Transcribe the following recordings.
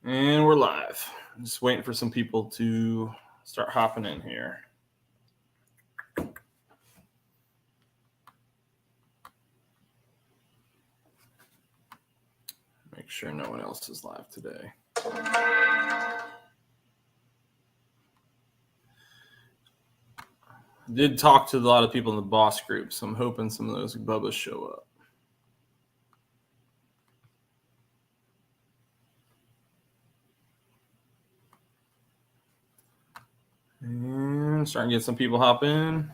And we're live. I'm just waiting for some people to start hopping in here. Make sure no one else is live today. I did talk to a lot of people in the boss group, so I'm hoping some of those Bubbas show up. And starting to get some people hop in.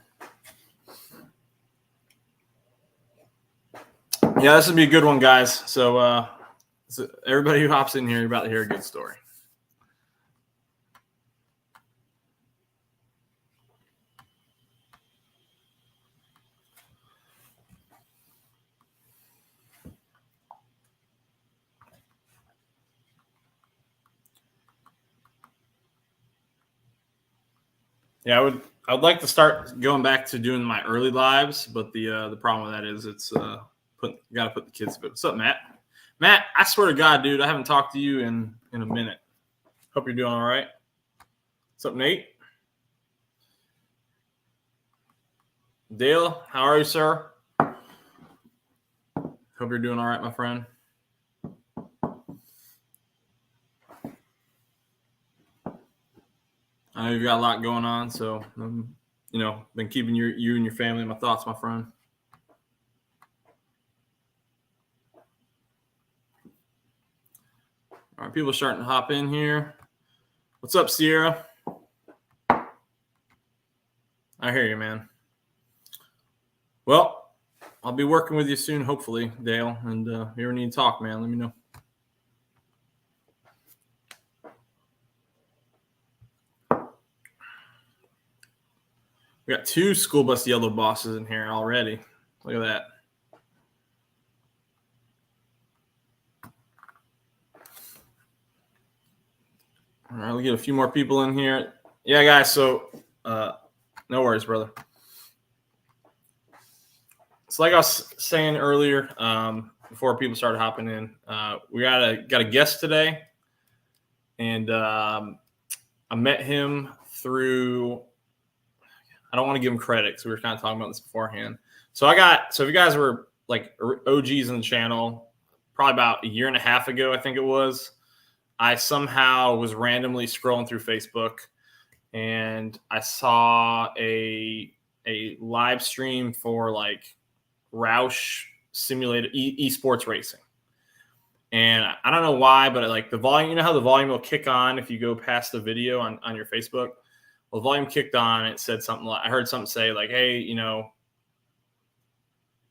Yeah, this would be a good one, guys. So everybody who hops in here, you're about to hear a good story. Yeah, I'd like to start going back to doing my early lives, but the problem with that is it's got to put the kids to bed. What's up, Matt? Matt, I swear to God, dude, I haven't talked to you in a minute. Hope you're doing all right. What's up, Nate? Dale, how are you, sir? Hope you're doing all right, my friend. I know you've got a lot going on, so been keeping you and your family in my thoughts, my friend. All right, people are starting to hop in here. What's up, Sierra? I hear you, man. Well, I'll be working with you soon, hopefully, Dale. And if you ever need to talk, man, let me know. We got 2 school bus yellow bosses in here already. Look at that. All right, we'll get a few more people in here. Yeah, guys, so no worries, brother. So like I was saying earlier, before people started hopping in, we got a guest today, and I met him through. I don't want to give him credit because we were kind of talking about this beforehand. So if you guys were like OGs in the channel, probably about a year and a half ago, I think it was, I somehow was randomly scrolling through Facebook and I saw a live stream for like Roush simulated esports racing. And I don't know why, but like the volume, you know how the volume will kick on if you go past the video on your Facebook? Well, the volume kicked on. It said something like, I heard something say like, hey,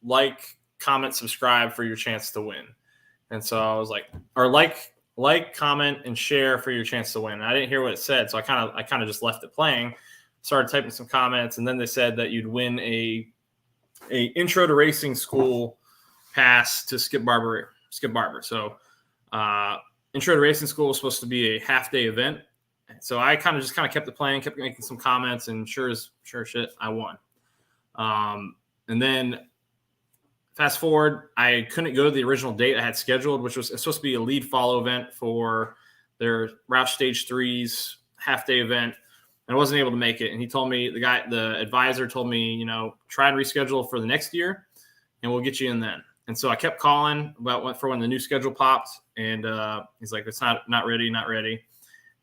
like, comment, subscribe for your chance to win. And so I was like, or like, comment, and share for your chance to win. And I didn't hear what it said. So I kind of just left it playing, started typing some comments. And then they said that you'd win a intro to racing school pass to Skip Barber. So intro to racing school was supposed to be a half-day event. So I kind of kept it playing, kept making some comments, and sure shit, I won. And then fast forward, I couldn't go to the original date I had scheduled, which was supposed to be a lead follow event for their Roush Stage 3's half-day event. And I wasn't able to make it. And he told me, the advisor told me, try and reschedule for the next year, and we'll get you in then. And so I kept calling for when the new schedule popped, and he's like, it's not ready.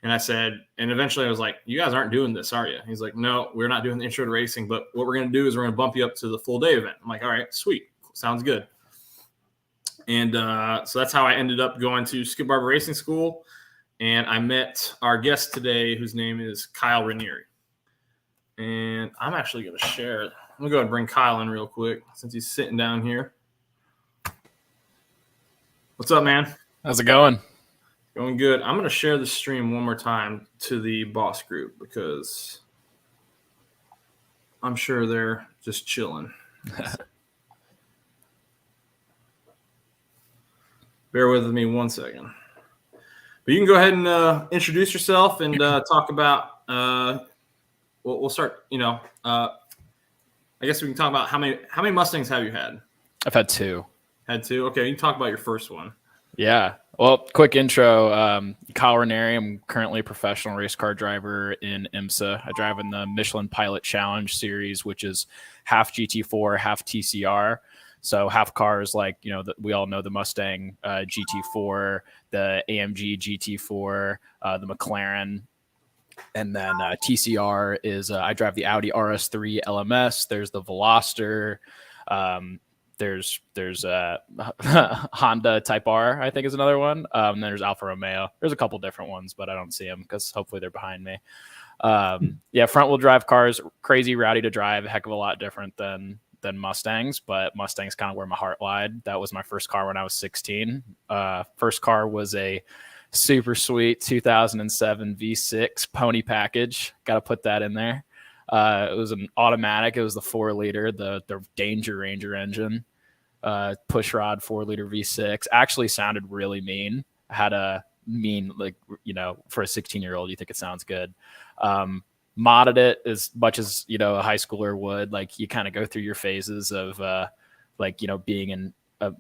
And I said, and eventually I was like, you guys aren't doing this, are you? He's like, no, we're not doing the intro to racing, but what we're going to do is we're going to bump you up to the full day event. I'm like, all right, sweet. Sounds good. And so that's how I ended up going to Skip Barber Racing School. And I met our guest today, whose name is Kyle Raineri. And I'm actually going to share. I'm going to go ahead and bring Kyle in real quick since he's sitting down here. What's up, man? How's it going? Going good. I'm going to share the stream one more time to the boss group because I'm sure they're just chilling. Bear with me one second. But you can go ahead and introduce yourself and talk about we'll start, I guess we can talk about how many Mustangs have you had? I've had 2. Had 2? Okay, you can talk about your first one. Yeah. Well, quick intro. Kyle Raineri. I'm currently a professional race car driver in IMSA. I drive in the Michelin Pilot Challenge series, which is half GT4, half TCR. So half cars like, we all know the Mustang GT4, the AMG GT4, the McLaren. And then TCR is I drive the Audi RS3 LMS. There's the Veloster. There's Honda Type R, I think is another one. Then there's Alfa Romeo. There's a couple different ones, but I don't see them because hopefully they're behind me. Front wheel drive cars, crazy rowdy to drive, a heck of a lot different than Mustangs, but Mustangs kind of where my heart lied. That was my first car when I was 16. First car was a super sweet 2007 V6 pony package. Got to put that in there. It was an automatic. It was the 4-liter, the Danger Ranger engine, push rod 4-liter V6. Actually sounded really mean. I had a mean, for a 16-year-old, you think it sounds good. Modded it as much as, a high schooler would. Like, you kind of go through your phases of, being in a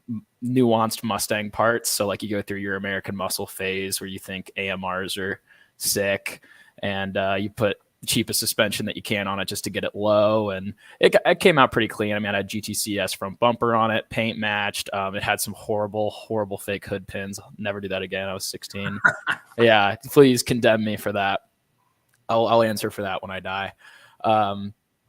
nuanced Mustang parts. So, like, you go through your American Muscle phase where you think AMRs are sick, and you put the cheapest suspension that you can on it just to get it low, and it came out pretty clean. I mean, I had GTCS front bumper on it, paint matched. It had some horrible fake hood pins. I'll never do that again. I was 16. Yeah, please condemn me for that. I'll answer for that when I die.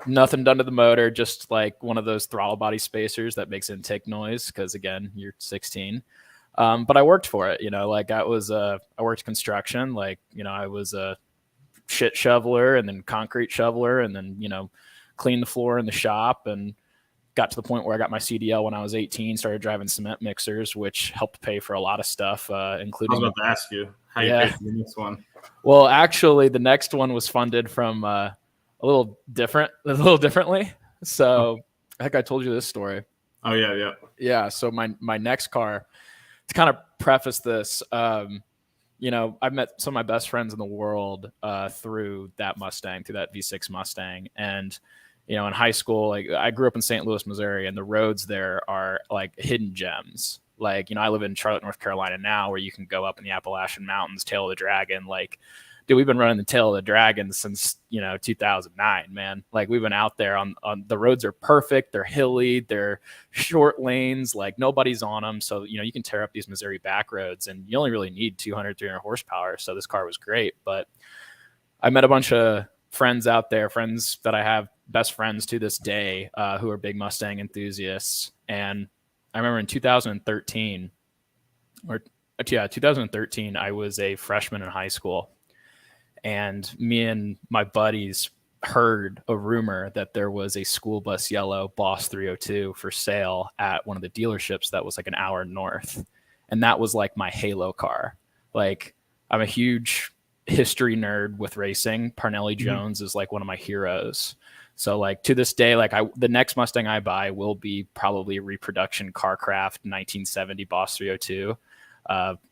Nothing done to the motor, just like one of those throttle body spacers that makes intake noise because, again, you're 16. But I worked for it, I worked construction. I was a shit shoveler and then concrete shoveler and then, cleaned the floor in the shop, and got to the point where I got my CDL when I was 18, started driving cement mixers, which helped pay for a lot of stuff, including... I was about to ask you how you paid for the next one. Well, actually, the next one was funded from a little differently. So I think I told you this story. Oh, yeah. Yeah, so my next car, to kind of preface this, I've met some of my best friends in the world through that Mustang, through that V6 Mustang. And, in high school, I grew up in St. Louis, Missouri, and the roads there are like hidden gems. I live in Charlotte, North Carolina now, where you can go up in the Appalachian Mountains, Tail of the Dragon. Dude, we've been running the Tail of the Dragon since, 2009, man. We've been out there on the roads are perfect. They're hilly. They're short lanes. Nobody's on them. So, you can tear up these Missouri back roads, and you only really need 200, 300 horsepower. So this car was great. But I met a bunch of friends out there, friends that I have, best friends to this day, who are big Mustang enthusiasts. And I remember in 2013, I was a freshman in high school. And me and my buddies heard a rumor that there was a school bus yellow Boss 302 for sale at one of the dealerships that was an hour north. And that was my Halo car. I'm a huge history nerd with racing. Parnelli Jones is one of my heroes. So to this day, the next Mustang I buy will be probably a reproduction Carcraft 1970 Boss 302.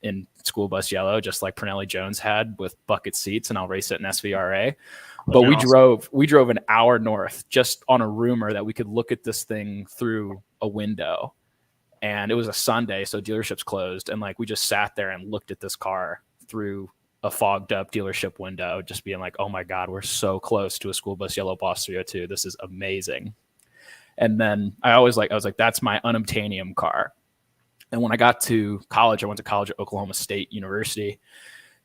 In school bus yellow, just like Parnelli Jones had, with bucket seats, and I'll race it in SVRA. But we drove an hour north just on a rumor that we could look at this thing through a window, and it was a Sunday, so dealerships closed, and we just sat there and looked at this car through a fogged up dealership window, just being like, oh my God, we're so close to a school bus yellow Boss 302. This is amazing. And then I was like, that's my unobtainium car. And when I got to college, I went to college at Oklahoma State University,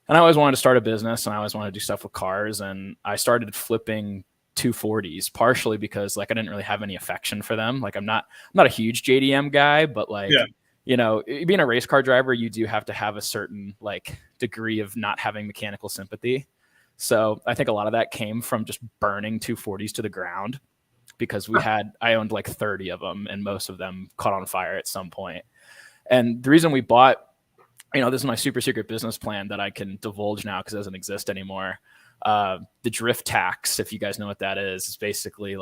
and I always wanted to start a business, and I always wanted to do stuff with cars. And I started flipping 240s, partially because I didn't really have any affection for them. I'm not a huge JDM guy, but being a race car driver, you do have to have a certain degree of not having mechanical sympathy. So I think a lot of that came from just burning 240s to the ground, because I owned 30 of them, and most of them caught on fire at some point. And the reason we bought, this is my super secret business plan that I can divulge now because it doesn't exist anymore. The drift tax, if you guys know what that is basically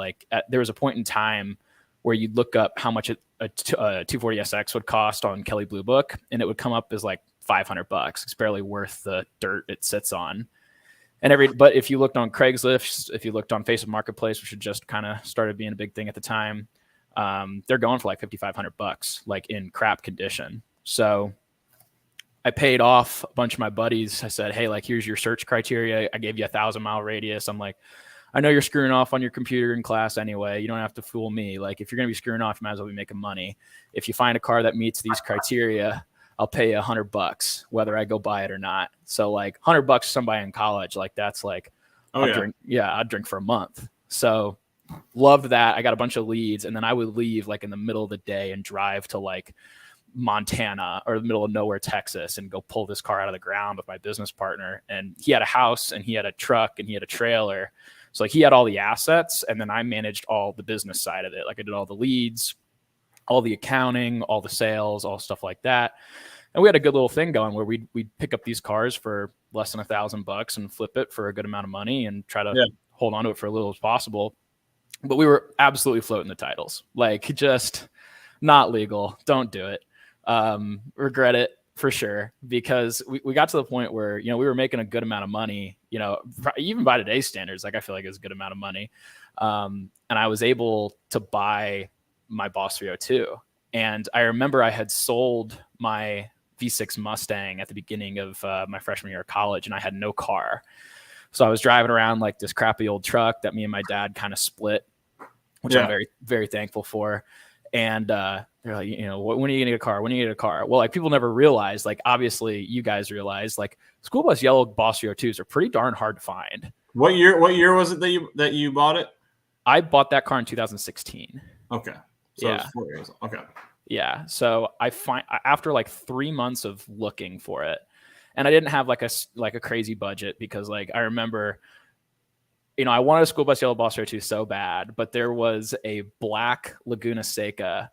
there was a point in time where you'd look up how much a 240SX would cost on Kelley Blue Book, and it would come up as $500. It's barely worth the dirt it sits on. But if you looked on Craigslist, if you looked on Facebook Marketplace, which had just kind of started being a big thing at the time, they're going for $5,500, in crap condition. So I paid off a bunch of my buddies. I said, hey, like, here's your search criteria. I gave you 1,000-mile radius. I'm like, I know you're screwing off on your computer in class anyway. You don't have to fool me. Like, if you're going to be screwing off, you might as well be making money. If you find a car that meets these criteria, I'll pay you $100, whether I go buy it or not. So like $100 to somebody in college, like that's like, I'd drink for a month. So loved that. I got a bunch of leads, and then I would leave like in the middle of the day and drive to like Montana or the middle of nowhere, Texas, and go pull this car out of the ground with my business partner. And he had a house and he had a truck and he had a trailer. So like he had all the assets, and then I managed all the business side of it. Like I did all the leads, all the accounting, all the sales, all stuff like that. And we had a good little thing going where we'd pick up these cars for less than $1,000 and flip it for a good amount of money and try to hold on to it for as little as possible. But we were absolutely floating the titles, like just not legal. Don't do it. Regret it for sure, because we got to the point where, you know, we were making a good amount of money, you know, even by today's standards, like I feel like it was a good amount of money. And I was able to buy my Boss 302. And I remember I had sold my V6 Mustang at the beginning of my freshman year of college, and I had no car. So I was driving around like this crappy old truck that me and my dad kind of split, which I'm very, very thankful for. And they're like, you know, when are you gonna get a car? When are you gonna get a car? Well, like people never realize, like obviously you guys realize, like school bus yellow Boss 302s are pretty darn hard to find. What year was it that you bought it? I bought that car in 2016. Okay. So yeah. It was 4 years. Okay. Yeah. So after like 3 months of looking for it, and I didn't have like a crazy budget, because like I remember, you know, I wanted a school bus yellow Boss 302 so bad, but there was a black Laguna Seca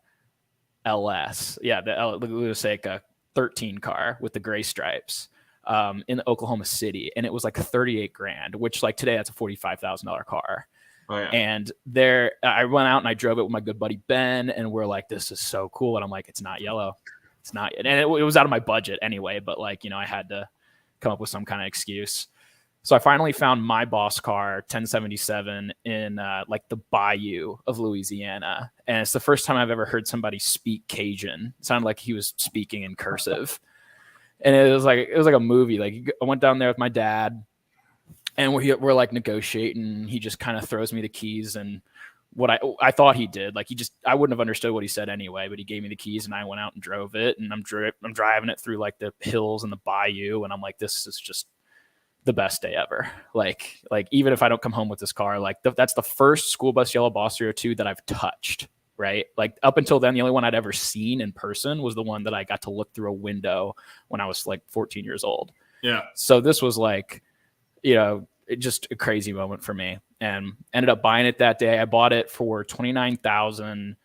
LS. Yeah. The Laguna Seca 13 car with the gray stripes in Oklahoma City. And it was like $38,000, which like today that's a $45,000 car. Oh, yeah. And I went out and I drove it with my good buddy Ben, and we're like, this is so cool. And I'm like, it's not yellow. It's not. And it was out of my budget anyway, but like, you know, I had to come up with some kind of excuse. So I finally found my boss car, 1077, in like the bayou of Louisiana. And it's the first time I've ever heard somebody speak Cajun. It sounded like he was speaking in cursive. And it was like a movie. Like I went down there with my dad, and we're like negotiating. He just kind of throws me the keys, and what I thought he did, like I wouldn't have understood what he said anyway, but he gave me the keys and I went out and drove it, and I'm driving it through like the hills and the bayou, and I'm like, this is just the best day ever. Like even if I don't come home with this car, like that's the first school bus yellow Boss 302 that I've touched, right? Like up until then, the only one I'd ever seen in person was the one that I got to look through a window when I was like 14 years old. Yeah. So this was like, you know, just a crazy moment for me, and ended up buying it that day. I bought it for $29,000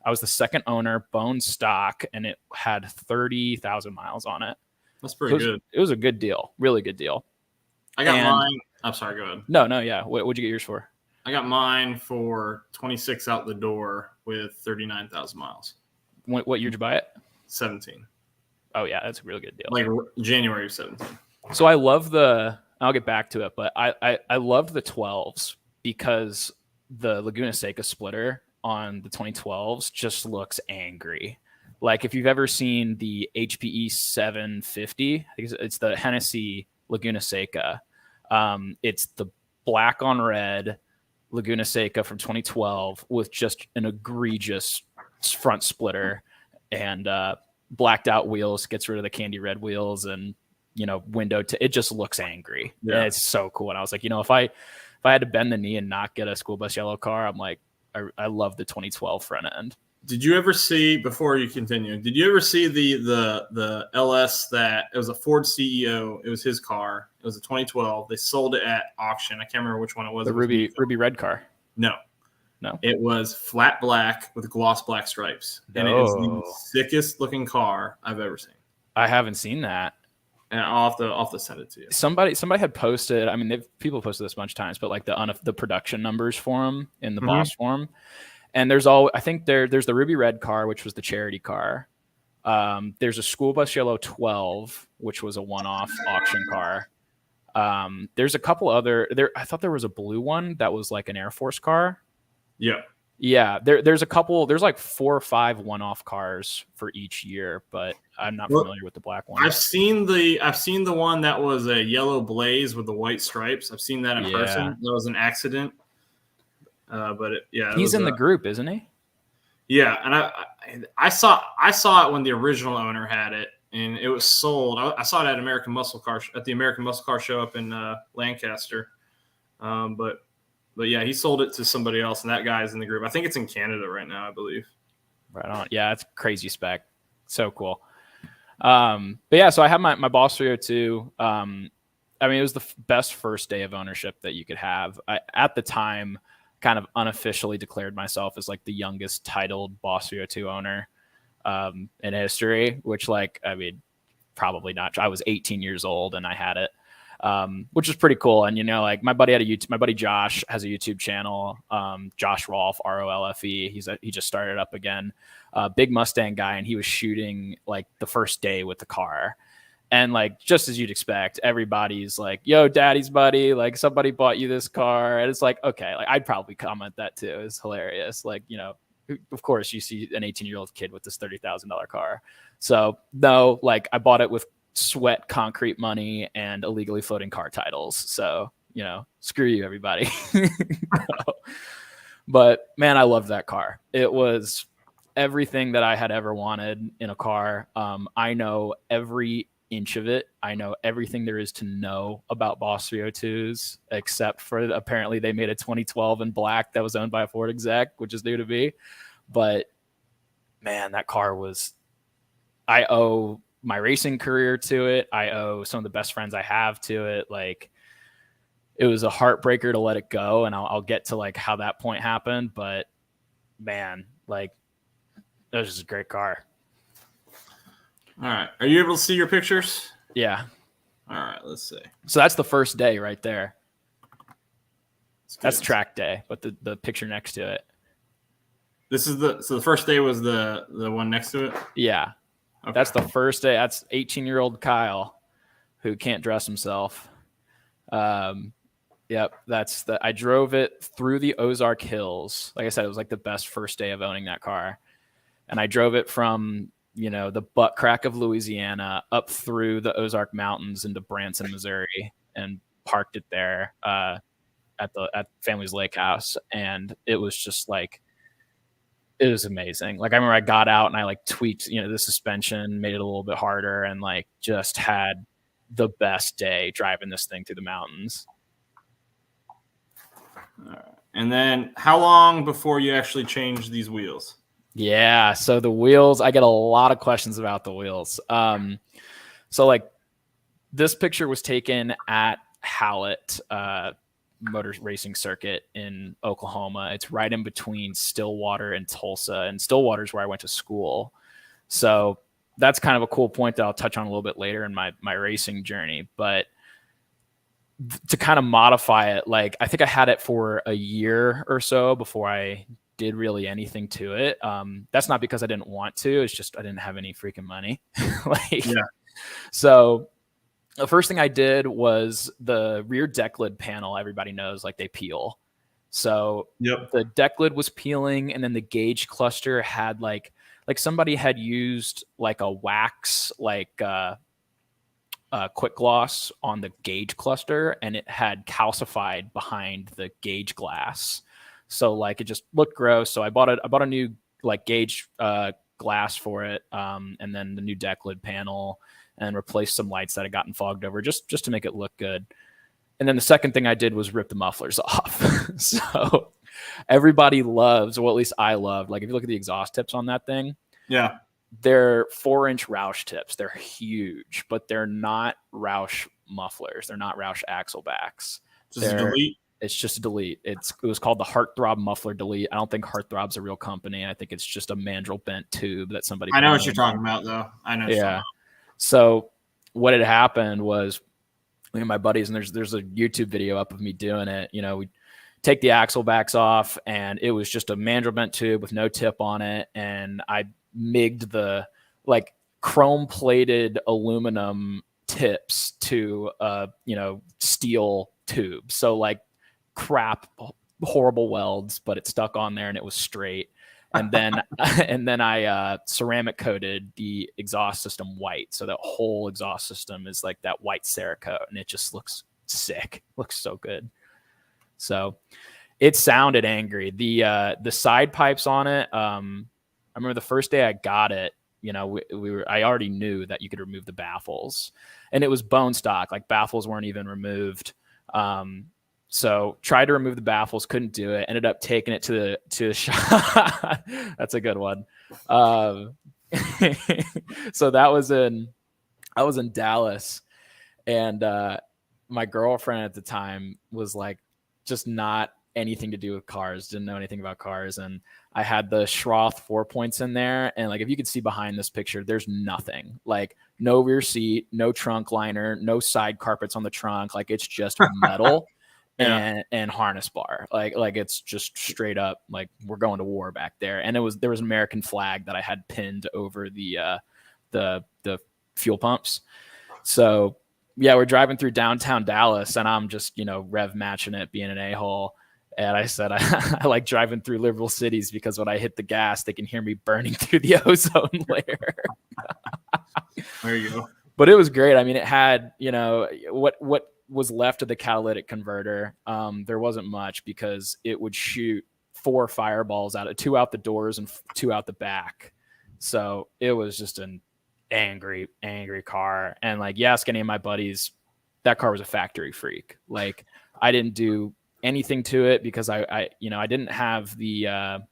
I was the second owner, bone stock, and it had 30,000 miles on it. That's pretty good. It was a good deal, really good deal. I got mine. I'm sorry, go ahead. No, yeah. What'd you get yours for? I got mine for 26 out the door with 39,000 miles. What year did you buy it? 17. Oh yeah, that's a really good deal. Like January of 17. So I love I'll get back to it, but I loved the 12s, because the Laguna Seca splitter on the 2012s just looks angry. Like if you've ever seen the HPE 750, I think it's the Hennessy Laguna Seca. It's the black on red Laguna Seca from 2012 with just an egregious front splitter and blacked out wheels, gets rid of the candy red wheels, and you know, it just looks angry. Yeah. And it's so cool. And I was like, you know, if I had to bend the knee and not get a school bus yellow car, I'm like, I love the 2012 front end. Did you ever see, before you continue, did you ever see the LS that it was a Ford CEO? It was his car. It was a 2012. They sold it at auction. I can't remember which one it was. The ruby red car. No. It was flat black with gloss black stripes. And it is the sickest looking car I've ever seen. I haven't seen that. And I'll have to send it to you. Somebody had posted. I mean, people posted this a bunch of times, but like the production numbers for them in the Boss form. And there's there's the ruby red car, which was the charity car. There's a school bus yellow 12, which was a one-off auction car. There's a couple other there. I thought there was a blue one that was like an Air Force car. Yeah. Yeah, there's a couple. There's like 4 or 5 one-off cars for each year, but I'm not familiar with the black one. I've seen the one that was a yellow blaze with the white stripes. I've seen that in person. That was an accident. He's in the group, isn't he? Yeah, and I saw it when the original owner had it, and it was sold. I saw it at the American Muscle Car Show up in Lancaster. But yeah, he sold it to somebody else, and that guy's in the group. I think it's in Canada right now, I believe. Right on. Yeah, it's crazy spec. So cool. But yeah, so I have my Boss 302. I mean, it was the best first day of ownership that you could have. I, at the time, kind of unofficially declared myself as like the youngest titled Boss 302 owner in history, which, like, I mean, probably not. I was 18 years old and I had it. Which was pretty cool. And, you know, like my buddy Josh has a YouTube channel, Josh Rolfe, ROLFE. He just started up again, big Mustang guy. And he was shooting like the first day with the car. And like, just as you'd expect, everybody's like, yo, daddy's buddy, like somebody bought you this car. And it's like, okay, like I'd probably comment that too. It's hilarious. Like, you know, of course you see an 18-year-old kid with this $30,000 car. So no, like I bought it with sweat concrete money and illegally floating car titles. So, you know, screw you, everybody. But man, I loved that car. It was everything that I had ever wanted in a car. I know every inch of it. I know everything there is to know about Boss 302s, except for apparently they made a 2012 in black that was owned by a Ford exec, which is new to me. But man, that car was, I owe my racing career to it. I owe some of the best friends I have to it. Like, it was a heartbreaker to let it go. And I'll get to like how that point happened, but man, like it was just a great car. All right. Are you able to see your pictures? Yeah. All right. Let's see. So that's the first day right there. That's track day, but the picture next to it. This is the first day was the one next to it? Yeah. Okay. That's the first day. That's 18-year-old Kyle who can't dress himself. Yep. I drove it through the Ozark Hills. Like I said, it was like the best first day of owning that car. And I drove it from, you know, the butt crack of Louisiana up through the Ozark Mountains into Branson, Missouri, and parked it there at family's lake house. And it was just like, it was amazing. Like I remember I got out and I like tweaked, you know, the suspension, made it a little bit harder, and like just had the best day driving this thing through the mountains. All right. And then how long before you actually changed these wheels? Yeah. So the wheels, I get a lot of questions about the wheels. So like this picture was taken at Hallett, motor racing circuit in Oklahoma. It's right in between Stillwater and Tulsa, and Stillwater is where I went to school. So that's kind of a cool point that I'll touch on a little bit later in my racing journey. But to kind of modify it, like I think I had it for a year or so before I did really anything to it. That's not because I didn't want to. It's just I didn't have any freaking money. So the first thing I did was the rear deck lid panel. Everybody knows, like, they peel. So the deck lid was peeling, and then the gauge cluster had like somebody had used like a wax, like quick gloss on the gauge cluster, and it had calcified behind the gauge glass. So like it just looked gross. So I bought a new like gauge glass for it, and then the new deck lid panel, and replaced some lights that had gotten fogged over just to make it look good. And then the second thing I did was rip the mufflers off. So everybody loves, or at least I loved, like if you look at the exhaust tips on that thing, they're 4-inch Roush tips. They're huge, but they're not Roush mufflers. They're not Roush axle backs. It's just a Delete. It was called the Heartthrob Muffler Delete. I don't think Heartthrob's a real company. I think it's just a mandrel bent tube that somebody. I know what you're talking about, though. I know. Yeah. So what had happened was, me and my buddies, and there's a YouTube video up of me doing it. You know, we take the axle backs off, and it was just a mandrel bent tube with no tip on it, and I migged the like chrome plated aluminum tips to steel tube. So like crap, horrible welds, but it stuck on there and it was straight. And then I ceramic coated the exhaust system white, so that whole exhaust system is like that white Cerakote, and it just looks sick. Looks so good. So it sounded angry. The side pipes on it. I remember the first day I got it. I already knew that you could remove the baffles, and it was bone stock. Like baffles weren't even removed. So tried to remove the baffles, couldn't do it. Ended up taking it to the shop. That's a good one. So I was in Dallas, and my girlfriend at the time was like just not anything to do with cars, didn't know anything about cars. And I had the Schroth 4-points in there. And like, if you could see behind this picture, there's nothing, like no rear seat, no trunk liner, no side carpets on the trunk. Like it's just metal. And harness bar, like it's just straight up like we're going to war back there. And there was an American flag that I had pinned over the fuel pumps. So yeah, we're driving through downtown Dallas, and I'm just rev matching it, being an a-hole. And I said I like driving through liberal cities because when I hit the gas, they can hear me burning through the ozone layer. There you go. But it was great. I mean, it had what was left of the catalytic converter. There wasn't much because it would shoot 4 fireballs out, 2 out the doors and 2 out the back. So it was just an angry car. And like, you ask any of my buddies, that car was a factory freak. Like I didn't do anything to it because I didn't have the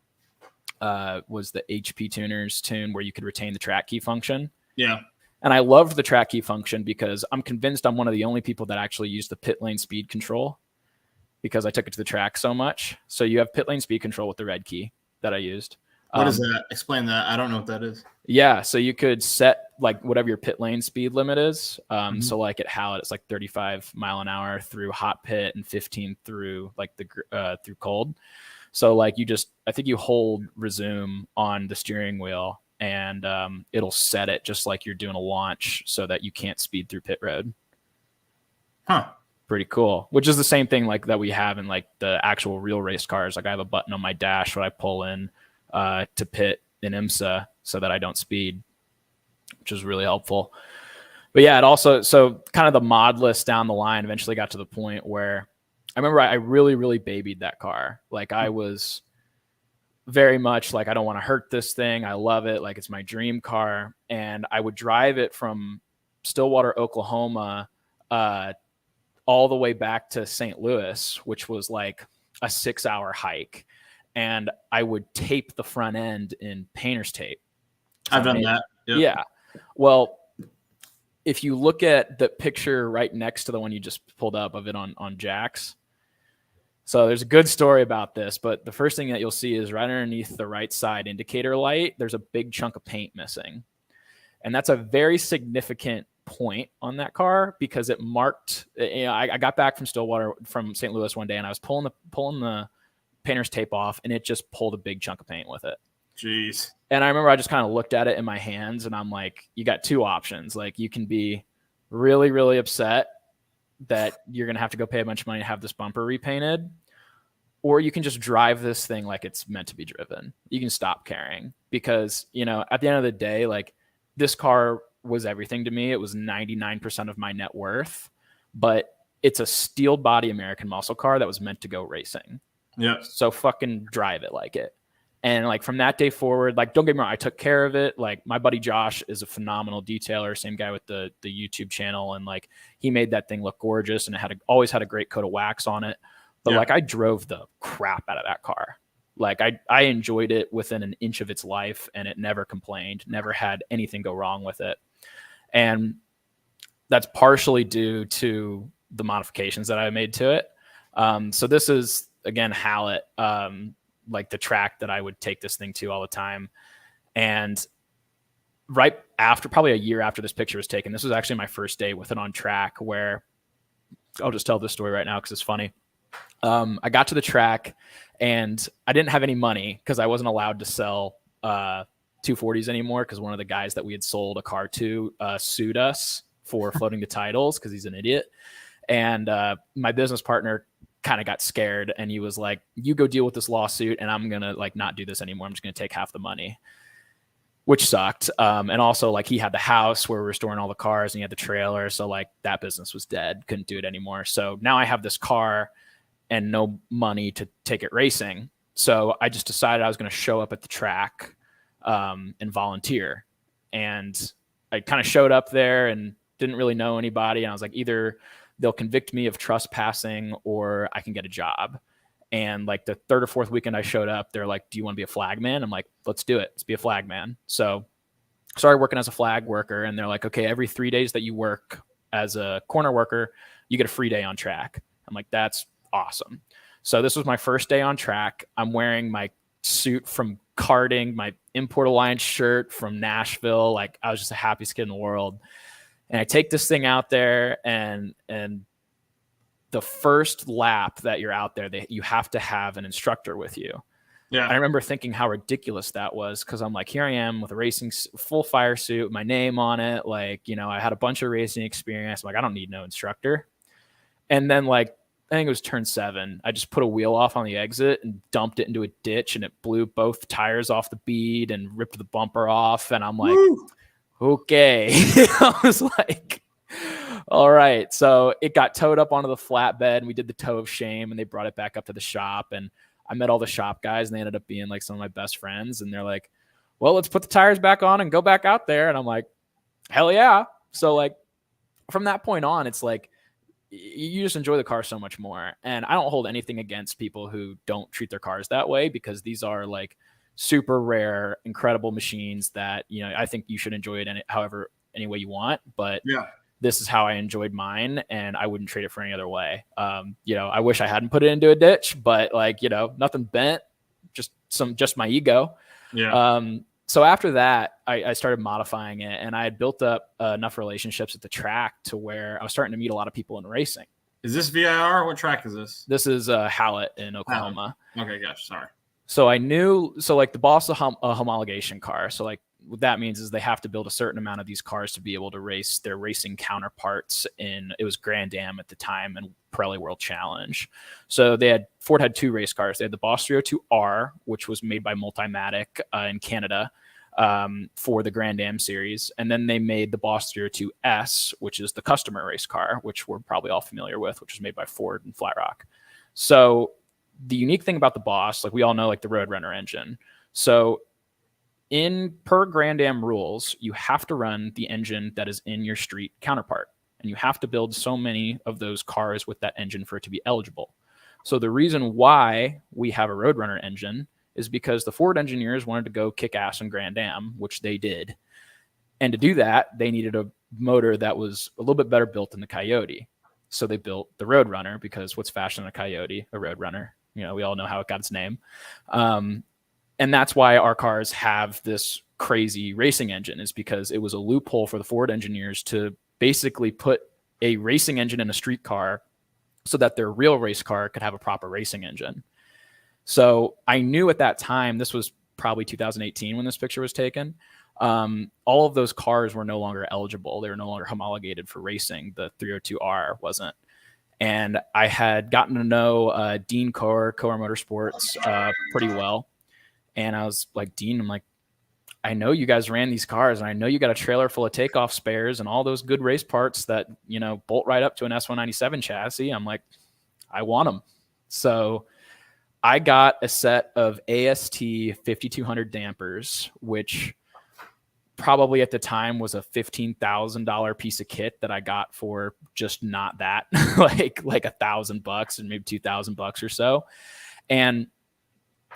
was the HP tuners tune where you could retain the track key function. Yeah. And I loved the track key function because I'm convinced I'm one of the only people that actually use the pit lane speed control because I took it to the track so much. So you have pit lane speed control with the red key that I used. What is that? Explain that. I don't know what that is. Yeah. So you could set like whatever your pit lane speed limit is. So like at Hallett, it's like 35 mile an hour through hot pit and 15 through like through cold. So like I think you hold resume on the steering wheel and it'll set it just like you're doing a launch so that you can't speed through pit road. Huh. Pretty cool. Which is the same thing like that we have in like the actual real race cars. Like I have a button on my dash when I pull in to pit in IMSA so that I don't speed, which is really helpful. But yeah, it also, so kind of the mod list down the line eventually got to the point where I remember I really, really babied that car. Like I was very much like, I don't want to hurt this thing. I love it. Like it's my dream car. And I would drive it from Stillwater, Oklahoma, all the way back to St. Louis, which was like a 6-hour hike. And I would tape the front end in painter's tape. I've done that. Yep. Yeah. Well, if you look at the picture right next to the one you just pulled up of it on Jack's, so there's a good story about this, but the first thing that you'll see is right underneath the right side indicator light, there's a big chunk of paint missing. And that's a very significant point on that car because it marked, I got back from Stillwater from St. Louis one day and I was pulling the painter's tape off and it just pulled a big chunk of paint with it. Jeez. And I remember I just kind of looked at it in my hands and I'm like, you got 2 options. Like you can be really, really upset that you're going to have to go pay a bunch of money to have this bumper repainted, or you can just drive this thing like it's meant to be driven. You can stop caring because, at the end of the day, like this car was everything to me. It was 99% of my net worth, but it's a steel body American muscle car that was meant to go racing. Yeah. So fucking drive it like it. And like from that day forward, like don't get me wrong, I took care of it. Like my buddy Josh is a phenomenal detailer, same guy with the YouTube channel, and like he made that thing look gorgeous, and it always had a great coat of wax on it. But like I drove the crap out of that car. Like I enjoyed it within an inch of its life, and it never complained, never had anything go wrong with it. And that's partially due to the modifications that I made to it. So this is again Hallett. Like the track that I would take this thing to all the time. And right after, probably a year after this picture was taken, this was actually my first day with it on track, where I'll just tell this story right now because it's funny. I got to the track and I didn't have any money because I wasn't allowed to sell 240s anymore because one of the guys that we had sold a car to sued us for floating the titles because he's an idiot. And my business partner kind of got scared, and he was like, you go deal with this lawsuit, and I'm going to like not do this anymore. I'm just going to take half the money, which sucked. And also like he had the house where we were storing all the cars, and he had the trailer. So like that business was dead. Couldn't do it anymore. So now I have this car and no money to take it racing. So I just decided I was going to show up at the track and volunteer. And I kind of showed up there and didn't really know anybody. And I was like, either they'll convict me of trespassing or I can get a job. And like the third or fourth weekend I showed up, they're like, do you want to be a flag man? I'm like, let's do it. Let's be a flag man. So started working as a flag worker, and they're like, okay, every 3 days that you work as a corner worker, you get a free day on track. I'm like, that's awesome. So this was my first day on track. I'm wearing my suit from karting, my Import Alliance shirt from Nashville. Like I was just the happiest kid in the world. And I take this thing out there, and the first lap that you're out there, you have to have an instructor with you. Yeah. I remember thinking how ridiculous that was, because I'm like, here I am with a racing full fire suit, my name on it. Like, you know, I had a bunch of racing experience. I'm like, I don't need no instructor. And then like, I think it was turn 7. I just put a wheel off on the exit and dumped it into a ditch, and it blew both tires off the bead and ripped the bumper off. And I'm like, woo! Okay. I was like, all right. So it got towed up onto the flatbed, and we did the tow of shame, and they brought it back up to the shop. And I met all the shop guys, and they ended up being like some of my best friends. And they're like, well, let's put the tires back on and go back out there. And I'm like, hell yeah. So like from that point on, it's like, you just enjoy the car so much more. And I don't hold anything against people who don't treat their cars that way, because these are like super rare, incredible machines that, you know, I think you should enjoy it any way you want. But yeah, this is how I enjoyed mine, and I wouldn't trade it for any other way. You know, I wish I hadn't put it into a ditch, but like, you know, nothing bent, just my ego. Yeah. So after that, I started modifying it, and I had built up enough relationships at the track to where I was starting to meet a lot of people in racing. Is this VIR? What track is this? This is Hallett in Oklahoma. Okay, gosh, sorry. So I knew, so like the Boss is a homologation car. So like what that means is they have to build a certain amount of these cars to be able to race their racing counterparts it was Grand Am at the time and Pirelli World Challenge. So Ford had 2 race cars. They had the Boss 302R, which was made by Multimatic in Canada for the Grand Am series. And then they made the Boss 302S, which is the customer race car, which we're probably all familiar with, which was made by Ford and Flat Rock. So the unique thing about the Boss, like we all know, like the Roadrunner engine. So per Grand Am rules, you have to run the engine that is in your street counterpart, and you have to build so many of those cars with that engine for it to be eligible. So the reason why we have a Roadrunner engine is because the Ford engineers wanted to go kick ass in Grand Am, which they did. And to do that, they needed a motor that was a little bit better built than the Coyote. So they built the Roadrunner, because what's faster than a Coyote? A Roadrunner. You know, we all know how it got its name. And that's why our cars have this crazy racing engine, is because it was a loophole for the Ford engineers to basically put a racing engine in a street car so that their real race car could have a proper racing engine. So I knew at that time, this was probably 2018 when this picture was taken, all of those cars were no longer eligible. They were no longer homologated for racing. The 302R wasn't. And I had gotten to know Dean Coer Motorsports pretty well. And I was like, Dean, I'm like, I know you guys ran these cars, and I know you got a trailer full of takeoff spares and all those good race parts that, you know, bolt right up to an S197 chassis. I'm like, I want them. So I got a set of AST 5200 dampers, which probably at the time was a $15,000 piece of kit that I got for just not that, like $1,000 and maybe $2,000 or so. And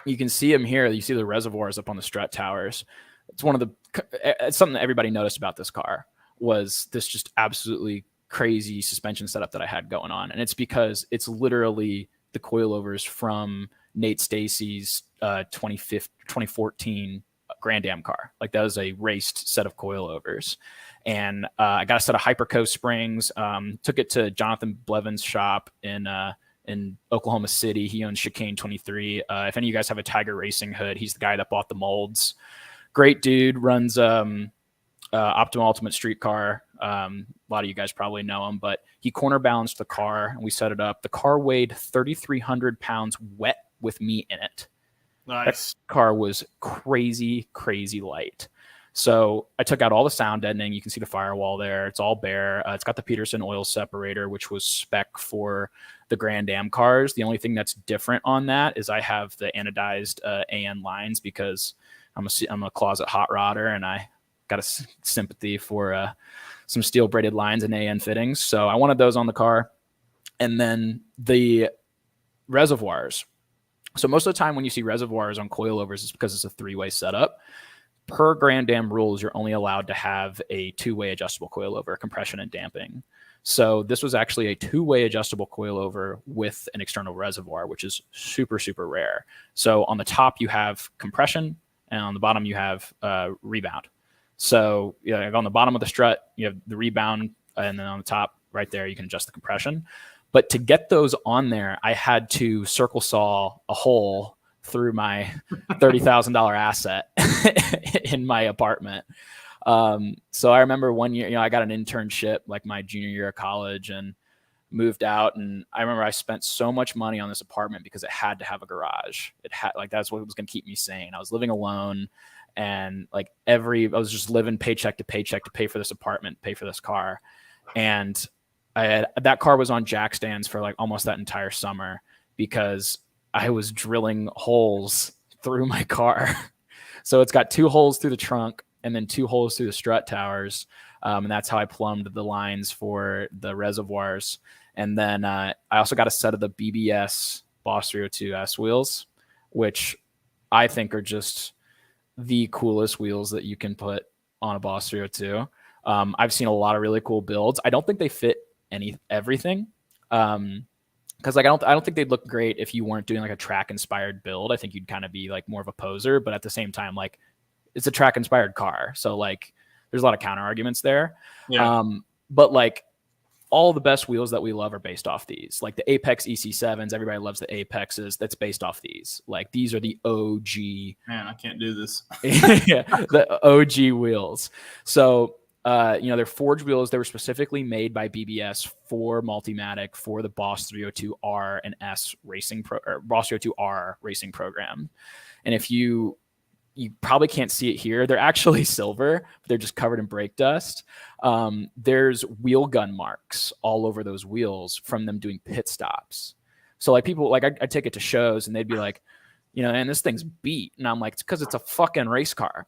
you can see them here. You see the reservoirs up on the strut towers. It's something that everybody noticed about this car, was this just absolutely crazy suspension setup that I had going on. And it's because it's literally the coilovers from Nate Stacey's 2014 Grand Am car. Like that was a raced set of coilovers. And I got a set of Hyperco springs, took it to Jonathan Blevin's shop in Oklahoma City. He owns Chicane 23. If any of you guys have a Tiger Racing hood, he's the guy that bought the molds. Great dude, runs Optimal Ultimate Street Car A lot of you guys probably know him, but he corner balanced the car and we set it up. The car weighed 3,300 pounds wet with me in it. Nice. That car was crazy, crazy light. So I took out all the sound deadening. You can see the firewall there. It's all bare. It's got the Peterson oil separator, which was spec for the Grand Am cars. The only thing that's different on that is I have the anodized AN lines because I'm a closet hot rodder and I got a sympathy for some steel braided lines and AN fittings. So I wanted those on the car. And then the reservoirs. So most of the time when you see reservoirs on coilovers, it's because it's a 3-way setup. Per Grand Am rules, you're only allowed to have a 2-way adjustable coilover, compression and damping. So this was actually a 2-way adjustable coilover with an external reservoir, which is super, super rare. So on the top, you have compression, and on the bottom, you have rebound. So on the bottom of the strut, you have the rebound, and then on the top right there, you can adjust the compression. But to get those on there, I had to circle saw a hole through my $30,000 asset in my apartment. So I remember one year, I got an internship like my junior year of college and moved out. And I remember I spent so much money on this apartment because it had to have a garage. It had that's what was going to keep me sane. I was living alone and I was just living paycheck to paycheck to pay for this apartment, pay for this car. And that car was on jack stands for almost that entire summer because I was drilling holes through my car. So it's got 2 holes through the trunk and then 2 holes through the strut towers. And that's how I plumbed the lines for the reservoirs. And then I also got a set of the BBS Boss 302S wheels, which I think are just the coolest wheels that you can put on a Boss 302. I've seen a lot of really cool builds. I don't think they fit everything. Because I don't think they'd look great if you weren't doing a track inspired build. I think you'd kind of be more of a poser, but at the same time, it's a track inspired car. So there's a lot of counter arguments there. Yeah. But all the best wheels that we love are based off these. The Apex EC7s, everybody loves the Apexes. That's based off these. These are the OG. Man, I can't do this. Yeah, the OG wheels. So they're forged wheels. They were specifically made by BBS for Multimatic for the Boss 302R and S racing Boss 302R racing program. And if you probably can't see it here, they're actually silver, but they're just covered in brake dust. There's wheel gun marks all over those wheels from them doing pit stops. So people I take it to shows and they'd be like, and this thing's beat. And I'm like, it's because it's a fucking race car.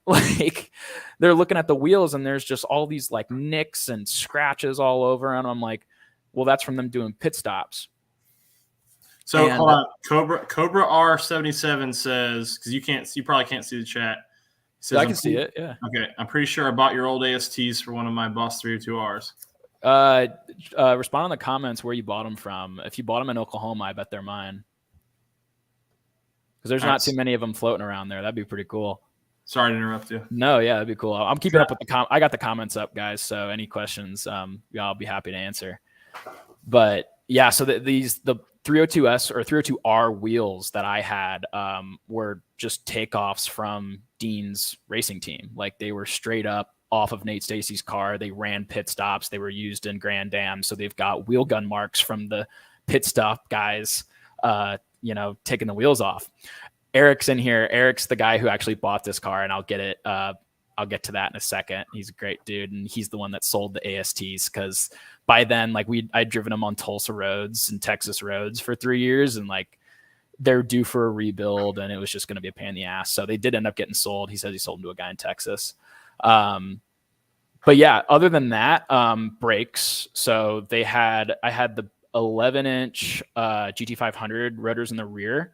They're looking at the wheels and there's just all these nicks and scratches all over. And I'm like, well, that's from them doing pit stops. So hold on. Cobra R77 says, because you probably can't see the chat. Says, I can see it. Yeah. Okay. I'm pretty sure I bought your old ASTs for one of my Boss 302Rs. Respond in the comments where you bought them from. If you bought them in Oklahoma, I bet they're mine. Because there's not too many of them floating around there. That'd be pretty cool. Sorry to interrupt you. No, yeah, that'd be cool. I'm keeping up with I got the comments up, guys. So any questions, I'll be happy to answer. But yeah, so the 302S or 302R wheels that I had were just takeoffs from Dean's racing team. They were straight up off of Nate Stacey's car. They ran pit stops. They were used in Grand Am. So they've got wheel gun marks from the pit stop guys, taking the wheels off. Eric's in here. Eric's the guy who actually bought this car, and I'll get to that in a second. He's a great dude, and he's the one that sold the ASTs because by then, I'd driven them on Tulsa roads and Texas roads for 3 years, and they're due for a rebuild, and it was just going to be a pain in the ass. So they did end up getting sold. He says he sold them to a guy in Texas. But yeah, other than that, brakes. So I had the 11-inch GT500 rotors in the rear.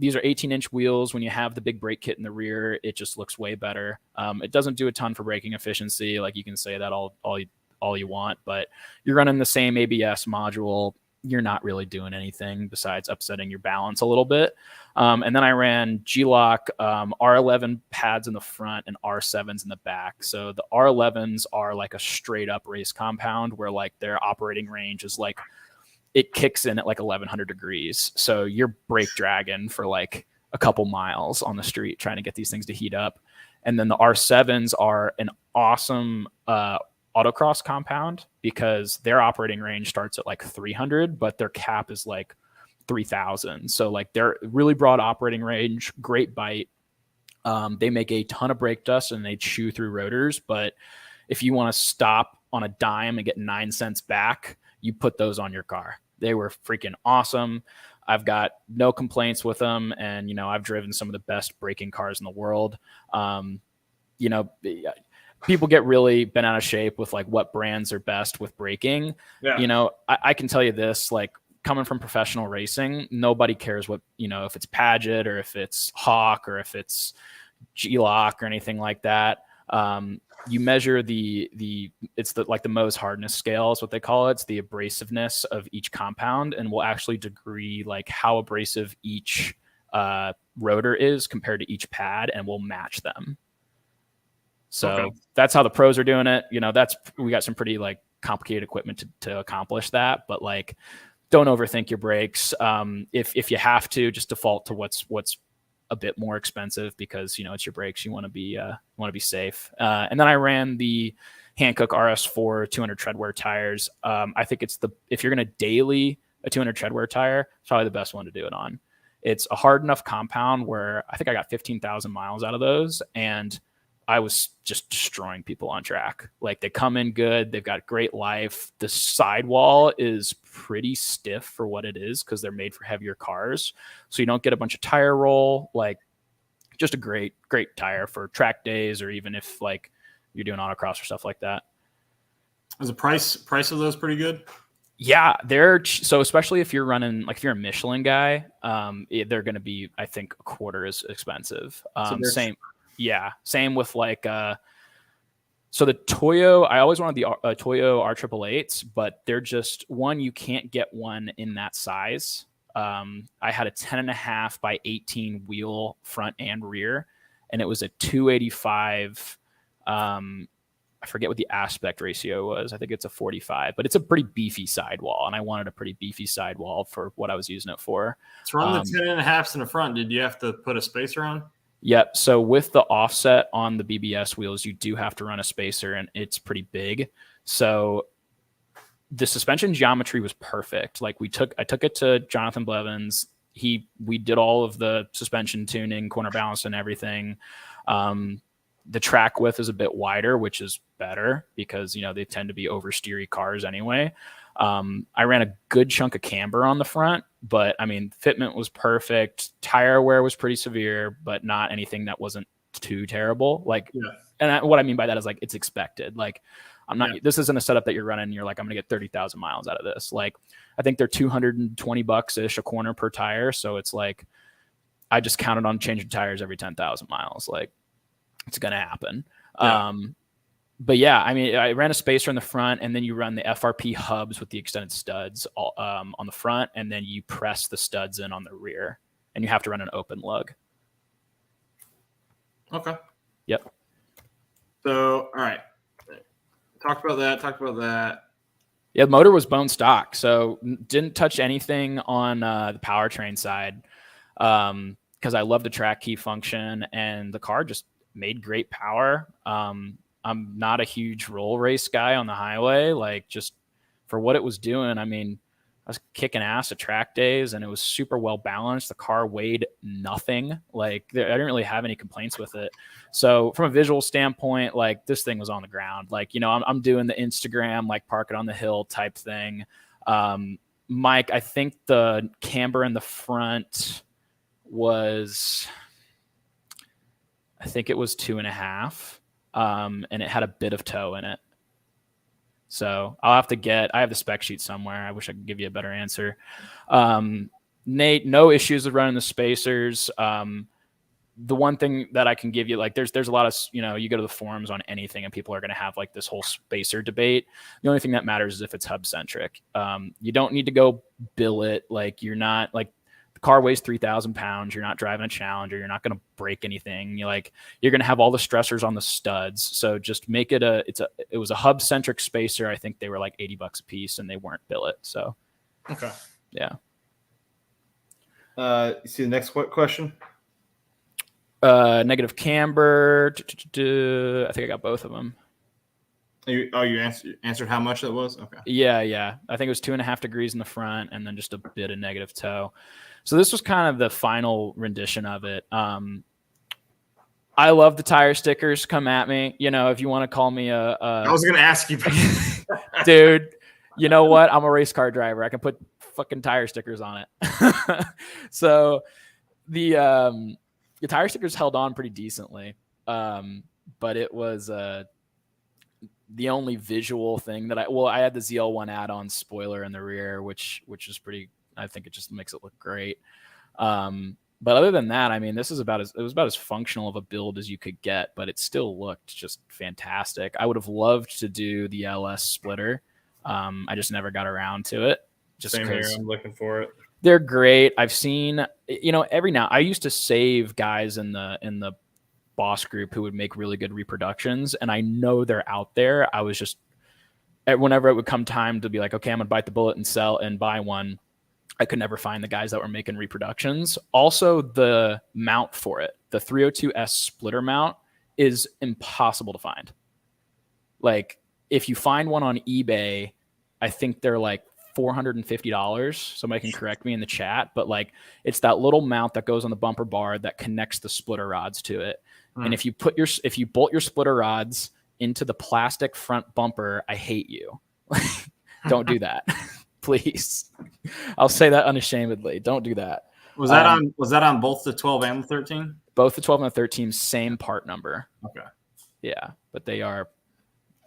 These are 18-inch wheels. When you have the big brake kit in the rear, it just looks way better. It doesn't do a ton for braking efficiency. You can say that all you want, but you're running the same ABS module. You're not really doing anything besides upsetting your balance a little bit. And then I ran G-Lock R11 pads in the front and R7s in the back. So the R11s are a straight up race compound where their operating range is it kicks in at 1100 degrees. So you're brake dragging for a couple miles on the street trying to get these things to heat up. And then the R7s are an awesome autocross compound because their operating range starts at like 300, but their cap is like 3,000. So like they're really broad operating range, great bite. They make a ton of brake dust and they chew through rotors. But if you want to stop on a dime and get 9 cents back, you put those on your car. They were freaking awesome. I've got no complaints with them. And, you know, I've driven some of the best braking cars in the world. You know, people get really bent out of shape with like what brands are best with braking. Yeah. You know, I can tell you this, like coming from professional racing, nobody cares what, you know, if it's Paget or if it's Hawk or if it's G-Lock or anything like that. You measure it's the Mohs hardness scale is what they call it. It's the abrasiveness of each compound, and will actually degree like how abrasive each rotor is compared to each pad, and we'll match them. So that's how the pros are doing it. You know, we got some pretty like complicated equipment to accomplish that, but like don't overthink your brakes. If you have to, just default to what's a bit more expensive because, you know, it's your brakes. You want to be safe. And then I ran the Hankook RS4 200 treadwear tires. I think if you're going to daily a 200 treadwear tire, it's probably the best one to do it on. It's a hard enough compound where I think I got 15,000 miles out of those, and I was just destroying people on track. Like they come in good. They've got great life. The sidewall is pretty stiff for what it is because they're made for heavier cars. So you don't get a bunch of tire roll. Like just a great tire for track days, or even if like you're doing autocross or stuff like that. Is the price of those pretty good? Yeah, so especially if you're running, like if you're a Michelin guy, they're going to be, I think, a quarter as expensive. Same with like, so the Toyo, I always wanted the Toyo R888s, but they're just one, you can't get one in that size. I had a 10.5 by 18 wheel front and rear, and it was a 285. I forget what the aspect ratio was. I think it's a 45, but it's a pretty beefy sidewall, and I wanted a pretty beefy sidewall for what I was using it for. To run the 10.5s in the front, did you have to put a spacer on? Yep. So with the offset on the BBS wheels, you do have to run a spacer, and it's pretty big. So the suspension geometry was perfect. Like I took it to Jonathan Blevins. We did all of the suspension tuning, corner balance, and everything. The track width is a bit wider, which is better because, you know, they tend to be oversteery cars anyway. I ran a good chunk of camber on the front, but I mean, fitment was perfect. Tire wear was pretty severe, but not anything that wasn't too terrible. Like, and what I mean by that is like, it's expected. Like this isn't a setup that you're running and you're like, I'm going to get 30,000 miles out of this. Like, I think they're $220 ish a corner per tire. So it's like, I just counted on changing tires every 10,000 miles. Like, it's going to happen. But yeah, I mean, I ran a spacer in the front, and then you run the FRP hubs with the extended studs on the front, and then you press the studs in on the rear, and you have to run an open lug. Okay. Yep. So, all right. Talked about that. Yeah, the motor was bone stock, so didn't touch anything on the powertrain side because I love the track key function, and the car just made great power. I'm not a huge roll race guy on the highway. Like, just for what it was doing, I mean, I was kicking ass at track days, and it was super well balanced. The car weighed nothing. Like, I didn't really have any complaints with it. So from a visual standpoint, like, this thing was on the ground. Like, you know, I'm doing the Instagram, like, park it on the hill type thing. Mike, I think the camber in the front was, I think it was 2.5. And it had a bit of toe in it. So I have the spec sheet somewhere. I wish I could give you a better answer. Nate, no issues with running the spacers. The one thing that I can give you, like, there's a lot of, you know, you go to the forums on anything and people are going to have like this whole spacer debate. The only thing that matters is if it's hub centric. You don't need to go billet. Like, you're not, like, the car weighs 3,000 pounds. You're not driving a Challenger. You're not going to break anything. You're going to have all the stressors on the studs. So just make it it was a hub centric spacer. I think they were like $80 a piece, and they weren't billet. So, okay. Yeah. You see the next question? Negative camber. I think I got both of them. You answered how much that was? Okay. Yeah. I think it was 2.5 degrees in the front and then just a bit of negative toe. So this was kind of the final rendition of it. I love the tire stickers. Come at me. If you want to call me I was going to ask you. Dude, you know what? I'm a race car driver. I can put fucking tire stickers on it. So the tire stickers held on pretty decently. But it was the only visual thing that I had the ZL1 add-on spoiler in the rear, which is pretty. I think it just makes it look great. But other than that, I mean, it was about as functional of a build as you could get, but it still looked just fantastic. I would have loved to do the LS splitter. I just never got around to it. Just Same here. I'm looking for it. They're great. I've seen, every now I used to save guys in the boss group who would make really good reproductions, and I know they're out there. I was just, whenever it would come time to be like, okay, I'm gonna bite the bullet and sell and buy one, I could never find the guys that were making reproductions. Also, the mount for it, the 302S splitter mount, is impossible to find. Like, if you find one on eBay, I think they're like $450. Somebody can correct me in the chat, but like, it's that little mount that goes on the bumper bar that connects the splitter rods to it. And if you bolt your splitter rods into the plastic front bumper, I hate you. Don't do that. Please. I'll say that unashamedly. Don't do that. Was that on both the 12 and the 13? Both the 12 and the 13, same part number. Okay. Yeah, but they are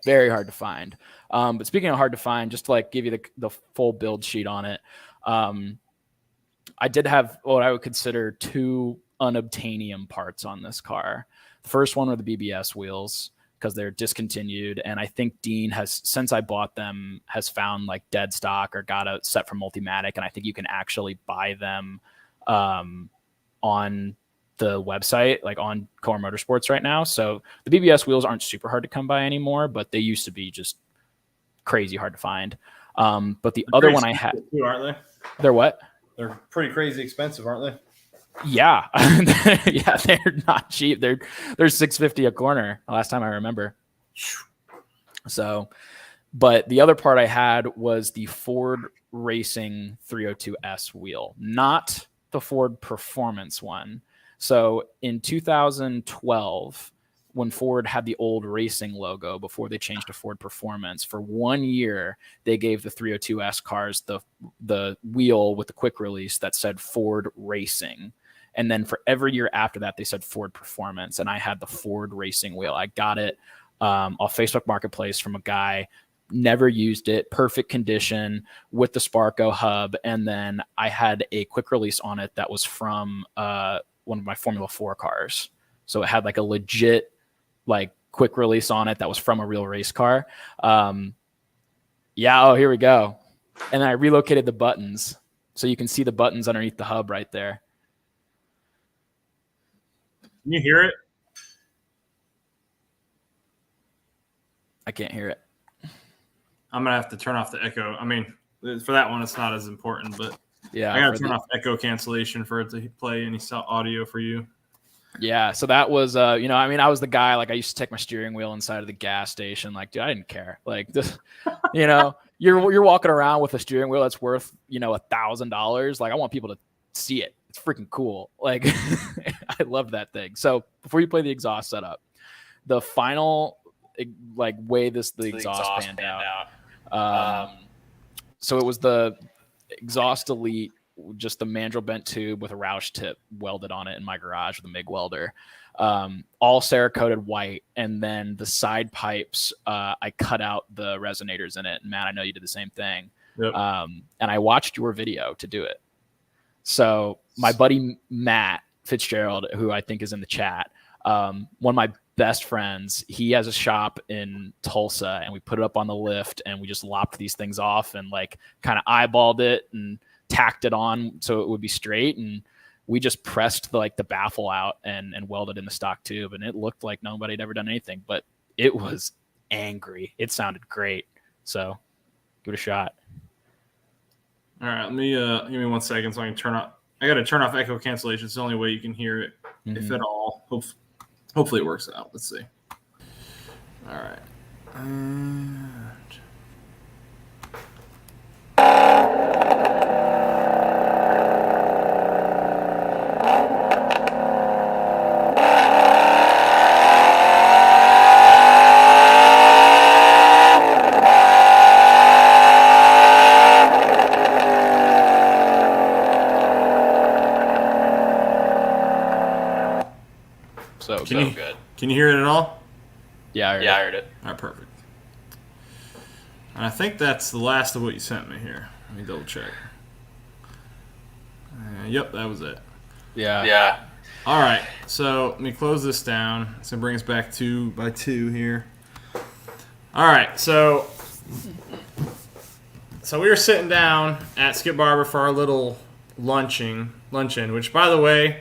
very hard to find. But speaking of hard to find, just to like give you the full build sheet on it, I did have what I would consider 2 unobtainium parts on this car. The first one were the BBS wheels, because they're discontinued. And I think Dean has, since I bought them, has found like dead stock or got a set from Multimatic. And I think you can actually buy them on the website, like on Core Motorsports right now. So the BBS wheels aren't super hard to come by anymore, but they used to be just crazy hard to find. But the other one I had, too, aren't they? They're what? They're pretty crazy expensive, aren't they? Yeah. Yeah, they're not cheap. They're $650 a corner last time I remember. So, but the other part I had was the Ford Racing 302S wheel, not the Ford Performance one. So in 2012, when Ford had the old racing logo before they changed to Ford Performance, for 1 year, they gave the 302S cars the wheel with the quick release that said Ford Racing. And then for every year after that, they said Ford Performance. And I had the Ford Racing wheel. I got it off Facebook Marketplace from a guy, never used it, perfect condition with the Sparco hub. And then I had a quick release on it that was from one of my Formula 4 cars. So it had like a legit like quick release on it that was from a real race car. Yeah, here we go. And then I relocated the buttons so you can see the buttons underneath the hub right there. Can you hear it? I can't hear it. I'm gonna have to turn off the echo. I mean, for that one, it's not as important, but yeah, I gotta turn off echo cancellation for it to play any audio for you. Yeah, so that was, I was the guy, like I used to take my steering wheel inside of the gas station. Like, dude, I didn't care. Like this, you're walking around with a steering wheel that's worth, $1,000. Like I want people to see it. It's freaking cool. Like I love that thing. So before you play the exhaust setup, the final like way the exhaust panned out. So it was the exhaust elite, just the mandrel bent tube with a Roush tip welded on it in my garage with a MIG welder, all Cerakoted white. And then the side pipes, I cut out the resonators in it. And Matt, I know you did the same thing. Yep. And I watched your video to do it. So my buddy Matt Fitzgerald, who I think is in the chat, one of my best friends, he has a shop in Tulsa, and we put it up on the lift and we just lopped these things off and like kind of eyeballed it and tacked it on so it would be straight. And we just pressed the baffle out and welded in the stock tube. And it looked like nobody had ever done anything, but it was angry. It sounded great. So give it a shot. All right, let me give me 1 second so I can turn off. I got to turn off echo cancellation. It's the only way you can hear it, if at all. Hopefully it works out. Let's see. All right. And So good. Can you hear it at all? Yeah, I heard it. All right, perfect. And I think that's the last of what you sent me here. Let me double check. Yep, that was it. Yeah. All right, so let me close this down. It's going to bring us back 2 by 2 here. All right, so we were sitting down at Skip Barber for our little luncheon, which, by the way,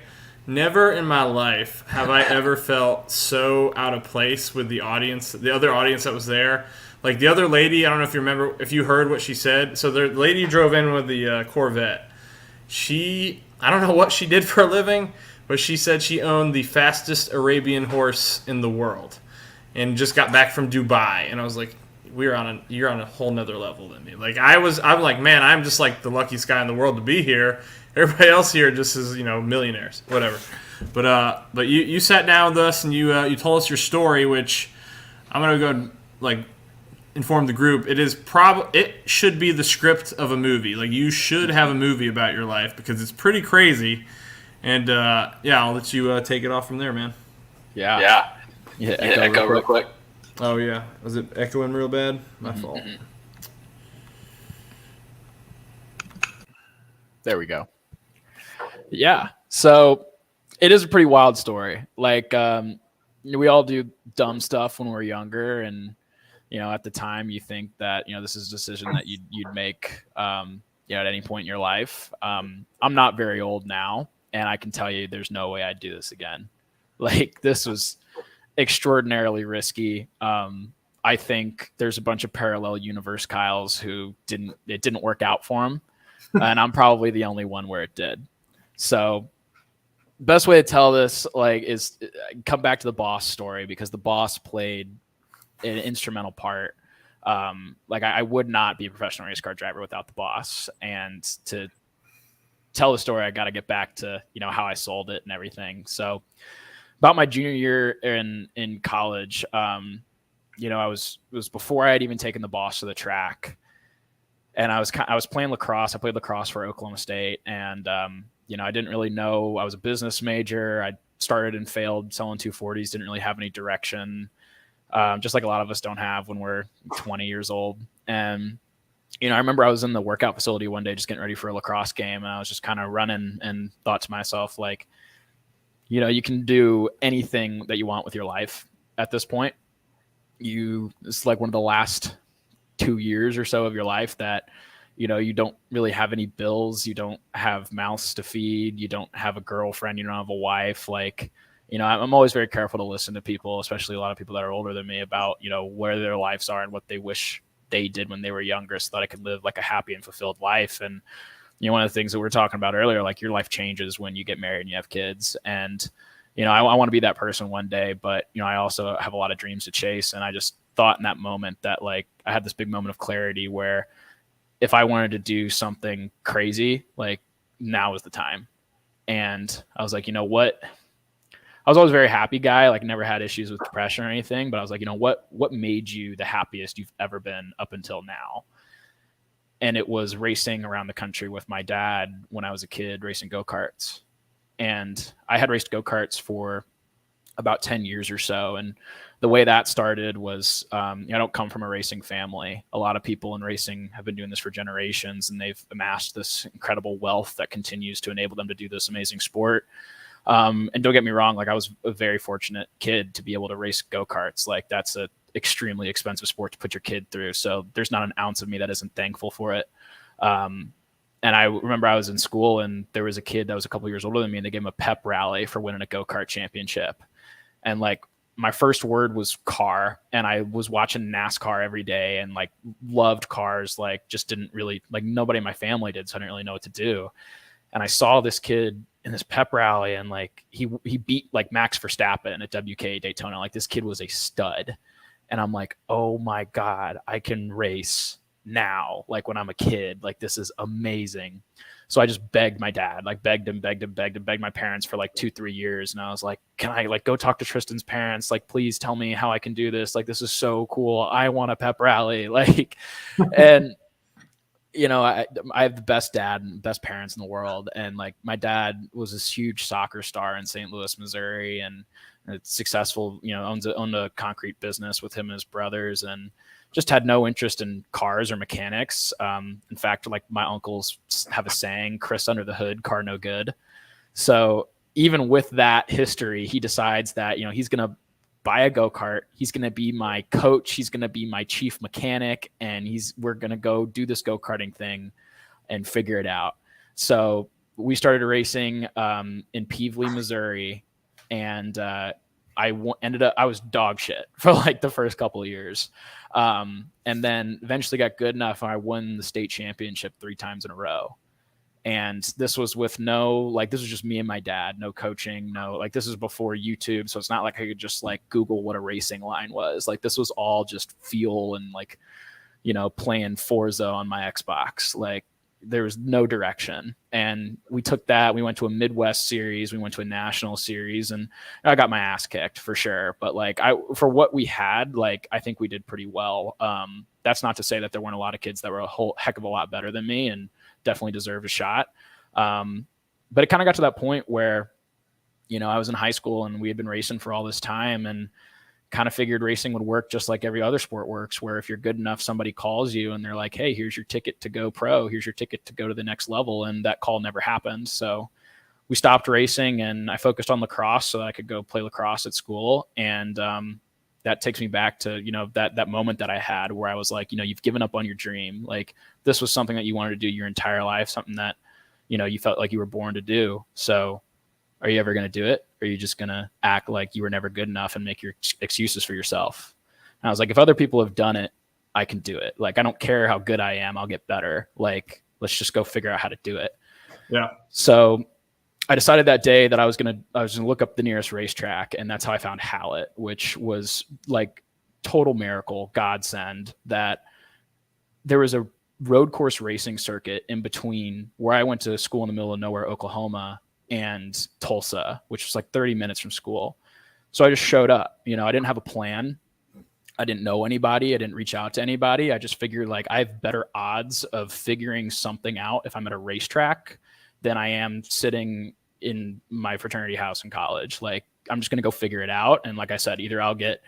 never in my life have I ever felt so out of place with the audience, the other audience that was there. Like the other lady, I don't know if you remember, if you heard what she said. So the lady who drove in with the Corvette, I don't know what she did for a living, but she said she owned the fastest Arabian horse in the world and just got back from Dubai. And I was like, you're on a whole nother level than me. Like I'm like, man, I'm just like the luckiest guy in the world to be here. Everybody else here just is, millionaires, whatever. But you sat down with us and you told us your story, which I'm gonna go like inform the group. It should be the script of a movie. Like you should have a movie about your life because it's pretty crazy. And I'll let you take it off from there, man. Yeah. Echo real quick. Oh yeah, was it echoing real bad? My fault. There we go. Yeah. So it is a pretty wild story. Like, we all do dumb stuff when we're younger. And, at the time you think that, this is a decision that you'd make, at any point in your life. I'm not very old now, and I can tell you there's no way I'd do this again. Like, this was extraordinarily risky. I think there's a bunch of parallel universe Kyles who it didn't work out for them. And I'm probably the only one where it did. So best way to tell this is come back to the boss story, because the boss played an instrumental part. I would not be a professional race car driver without the boss. And to tell the story, I got to get back to, how I sold it and everything. So about my junior year in college, it was before I had even taken the boss to the track. And I was playing lacrosse. I played lacrosse for Oklahoma State. And, I didn't really know. I was a business major. I started and failed selling 240s, didn't really have any direction. Just like a lot of us don't have when we're 20 years old. And, I remember I was in the workout facility one day just getting ready for a lacrosse game. And I was just kind of running and thought to myself, like, you can do anything that you want with your life at this point. It's like one of the last 2 years or so of your life that, you don't really have any bills. You don't have mouths to feed. You don't have a girlfriend. You don't have a wife. Like, I'm always very careful to listen to people, especially a lot of people that are older than me, about, where their lives are and what they wish they did when they were younger, so that I could live like a happy and fulfilled life. And, one of the things that we were talking about earlier, like your life changes when you get married and you have kids. And, I want to be that person one day, but, I also have a lot of dreams to chase. And I just thought in that moment that, like, I had this big moment of clarity where if I wanted to do something crazy, like, now is the time. And I was like, what? I was always a very happy guy, like never had issues with depression or anything. But I was like, what made you the happiest you've ever been up until now? And it was racing around the country with my dad when I was a kid, racing go-karts. And I had raced go-karts for about 10 years or so. And the way that started was, I don't come from a racing family. A lot of people in racing have been doing this for generations, and they've amassed this incredible wealth that continues to enable them to do this amazing sport. And don't get me wrong, like, I was a very fortunate kid to be able to race go-karts. Like, that's a extremely expensive sport to put your kid through. So there's not an ounce of me that isn't thankful for it. And I remember I was in school and there was a kid that was a couple years older than me, and they gave him a pep rally for winning a go-kart championship. And, like, my first word was car, and I was watching NASCAR every day and, like, loved cars, like, just didn't really, like, nobody in my family did. So I didn't really know what to do. And I saw this kid in this pep rally, and, like, he beat, like, Max Verstappen at WK Daytona. Like, this kid was a stud. And I'm like, oh my God, I can race now. Like when I'm a kid, like this is amazing. So I just begged my dad, like begged my parents for like 2-3 years. And I was like, can I like go talk to Tristan's parents? Like, please tell me how I can do this. Like, this is so cool. I want a pep rally. Like, and you know, I have the best dad and best parents in the world. And like my dad was this huge soccer star in St. Louis, Missouri, and it's successful, you know, owned a concrete business with him and his brothers, and just had no interest in cars or mechanics. In fact, like my uncles have a saying, Chris under the hood, car no good. So even with that history, he decides that, you know, he's going to buy a go-kart. He's going to be my coach. He's going to be my chief mechanic, and we're going to go do this go-karting thing and figure it out. So we started racing in Peevely, Missouri, and I was dog shit for like the first couple of years. And then eventually got good enough, and I won the state championship 3 times in a row. And this was with this was just me and my dad, no coaching, this is before YouTube. So it's not like I could just like Google what a racing line was. Like this was all just feel and like, you know, playing Forza on my Xbox. Like there was no direction. And we took that, we went to a Midwest series, we went to a national series, and I got my ass kicked for sure. But like for what we had, like, I think we did pretty well. That's not to say that there weren't a lot of kids that were a whole heck of a lot better than me and definitely deserved a shot. But it kind of got to that point where, you know, I was in high school and we had been racing for all this time, and kind of figured racing would work just like every other sport works, where if you're good enough, somebody calls you and they're like, hey, here's your ticket to go pro. Here's your ticket to go to the next level. And that call never happened. So we stopped racing, and I focused on lacrosse so that I could go play lacrosse at school. And that takes me back to, you know, that moment that I had where I was like, you know, you've given up on your dream. Like this was something that you wanted to do your entire life, something that, you know, you felt like you were born to do. So are you ever going to do it? Or are you just going to act like you were never good enough and make your excuses for yourself? And I was like, if other people have done it, I can do it. Like, I don't care how good I am. I'll get better. Like, let's just go figure out how to do it. Yeah. So I decided that day that I was going to look up the nearest racetrack. And that's how I found Hallett, which was like total miracle, godsend, that there was a road course racing circuit in between where I went to school in the middle of nowhere, Oklahoma, and Tulsa, which was like 30 minutes from school. So I just showed up. You know, I didn't have a plan. I didn't know anybody. I didn't reach out to anybody. I just figured like I have better odds of figuring something out if I'm at a racetrack than I am sitting in my fraternity house in college. Like, I'm just going to go figure it out. And like I said, either I'll get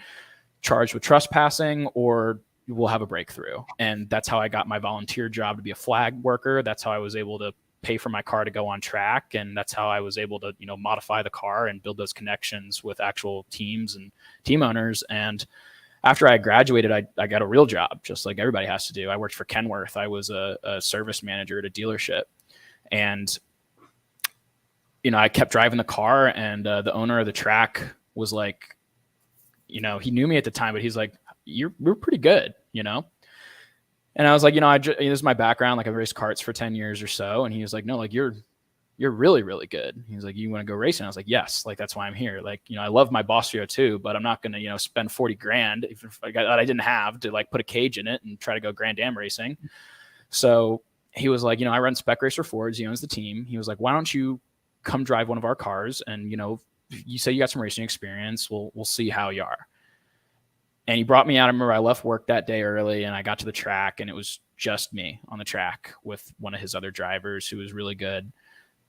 charged with trespassing or we'll have a breakthrough. And that's how I got my volunteer job to be a flag worker. That's how I was able to pay for my car to go on track. And that's how I was able to, you know, modify the car and build those connections with actual teams and team owners. And after I graduated, I got a real job, just like everybody has to do. I worked for Kenworth. I was a service manager at a dealership. And, you know, I kept driving the car, and the owner of the track was like, you know, he knew me at the time, but he's like, we're pretty good, you know? And I was like, you know, this is my background. Like, I've raced karts for 10 years or so. And he was like, no, like you're really, really good. He was like, you want to go racing? I was like, yes, like, that's why I'm here. Like, you know, I love my Boss 302, but I'm not going to, you know, spend 40 grand if I didn't have to like put a cage in it and try to go Grand Am racing. So he was like, you know, I run Spec Racer Fords. He owns the team. He was like, why don't you come drive one of our cars? And, you know, you say you got some racing experience. We'll see how you are. And he brought me out. I remember I left work that day early, and I got to the track, and it was just me on the track with one of his other drivers who was really good.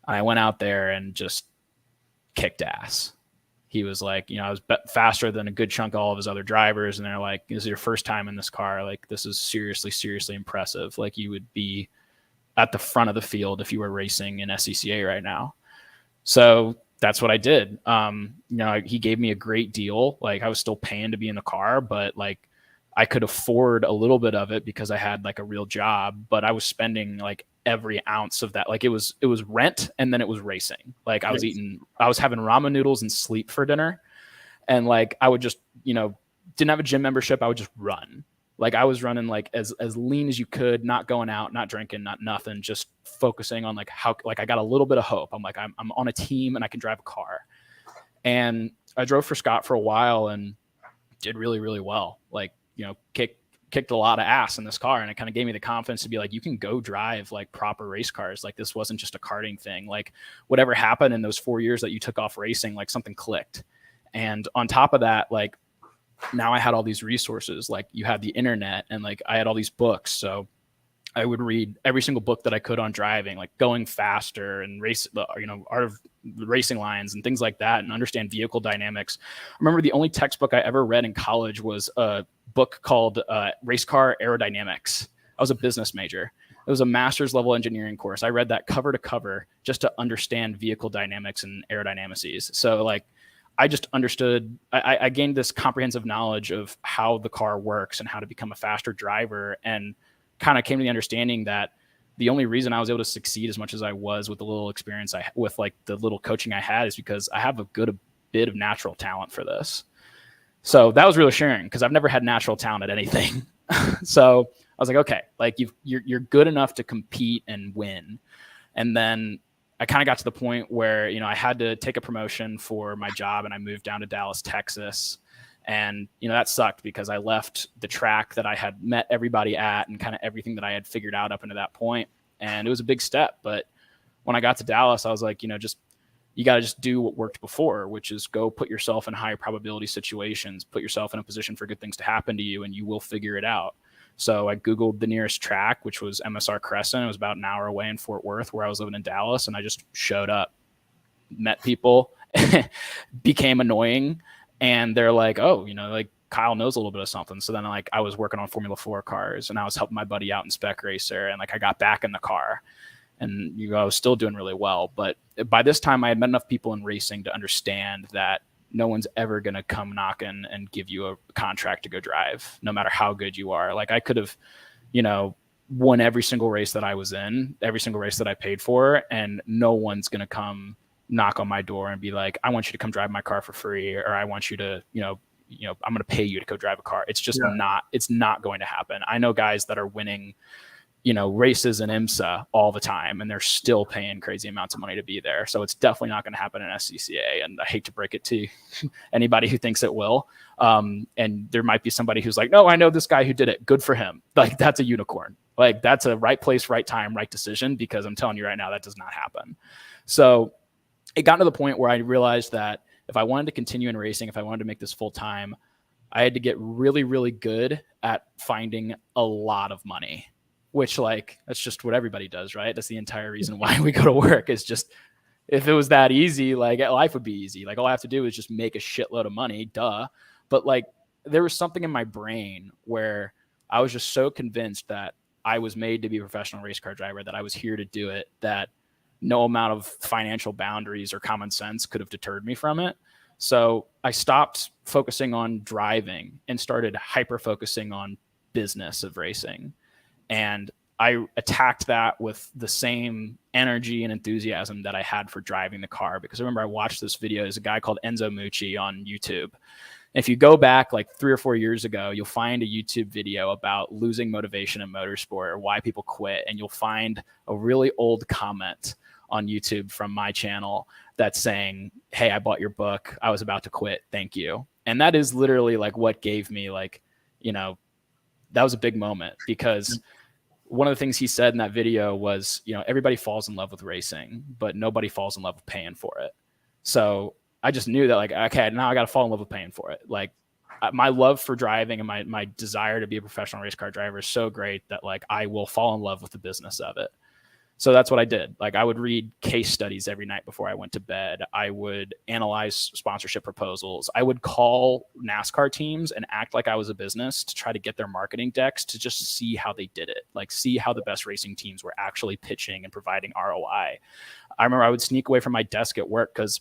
I went out there and just kicked ass. He was like, you know, I was faster than a good chunk of all of his other drivers. And they're like, this is your first time in this car. Like, this is seriously, seriously impressive. Like, you would be at the front of the field if you were racing in SCCA right now. So that's what I did. You know, he gave me a great deal. Like, I was still paying to be in the car, but like, I could afford a little bit of it because I had like a real job, but I was spending like every ounce of that. Like, it was rent, and then it was racing. Like, I was having ramen noodles and sleep for dinner. And like, I would just, you know, didn't have a gym membership. I would just run. Like, I was running like as lean as you could, not going out, not drinking, not nothing, just focusing on like how, like, I got a little bit of hope. I'm like, I'm on a team and I can drive a car. And I drove for Scott for a while, and did really, really well. Like, kicked a lot of ass in this car, and it kind of gave me the confidence to be like, you can go drive like proper race cars. Like, this wasn't just a karting thing. Like, whatever happened in those 4 years that you took off racing, like something clicked. And on top of that, like, now I had all these resources. Like, you had the internet, and like I had all these books. So I would read every single book that I could on driving, like going faster and art of racing lines and things like that, and understand vehicle dynamics. I remember the only textbook I ever read in college was a book called Race Car Aerodynamics. I was a business major. It was a master's level engineering course. I read that cover to cover just to understand vehicle dynamics and aerodynamics. So like, I just understood, I gained this comprehensive knowledge of how the car works and how to become a faster driver, and kind of came to the understanding that the only reason I was able to succeed as much as I was with the little experience with like the little coaching I had is because I have a bit of natural talent for this. So that was really sharing, because I've never had natural talent at anything. So I was like, okay, like you're good enough to compete and win. And then I kind of got to the point where, I had to take a promotion for my job, and I moved down to Dallas, Texas. And, that sucked because I left the track that I had met everybody at and kind of everything that I had figured out up into that point. And it was a big step. But when I got to Dallas, I was like, you got to just do what worked before, which is go put yourself in high probability situations, put yourself in a position for good things to happen to you, and you will figure it out. So I Googled the nearest track, which was MSR Crescent. It was about an hour away in Fort Worth, where I was living in Dallas. And I just showed up, met people, became annoying. And they're like, oh, like Kyle knows a little bit of something. So then like I was working on Formula 4 cars, and I was helping my buddy out in Spec Racer. And like I got back in the car, and I was still doing really well. But by this time I had met enough people in racing to understand that no one's ever going to come knocking and give you a contract to go drive, no matter how good you are. Like I could have, won every single race that I was in, every single race that I paid for, and no one's going to come knock on my door and be like, I want you to come drive my car for free, or I want you to, I'm going to pay you to go drive a car. It's just it's not going to happen. I know guys that are winning, races in IMSA all the time, and they're still paying crazy amounts of money to be there. So it's definitely not going to happen in SCCA. And I hate to break it to anybody who thinks it will. And there might be somebody who's like, no, I know this guy who did it. Good for him. Like, that's a unicorn. Like, that's a right place, right time, right decision, because I'm telling you right now, that does not happen. So it got to the point where I realized that if I wanted to continue in racing, if I wanted to make this full time, I had to get really, really good at finding a lot of money, which like, that's just what everybody does, right? That's the entire reason why we go to work. Is just, if it was that easy, like life would be easy. Like all I have to do is just make a shitload of money, duh. But like there was something in my brain where I was just so convinced that I was made to be a professional race car driver, that I was here to do it, that no amount of financial boundaries or common sense could have deterred me from it. So I stopped focusing on driving and started hyper focusing on business of racing. And I attacked that with the same energy and enthusiasm that I had for driving the car. Because I remember I watched this video. There's a guy called Enzo Mucci on YouTube. If you go back like 3 or 4 years ago, you'll find a YouTube video about losing motivation in motorsport, or why people quit. And you'll find a really old comment on YouTube from my channel that's saying, hey, I bought your book. I was about to quit. Thank you. And that is literally like what gave me like, that was a big moment, because one of the things he said in that video was, everybody falls in love with racing, but nobody falls in love with paying for it. So I just knew that like, okay, now I got to fall in love with paying for it. Like my love for driving and my desire to be a professional race car driver is so great that like I will fall in love with the business of it. So that's what I did. Like I would read case studies every night before I went to bed. I would analyze sponsorship proposals. I would call NASCAR teams and act like I was a business to try to get their marketing decks to just see how they did it. Like see how the best racing teams were actually pitching and providing ROI. I remember I would sneak away from my desk at work because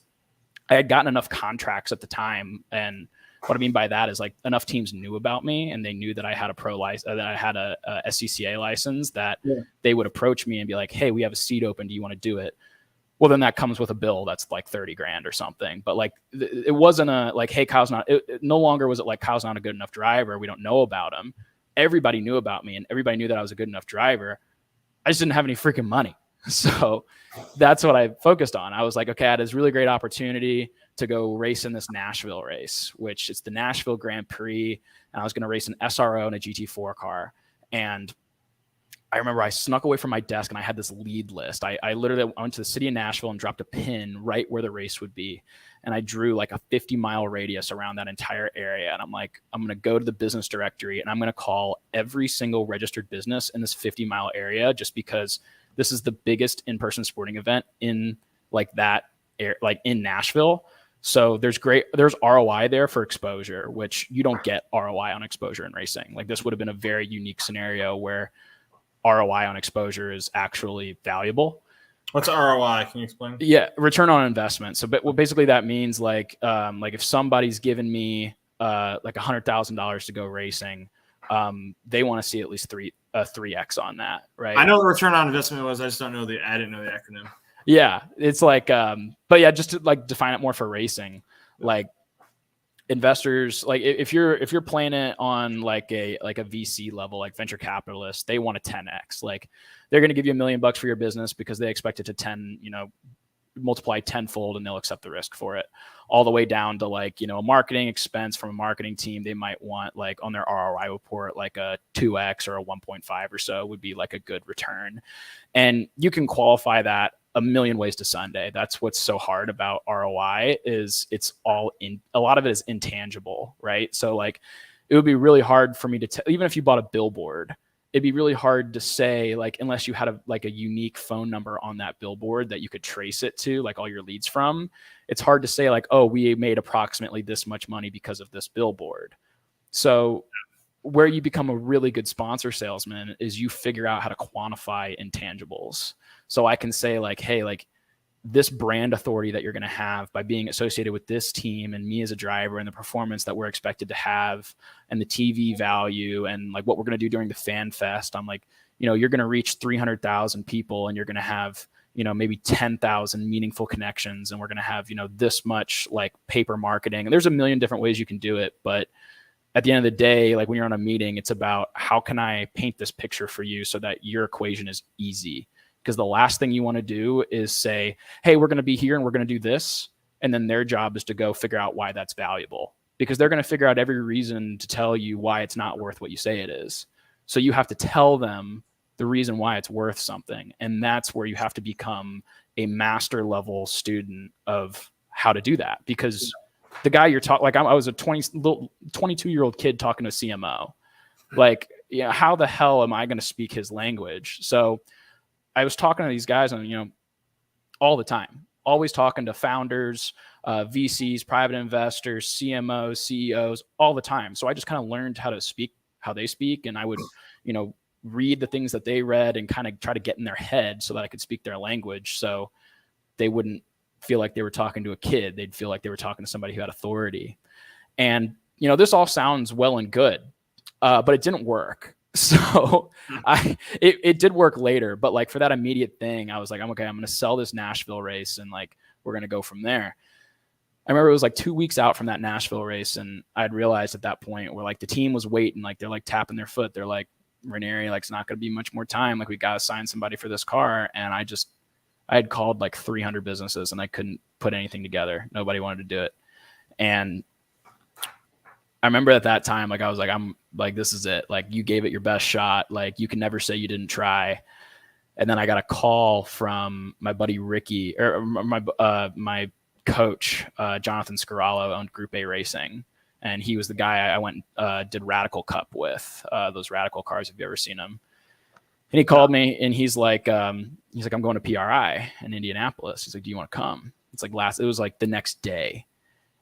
I had gotten enough contracts at the time. And what I mean by that is like enough teams knew about me, and they knew that I had a pro license, that I had a SCCA license, that they would approach me and be like, hey, we have a seat open. Do you want to do it? Well, then that comes with a bill that's like 30 grand or something. But like, it wasn't a like, hey, Kyle's not, it no longer was it like Kyle's not a good enough driver. We don't know about him. Everybody knew about me, and everybody knew that I was a good enough driver. I just didn't have any freaking money. So that's what I focused on. I was like, okay, I had this really great opportunity to go race in this Nashville race, which is the Nashville Grand Prix. And I was going to race an SRO and a GT4 car. And I remember I snuck away from my desk and I had this lead list. I literally went to the city of Nashville and dropped a pin right where the race would be. And I drew like a 50-mile radius around that entire area. And I'm like, I'm going to go to the business directory and I'm going to call every single registered business in this 50-mile area, just because this is the biggest in-person sporting event in like that, like in Nashville. So there's ROI there for exposure, which you don't get ROI on exposure in racing. Like this would have been a very unique scenario where ROI on exposure is actually valuable. What's ROI? Can you explain? Yeah, return on investment. So, but basically that means like if somebody's given me like $100,000 to go racing, they want to see at least 3x on that, right? I know what return on investment was. I just don't know I didn't know the acronym. Yeah, it's like, but yeah, just to like define it more for racing, like investors, like if you're playing it on like a VC level, like venture capitalists, they want a 10x. Like they're going to give you $1 million for your business because they expect it to multiply tenfold, and they'll accept the risk for it. All the way down to like, a marketing expense from a marketing team, they might want like on their ROI report, like a 2x or a 1.5 or so would be like a good return. And you can qualify that a million ways to Sunday. That's what's so hard about ROI is a lot of it is intangible, right? So like it would be really hard for me to even if you bought a billboard, it'd be really hard to say, like, unless you had a unique phone number on that billboard that you could trace it to, like all your leads from. It's hard to say like, oh, we made approximately this much money because of this billboard. So where you become a really good sponsor salesman is you figure out how to quantify intangibles. So I can say like, hey, like this brand authority that you're going to have by being associated with this team and me as a driver and the performance that we're expected to have and the TV value and like what we're going to do during the fan fest. I'm like, you're going to reach 300,000 people and you're going to have, maybe 10,000 meaningful connections. And we're going to have, this much like paper marketing. And there's a million different ways you can do it. But at the end of the day, like when you're on a meeting, it's about how can I paint this picture for you so that your equation is easy. Because the last thing you want to do is say, hey, we're going to be here and we're going to do this. And then their job is to go figure out why that's valuable, because they're going to figure out every reason to tell you why it's not worth what you say it is. So you have to tell them the reason why it's worth something. And that's where you have to become a master level student of how to do that. Because the guy you're talking, like I was a 22-year-old kid talking to a CMO. Like, how the hell am I going to speak his language? So I was talking to these guys and, all the time, always talking to founders, VCs, private investors, CMOs, CEOs, all the time. So I just kind of learned how to speak, how they speak. And I would, read the things that they read and kind of try to get in their head so that I could speak their language. So they wouldn't feel like they were talking to a kid. They'd feel like they were talking to somebody who had authority. And, this all sounds well and good, but it didn't work. So it did work later, but like for that immediate thing, I was like, I'm going to sell this Nashville race and like, we're going to go from there. I remember it was like 2 weeks out from that Nashville race. And I'd realized at that point where like the team was waiting, like they're like tapping their foot. They're like, Raineri, like it's not going to be much more time. Like we got to sign somebody for this car. And I had called like 300 businesses and I couldn't put anything together. Nobody wanted to do it. And I remember at that time, like I was like, I'm like, this is it. Like you gave it your best shot. Like you can never say you didn't try. And then I got a call from my buddy Ricky, or my coach, Jonathan Scarallo, owned Group A Racing, and he was the guy I went did Radical Cup with, those Radical cars. Have you ever seen them? And he called me and he's like, I'm going to PRI in Indianapolis. He's like, do you want to come? It was like the next day.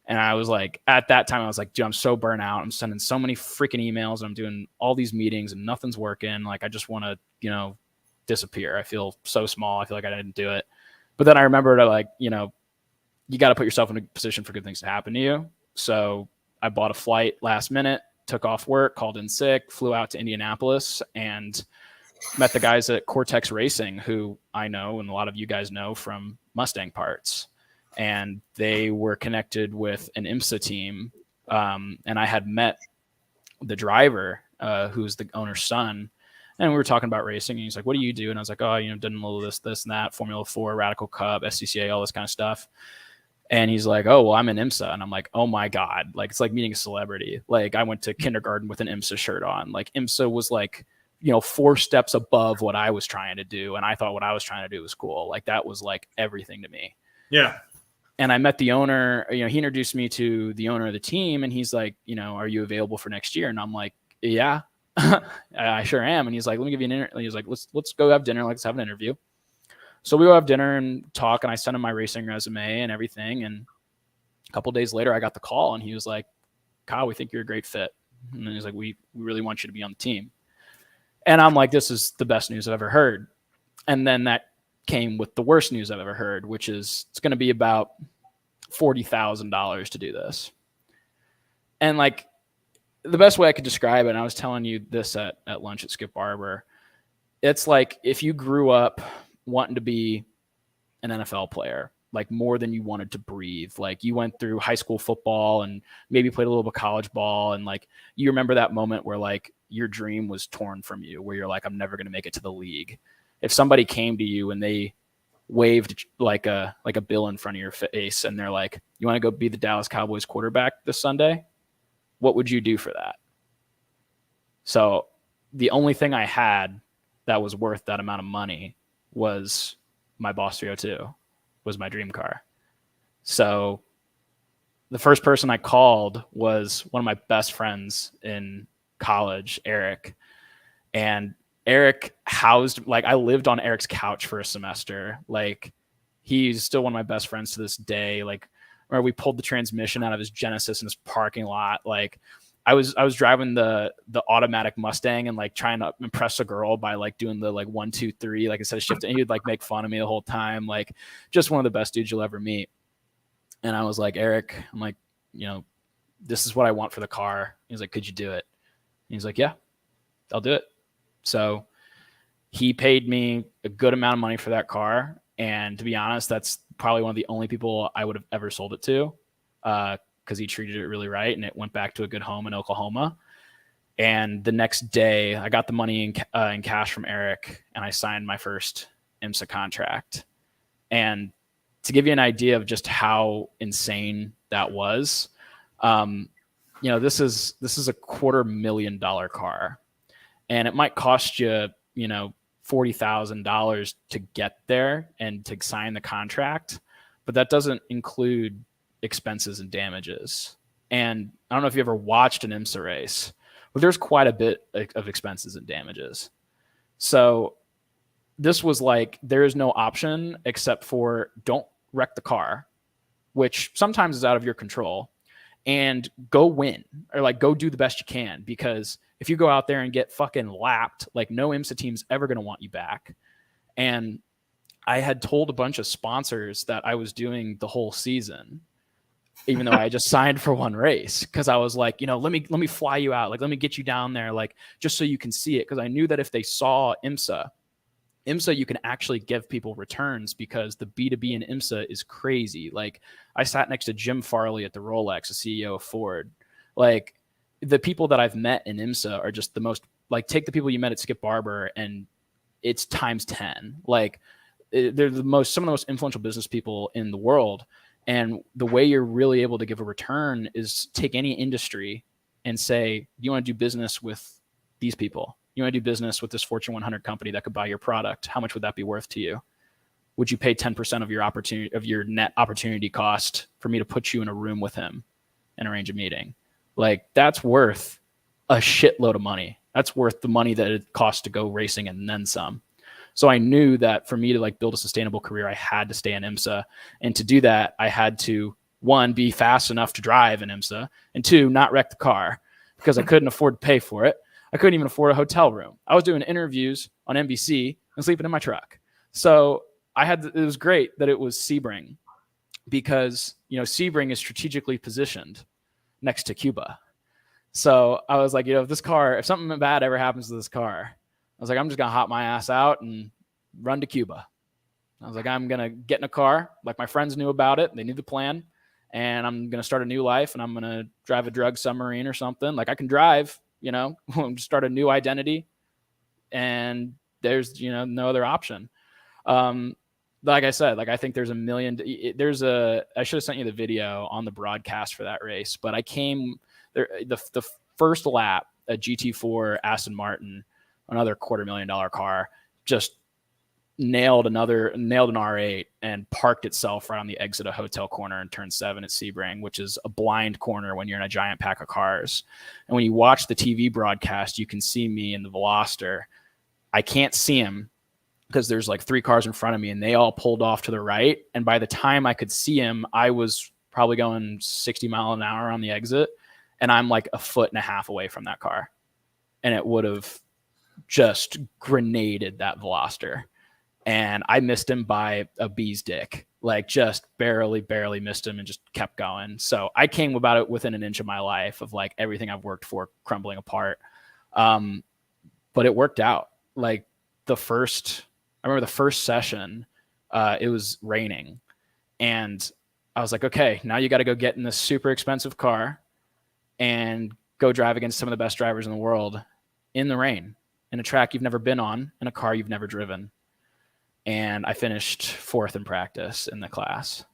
And I was like, at that time, I was like, dude, I'm so burnt out. I'm sending so many freaking emails. And I'm doing all these meetings and nothing's working. Like, I just want to, disappear. I feel so small. I feel like I didn't do it. But then I remembered, like, you got to put yourself in a position for good things to happen to you. So I bought a flight last minute, took off work, called in sick, flew out to Indianapolis and met the guys at Cortex Racing, who I know and a lot of you guys know from Mustang parts. And they were connected with an IMSA team. And I had met the driver, who's the owner's son. And we were talking about racing. And he's like, what do you do? And I was like, oh, done a little this and that, Formula 4, Radical Cup, SCCA, all this kind of stuff. And he's like, oh, well, I'm in IMSA. And I'm like, oh my God. Like, it's like meeting a celebrity. Like, I went to kindergarten with an IMSA shirt on. Like, IMSA was like, 4 steps above what I was trying to do. And I thought what I was trying to do was cool. Like, that was like everything to me. Yeah. And I met the owner, he introduced me to the owner of the team, and he's like, are you available for next year? And I'm like, yeah, I sure am. And he's like, let me give you an interview. He's like, let's go have dinner. Let's have an interview. So we go have dinner and talk, and I sent him my racing resume and everything. And a couple of days later, I got the call, and he was like, Kyle, we think you're a great fit. And he's like, we really want you to be on the team. And I'm like, this is the best news I've ever heard. And then that came with the worst news I've ever heard, which is it's going to be about $40,000 to do this. And like the best way I could describe it, and I was telling you this at lunch at Skip Barber, it's like if you grew up wanting to be an NFL player, like more than you wanted to breathe. Like you went through high school football and maybe played a little bit of college ball. And like, you remember that moment where like your dream was torn from you, where you're like, I'm never going to make it to the league. If somebody came to you and they waved like a bill in front of your face and they're like, you want to go be the Dallas Cowboys quarterback this Sunday? What would you do for that? So the only thing I had that was worth that amount of money was my Boss 302, was my dream car. So the first person I called was one of my best friends in college, Eric. And Eric housed, like I lived on Eric's couch for a semester. Like he's still one of my best friends to this day. Like where we pulled the transmission out of his Genesis in his parking lot. Like I was driving the automatic Mustang and like trying to impress a girl by like doing the like 1, 2, 3, like instead of shifting, he'd like make fun of me the whole time. Like just one of the best dudes you'll ever meet. And I was like, Eric, I'm like, this is what I want for the car. He's like, could you do it? And he's like, yeah, I'll do it. So he paid me a good amount of money for that car. And to be honest, that's probably one of the only people I would have ever sold it to, because he treated it really right. And it went back to a good home in Oklahoma. And the next day I got the money in cash from Eric, and I signed my first IMSA contract. And to give you an idea of just how insane that was, this is a $250,000 car. And it might cost you, $40,000 to get there and to sign the contract, but that doesn't include expenses and damages. And I don't know if you ever watched an IMSA race, but there's quite a bit of expenses and damages. So this was like, there is no option except for don't wreck the car, which sometimes is out of your control, and go win, or like go do the best you can. Because if you go out there and get fucking lapped, like no IMSA team's ever going to want you back. And I had told a bunch of sponsors that I was doing the whole season, even though I just signed for one race. Cause I was like, let me fly you out. Like, let me get you down there. Like, just so you can see it. Cause I knew that if they saw IMSA, you can actually give people returns, because the B2B in IMSA is crazy. Like I sat next to Jim Farley at the Rolex, the CEO of Ford. Like the people that I've met in IMSA are just the most, like, take the people you met at Skip Barber and it's times 10. Like they're some of the most influential business people in the world. And the way you're really able to give a return is take any industry and say, you want to do business with these people? You want to do business with this Fortune 100 company that could buy your product? How much would that be worth to you? Would you pay 10% of your opportunity, of your net opportunity cost, for me to put you in a room with him and arrange a meeting? Like that's worth a shitload of money. That's worth the money that it costs to go racing and then some. So I knew that for me to like build a sustainable career, I had to stay in IMSA. And to do that, I had to, 1, be fast enough to drive in IMSA, and 2, not wreck the car, because I couldn't afford to pay for it. I couldn't even afford a hotel room. I was doing interviews on NBC and sleeping in my truck. So it was great that it was Sebring, because, Sebring is strategically positioned next to Cuba. So I was like, if something bad ever happens to this car, I was like, I'm just going to hop my ass out and run to Cuba. I was like, I'm going to get in a car. Like my friends knew about it. They knew the plan, and I'm going to start a new life, and I'm going to drive a drug submarine or something. Like I can drive, start a new identity, and there's, no other option. The like I said, like I think there's a million. I should have sent you the video on the broadcast for that race, but I came there the first lap, a GT4 Aston Martin, another $250,000 car, just nailed an R8 and parked itself right on the exit of Hotel Corner in turn 7 at Sebring, which is a blind corner when you're in a giant pack of cars. And when you watch the TV broadcast, you can see me in the Veloster. I can't see him because there's like 3 cars in front of me and they all pulled off to the right. And by the time I could see him, I was probably going 60 miles an hour on the exit. And I'm like a foot and a half away from that car. And it would have just grenaded that Veloster. And I missed him by a bee's dick, like just barely missed him and just kept going. So I came about it within an inch of my life of like everything I've worked for crumbling apart. But it worked out. Like I remember the first session, it was raining and I was like, okay, now you got to go get in this super expensive car and go drive against some of the best drivers in the world in the rain, in a track you've never been on, in a car you've never driven. And I finished 4th in practice in the class.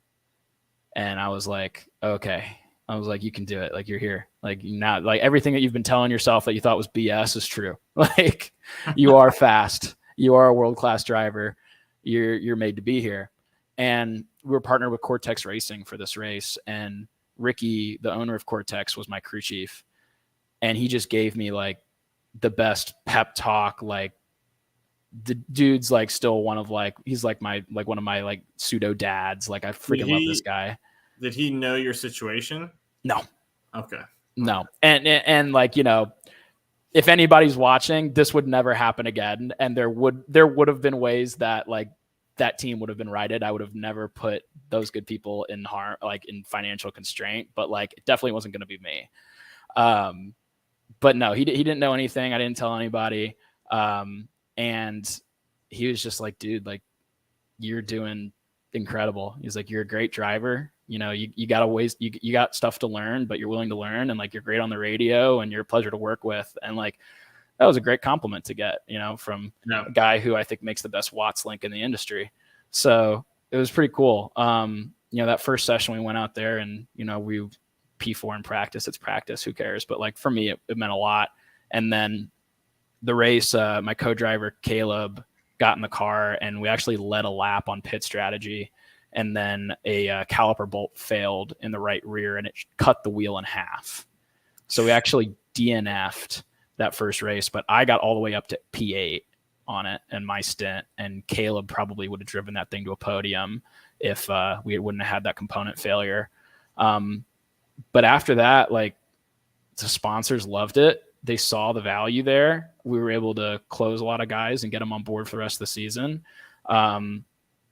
And I was like, okay. I was like, you can do it. Like, you're here. Like, now, like everything that you've been telling yourself that you thought was BS is true. Like, you are fast. You are a world-class driver. You're made to be here. And we were partnered with Cortex Racing for this race. And Ricky, the owner of Cortex, was my crew chief. And he just gave me like the best pep talk. Like, the dude's like still one of like, he's like one of my like pseudo dads. Like, I freaking love this guy. Did he know your situation? No. Okay. No. And like, you know, if anybody's watching, this would never happen again. And there would have been ways that like that team would have been righted. I would have never put those good people in harm, like in financial constraint, but like it definitely wasn't going to be me. But no, he didn't know anything. I didn't tell anybody. And he was just like, dude, like you're doing incredible. He's like, you're a great driver. You know, you got you got stuff to learn, but you're willing to learn. And like, you're great on the radio and you're a pleasure to work with. And like, that was a great compliment to get, you know, from a guy who I think makes the best Watts link in the industry. So it was pretty cool. You know, that first session we went out there and, you know, we P4 in practice, it's practice, who cares? But like for me, it meant a lot. And then the race, my co-driver Caleb got in the car and we actually led a lap on pit strategy. And then a caliper bolt failed in the right rear and it cut the wheel in half. So we actually DNF'd that first race, but I got all the way up to P8 on it in my stint. And Caleb probably would have driven that thing to a podium if we wouldn't have had that component failure. But after that, like the sponsors loved it. They saw the value there. We were able to close a lot of guys and get them on board for the rest of the season.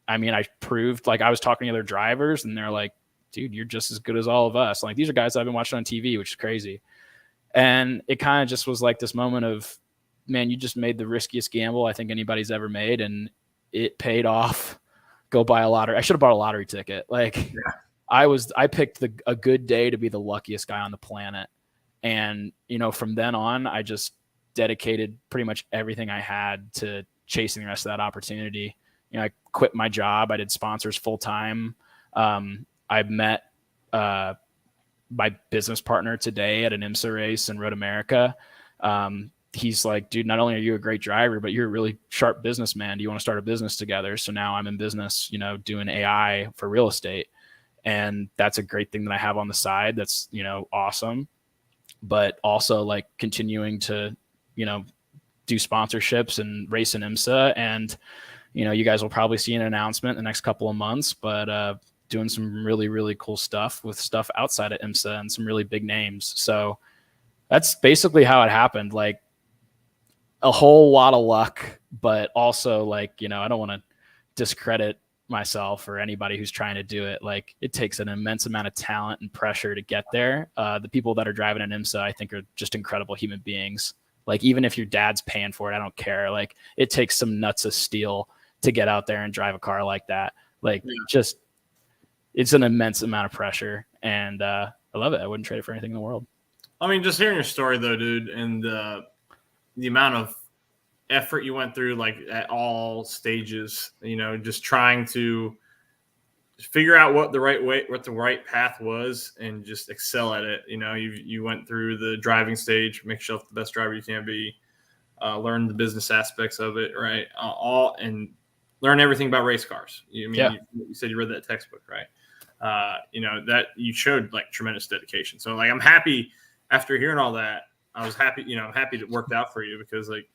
I mean, I proved, like I was talking to other drivers and they're like, dude, you're just as good as all of us. Like, these are guys I've been watching on TV, which is crazy. And it kind of just was like this moment of, man, you just made the riskiest gamble I think anybody's ever made. And it paid off. Go buy a lottery. I should have bought a lottery ticket. Like I picked a good day to be the luckiest guy on the planet. And, you know, from then on, I just dedicated pretty much everything I had to chasing the rest of that opportunity. You know, I quit my job. I did sponsors full time. I met my business partner today at an IMSA race in Road America. He's like, dude, not only are you a great driver, but you're a really sharp businessman. Do you want to start a business together? So now I'm in business, you know, doing AI for real estate. And that's a great thing that I have on the side. That's, you know, awesome. But also like continuing to, you know, do sponsorships and race in IMSA. And, you know, you guys will probably see an announcement in the next couple of months, but doing some really, really cool stuff with stuff outside of IMSA and some really big names. So that's basically how it happened. Like a whole lot of luck, but also like, you know, I don't want to discredit myself or anybody who's trying to do it. Like it takes an immense amount of talent and pressure to get there. The people that are driving an IMSA, I think, are just incredible human beings. Like even if your dad's paying for it, I don't care. Like it takes some nuts of steel to get out there and drive a car like that. Like just, it's an immense amount of pressure, and I love it. I wouldn't trade it for anything in the world. I mean, just hearing your story though, dude, and the amount of effort you went through, like at all stages, just trying to figure out what the right path was and just excel at it. You went through the driving stage, make yourself the best driver you can be, learn the business aspects of it, right? And learn everything about race cars. You said you read that textbook, right? That you showed like tremendous dedication. So like, I'm happy after hearing all that. I was happy, I'm happy it worked out for you, because like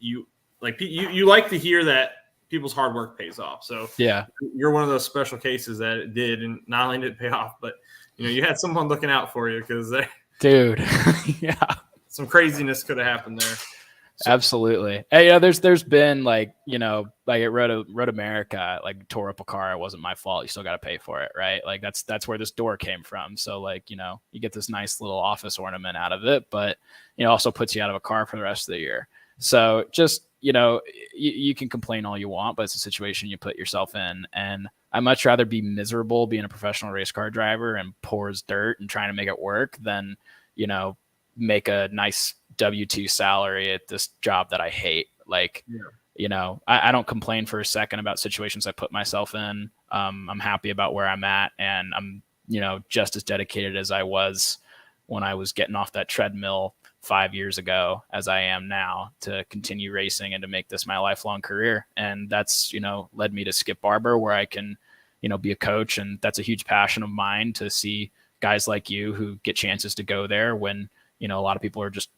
you like to hear that people's hard work pays off. So yeah, you're one of those special cases that it did, and not only did it pay off, but you had someone looking out for you, because dude, yeah, some craziness could have happened there. So, absolutely. Hey, there's been like like at Road America, like tore up a car. It wasn't my fault. You still got to pay for it, right? Like that's where this door came from. So like you get this nice little office ornament out of it, but also puts you out of a car for the rest of the year. So just you can complain all you want, but it's a situation you put yourself in. And I'd much rather be miserable being a professional race car driver and poor as dirt and trying to make it work than make a nice W-2 salary at this job that I hate. Like, I don't complain for a second about situations I put myself in. I'm happy about where I'm at, and I'm, just as dedicated as I was when I was getting off that treadmill 5 years ago as I am now to continue racing and to make this my lifelong career. And that's, led me to Skip Barber, where I can, be a coach. And that's a huge passion of mine, to see guys like you who get chances to go there when, a lot of people are just,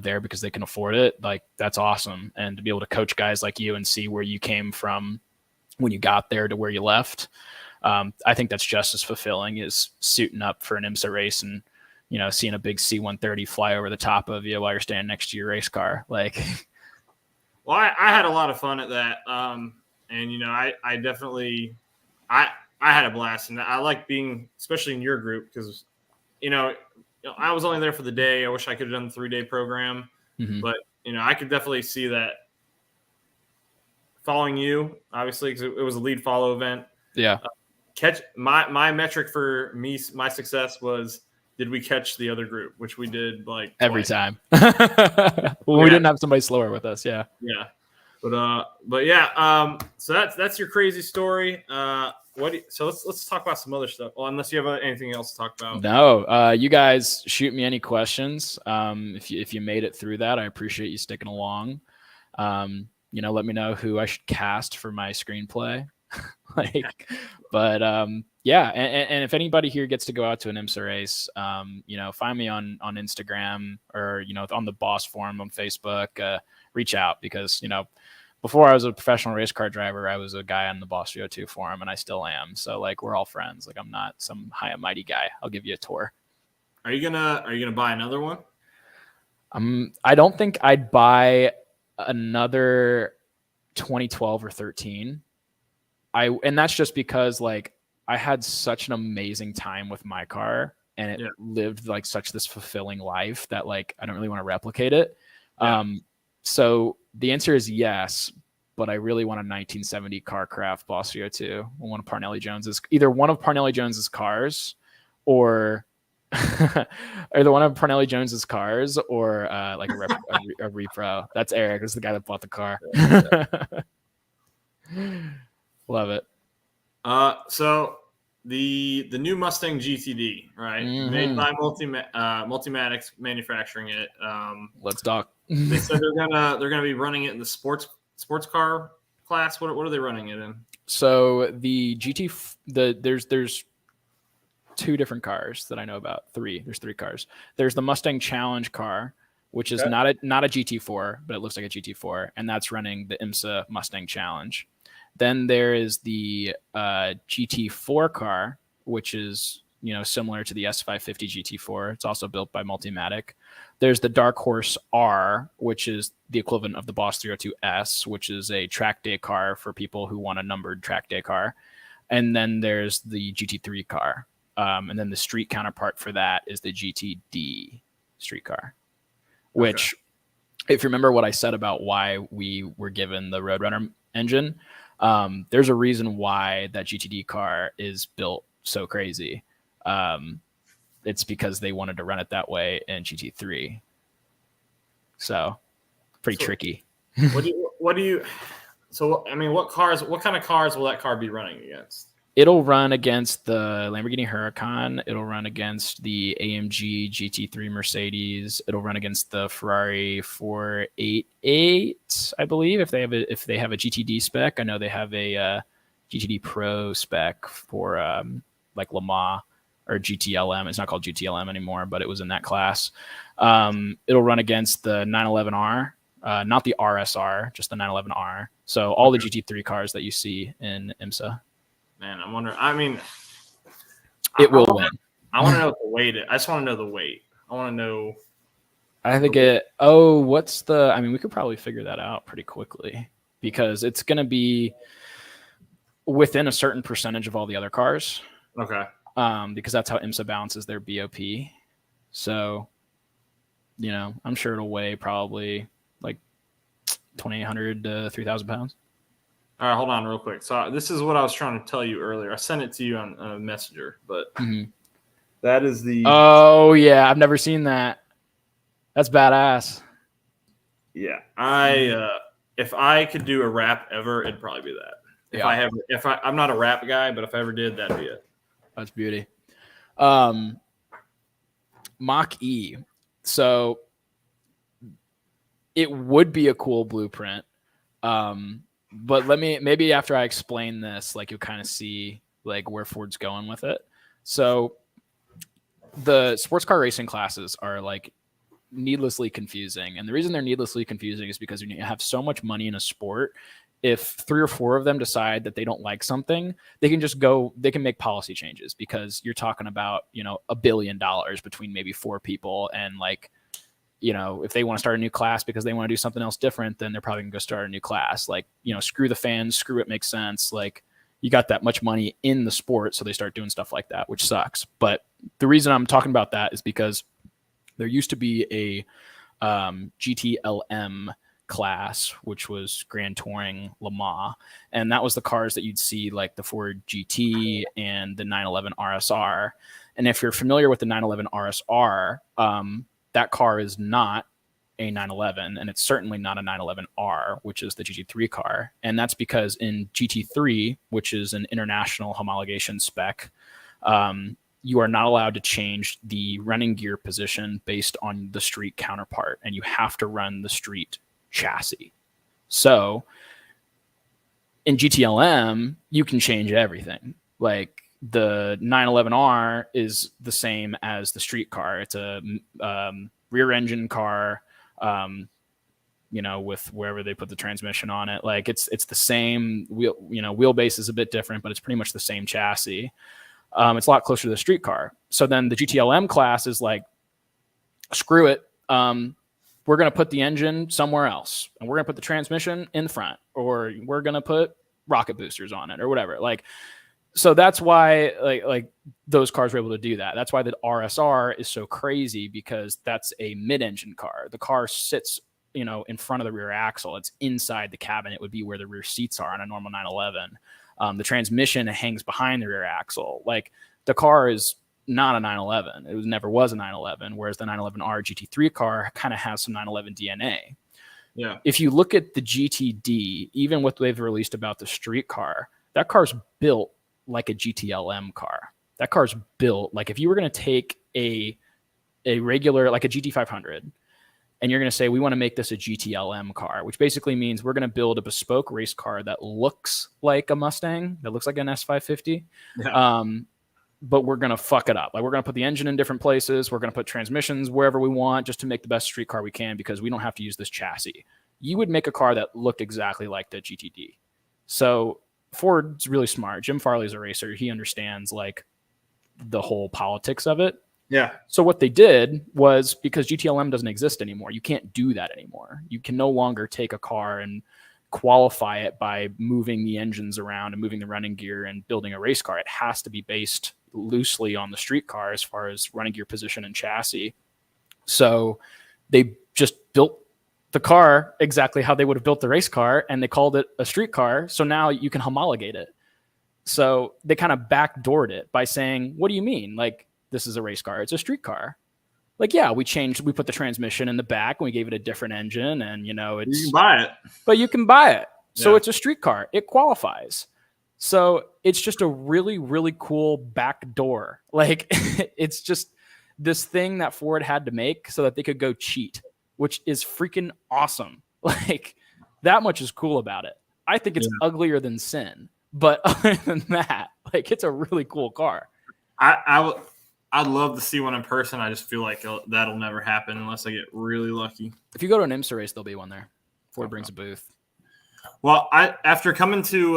there because they can afford it. Like, that's awesome. And to be able to coach guys like you and see where you came from when you got there to where you left. I think that's just as fulfilling as suiting up for an IMSA race and, seeing a big C-130 fly over the top of you while you're standing next to your race car. Like, well, I had a lot of fun at that. And, I definitely, I had a blast, and I like being, especially in your group, because, I was only there for the day. I wish I could have done the 3-day program, but I could definitely see that following you, obviously, because it was a lead follow event. Yeah. Catch my metric for me, my success was, did we catch the other group, which we did like every twice. time. Well, we didn't have somebody slower with us. Yeah. Yeah. But yeah. So that's your crazy story. So let's talk about some other stuff. Well, unless you have anything else to talk about. No, you guys shoot me any questions. If you made it through that, I appreciate you sticking along. Let me know who I should cast for my screenplay. Yeah. And if anybody here gets to go out to an IMSA race, find me on Instagram or, on the Boss Forum on Facebook, reach out, because, before I was a professional race car driver, I was a guy on the Boss 302 forum, and I still am. So like, we're all friends. Like, I'm not some high and mighty guy. I'll give you a tour. Are you gonna buy another one? I don't think I'd buy another 2012 or 13. And that's just because like I had such an amazing time with my car, and it lived like such this fulfilling life that like I don't really want to replicate it. Yeah. So the answer is yes, but I really want a 1970 Carcraft Boss 302, one of Parnelli Jones's, either one of Parnelli Jones's cars, or either one of Parnelli Jones's cars, or like a repro. That's Eric. That's the guy that bought the car. Love it. So the new Mustang GTD, right? Mm-hmm. Made by Multimatics, manufacturing it. Let's talk. They said they're gonna be running it in the sports car class. What are they running it in? So the there's two different cars that I know about. There's three cars. There's the Mustang Challenge car, which is not a GT4, but it looks like a GT4, and that's running the IMSA Mustang Challenge. Then there is the GT4 car, which is similar to the S550 GT4. It's also built by Multimatic. There's the Dark Horse R, which is the equivalent of the Boss 302S, which is a track day car for people who want a numbered track day car. And then there's the GT3 car. And then the street counterpart for that is the GTD street car, which, if you remember what I said about why we were given the Roadrunner engine, there's a reason why that GTD car is built so crazy. It's because they wanted to run it that way in GT3. So pretty tricky. So I mean, what kind of cars will that car be running against? It'll run against the Lamborghini Huracan. It'll run against the AMG GT3 Mercedes. It'll run against the Ferrari 488, I believe, if they have a GTD spec. I know they have a GTD Pro spec for like Le Mans or GTLM. It's not called GTLM anymore, but it was in that class. It'll run against the 911R, not the RSR, just the 911R. So all the GT3 cars that you see in IMSA. Man, I'm wondering. I mean, it will win. I want to know what the weight is. I just want to know the weight. I want to know. I think it. Oh, what's the? I mean, we could probably figure that out pretty quickly because it's going to be within a certain percentage of all the other cars. Okay. Because that's how IMSA balances their BOP. So, I'm sure it'll weigh probably like 2,800 to 3,000 pounds. All right, hold on real quick. So this is what I was trying to tell you earlier. I sent it to you on a messenger, but that is the. Oh yeah, I've never seen that. That's badass. Yeah, if I could do a rap ever, it'd probably be that. I'm not a rap guy, but if I ever did, that'd be it. That's beauty. Mach E. So it would be a cool blueprint. But maybe after I explain this, like you'll kind of see like where Ford's going with it. So the sports car racing classes are like needlessly confusing. And the reason they're needlessly confusing is because when you have so much money in a sport, if 3 or 4 of them decide that they don't like something, they can make policy changes because you're talking about, $1 billion between maybe 4 people. And like, if they want to start a new class because they want to do something else different, then they're probably going to go start a new class. Like, screw the fans, screw it makes sense. Like you got that much money in the sport. So they start doing stuff like that, which sucks. But the reason I'm talking about that is because there used to be a GTLM class, which was Grand Touring Le Mans. And that was the cars that you'd see like the Ford GT and the 911 RSR. And if you're familiar with the 911 RSR, that car is not a 911, and it's certainly not a 911R, which is the GT3 car. And that's because in GT3, which is an international homologation spec, you are not allowed to change the running gear position based on the street counterpart, and you have to run the street chassis. So in GTLM, you can change everything. Like the 911R is the same as the street car. It's a rear engine car, with wherever they put the transmission on it. Like it's the same wheelbase is a bit different, but it's pretty much the same chassis. It's a lot closer to the street car. So then the GTLM class is like, screw it. We're going to put the engine somewhere else, and we're going to put the transmission in the front, or we're going to put rocket boosters on it or whatever. Like, so that's why like those cars were able to do that. That's why the RSR is so crazy, because that's a mid-engine car. The car sits, in front of the rear axle. It's inside the cabin. It would be where the rear seats are on a normal 911. The transmission hangs behind the rear axle. Like the car is not a 911. It never was a 911, whereas the 911R GT3 car kind of has some 911 DNA. Yeah. If you look at the GTD, even what they've released about the street car, that car's built like a GTLM car. That car's built like if you were going to take a regular, like a GT500, and you're going to say, we want to make this a GTLM car, which basically means we're going to build a bespoke race car that looks like a Mustang, that looks like an S550. Yeah. But we're going to fuck it up. Like we're going to put the engine in different places. We're going to put transmissions wherever we want just to make the best street car we can, because we don't have to use this chassis. You would make a car that looked exactly like the GTD. So Ford's really smart. Jim Farley's a racer. He understands like the whole politics of it. Yeah. So what they did was, because GTLM doesn't exist anymore, you can't do that anymore. You can no longer take a car and qualify it by moving the engines around and moving the running gear and building a race car. It has to be based loosely on the street car as far as running gear position and chassis. So they just built the car exactly how they would have built the race car, and they called it a street car. So now you can homologate it. So they kind of backdoored it by saying, what do you mean? Like, this is a race car. It's a street car. Like, yeah, we put the transmission in the back and we gave it a different engine, and you can buy it, but you can buy it. So Yeah. it's a street car. It qualifies. So it's just a really, really cool back door. Like it's just this thing that Ford had to make so that they could go cheat, which is freaking awesome. Like that much is cool about it. I think it's uglier than sin, but other than that, like it's a really cool car. I'd love to see one in person. I just feel like that'll never happen unless I get really lucky. If you go to an IMSA race, there'll be one there. Ford brings a booth. Well, after coming to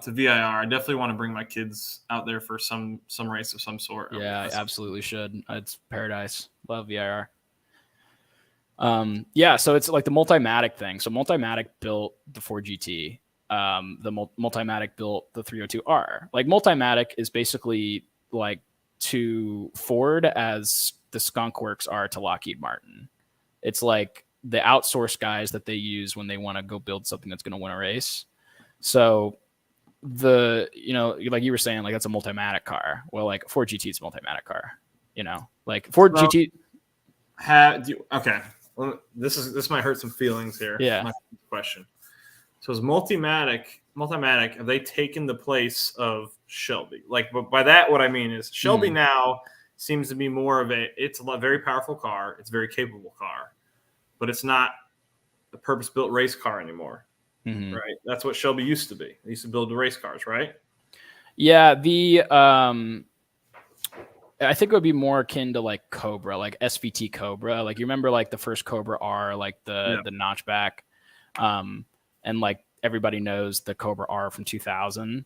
VIR, I definitely want to bring my kids out there for some race of some sort. Yeah, I absolutely should. It's paradise. Love VIR. Yeah, so it's like the Multimatic thing. So Multimatic built the Ford GT. The Multimatic built the 302R. Like Multimatic is basically like to Ford as the Skunk Works are to Lockheed Martin. It's like the outsource guys that they use when they want to go build something that's going to win a race. So like you were saying, like that's a Multimatic car. Well, like Ford GT is a Multimatic car, like Ford GT. Okay. Well, this might hurt some feelings here. Yeah. My question. So is Multimatic, have they taken the place of Shelby? Like, but by that, what I mean is Shelby now seems to be more of it's a very powerful car. It's a very capable car, but it's not a purpose-built race car anymore, right? That's what Shelby used to be. They used to build the race cars, right? Yeah. I think it would be more akin to like Cobra, like SVT Cobra. Like you remember like the first Cobra R, like the notchback. And like everybody knows the Cobra R from 2000.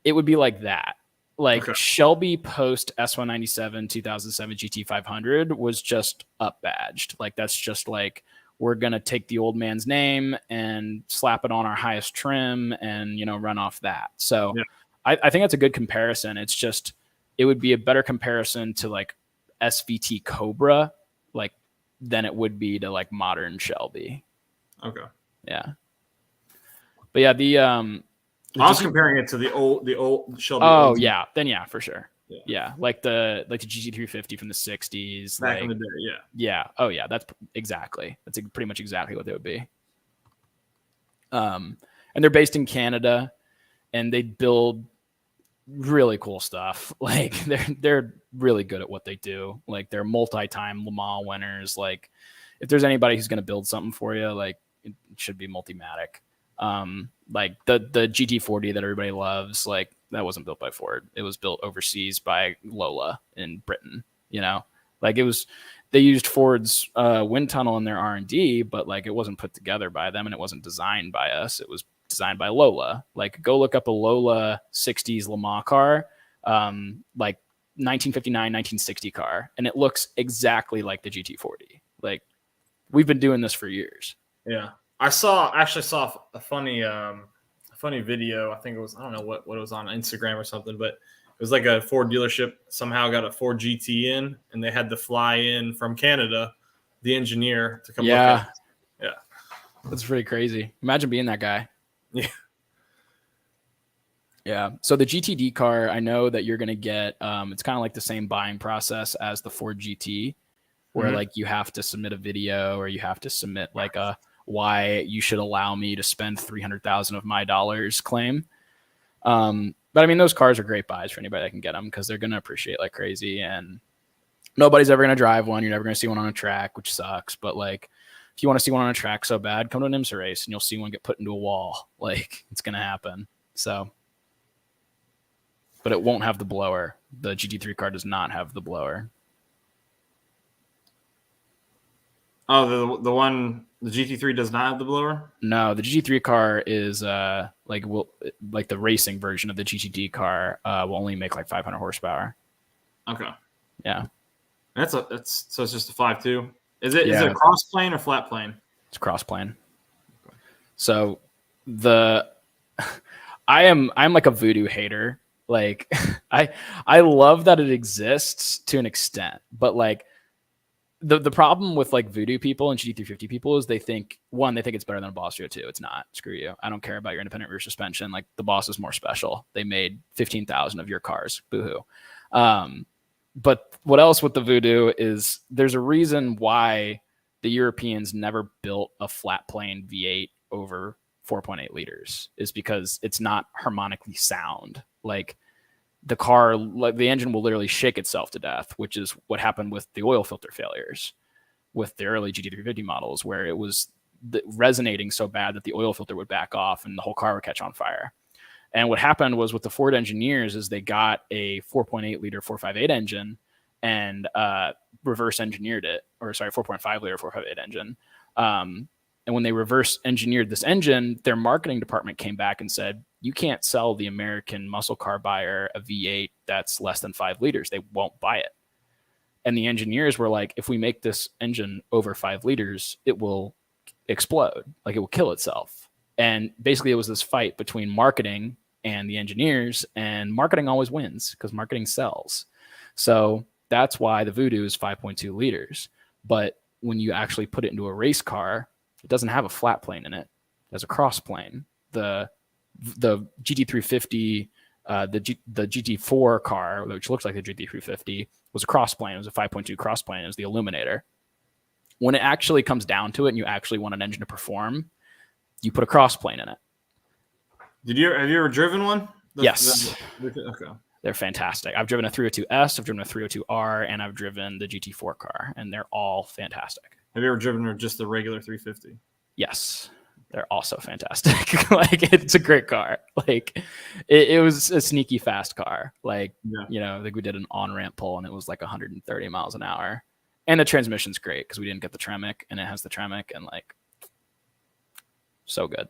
It would be like that. Like Shelby post S197 2007 GT500 was just up badged. Like that's just like, we're going to take the old man's name and slap it on our highest trim and, run off that. So I think that's a good comparison. It's just, it would be a better comparison to like SVT Cobra, like than it would be to like modern Shelby. Okay. Yeah. But yeah, I was comparing it to the old Shelby. Oh yeah, then yeah, for sure. Yeah. Like the GT350 from the 60s. Back in the day, Yeah. Oh yeah, that's pretty much exactly what they would be. And they're based in Canada, and they build really cool stuff. Like they're really good at what they do. Like they're multi-time Le Mans winners. Like if there's anybody who's going to build something for you, like it should be Multimatic. Like the GT40 that everybody loves, like that wasn't built by Ford. It was built overseas by Lola in Britain. Like they used Ford's wind tunnel in their R&D, but like it wasn't put together by them, and it wasn't designed by us. It was designed by Lola. Like go look up a Lola 60s Le Mans car, like 1959, 1960 car, and it looks exactly like the GT40. Like we've been doing this for years. Yeah. I actually saw a funny video. I think it was, I don't know what it was on Instagram or something, but it was like a Ford dealership somehow got a Ford GT in, and they had to fly in from Canada, the engineer, to come look at it. Yeah. That's pretty crazy. Imagine being that guy. Yeah. Yeah. So the GTD car, I know that you're going to get, it's kind of like the same buying process as the Ford GT, where like you have to submit a video, or you have to submit like a why you should allow me to spend $300,000 of my dollars claim. But I mean, those cars are great buys for anybody that can get them, because they're going to appreciate like crazy, and nobody's ever going to drive one. You're never going to see one on a track, which sucks. But like, if you want to see one on a track so bad, come to an IMSA race and you'll see one get put into a wall. Like it's going to happen. So, but it won't have the blower. The GT3 car does not have the blower. Oh, the GT3 does not have the blower? No, the GT3 car is like the racing version of the GTD car will only make like 500 horsepower. Okay. Yeah. So it's just a 5.2. Is it a cross plane or flat plane? It's cross plane. Okay. So I'm like a voodoo hater. Like I love that it exists to an extent, but like the problem with like voodoo people and GT350 people is they think it's better than a Boss 302. It's not. Screw you. I don't care about your independent rear suspension. Like the Boss is more special. They made 15,000 of your cars. Boo-hoo. But what else with the Voodoo is there's a reason why the Europeans never built a flat plane V8 over 4.8 liters, is because it's not harmonically sound. Like the car, like the engine will literally shake itself to death, which is what happened with the oil filter failures with the early GT350 models, where it was resonating so bad that the oil filter would back off and the whole car would catch on fire. And what happened was with the Ford engineers is they got a 4.8 liter 458 engine and reverse engineered it, or sorry, 4.5 liter 458 engine. And when they reverse engineered this engine, their marketing department came back and said, you can't sell the American muscle car buyer a V8 that's less than 5 liters. They won't buy it. And the engineers were like, if we make this engine over 5 liters, it will explode. Like it will kill itself. And basically it was this fight between marketing and the engineers, and marketing always wins because marketing sells. So that's why the Voodoo is 5.2 liters. But when you actually put it into a race car, it doesn't have a flat plane in it. It has a cross plane. The GT350, the GT4 car, which looks like the GT350, was a cross plane. It was a 5.2 cross plane. It was the Illuminator. When it actually comes down to it and you actually want an engine to perform, you put a cross plane in it. Have you ever driven one? Yes. Okay. They're fantastic. I've driven a 302S, I've driven a 302R, and I've driven the GT4 car, and they're all fantastic. Have you ever driven just the regular 350? Yes. They're also fantastic. Like, it's a great car. Like, it was a sneaky fast car. Like, you know, like we did an on-ramp pull, and it was like 130 miles an hour. And the transmission's great because we didn't get the Tremec, and it has the Tremec, and like, so good.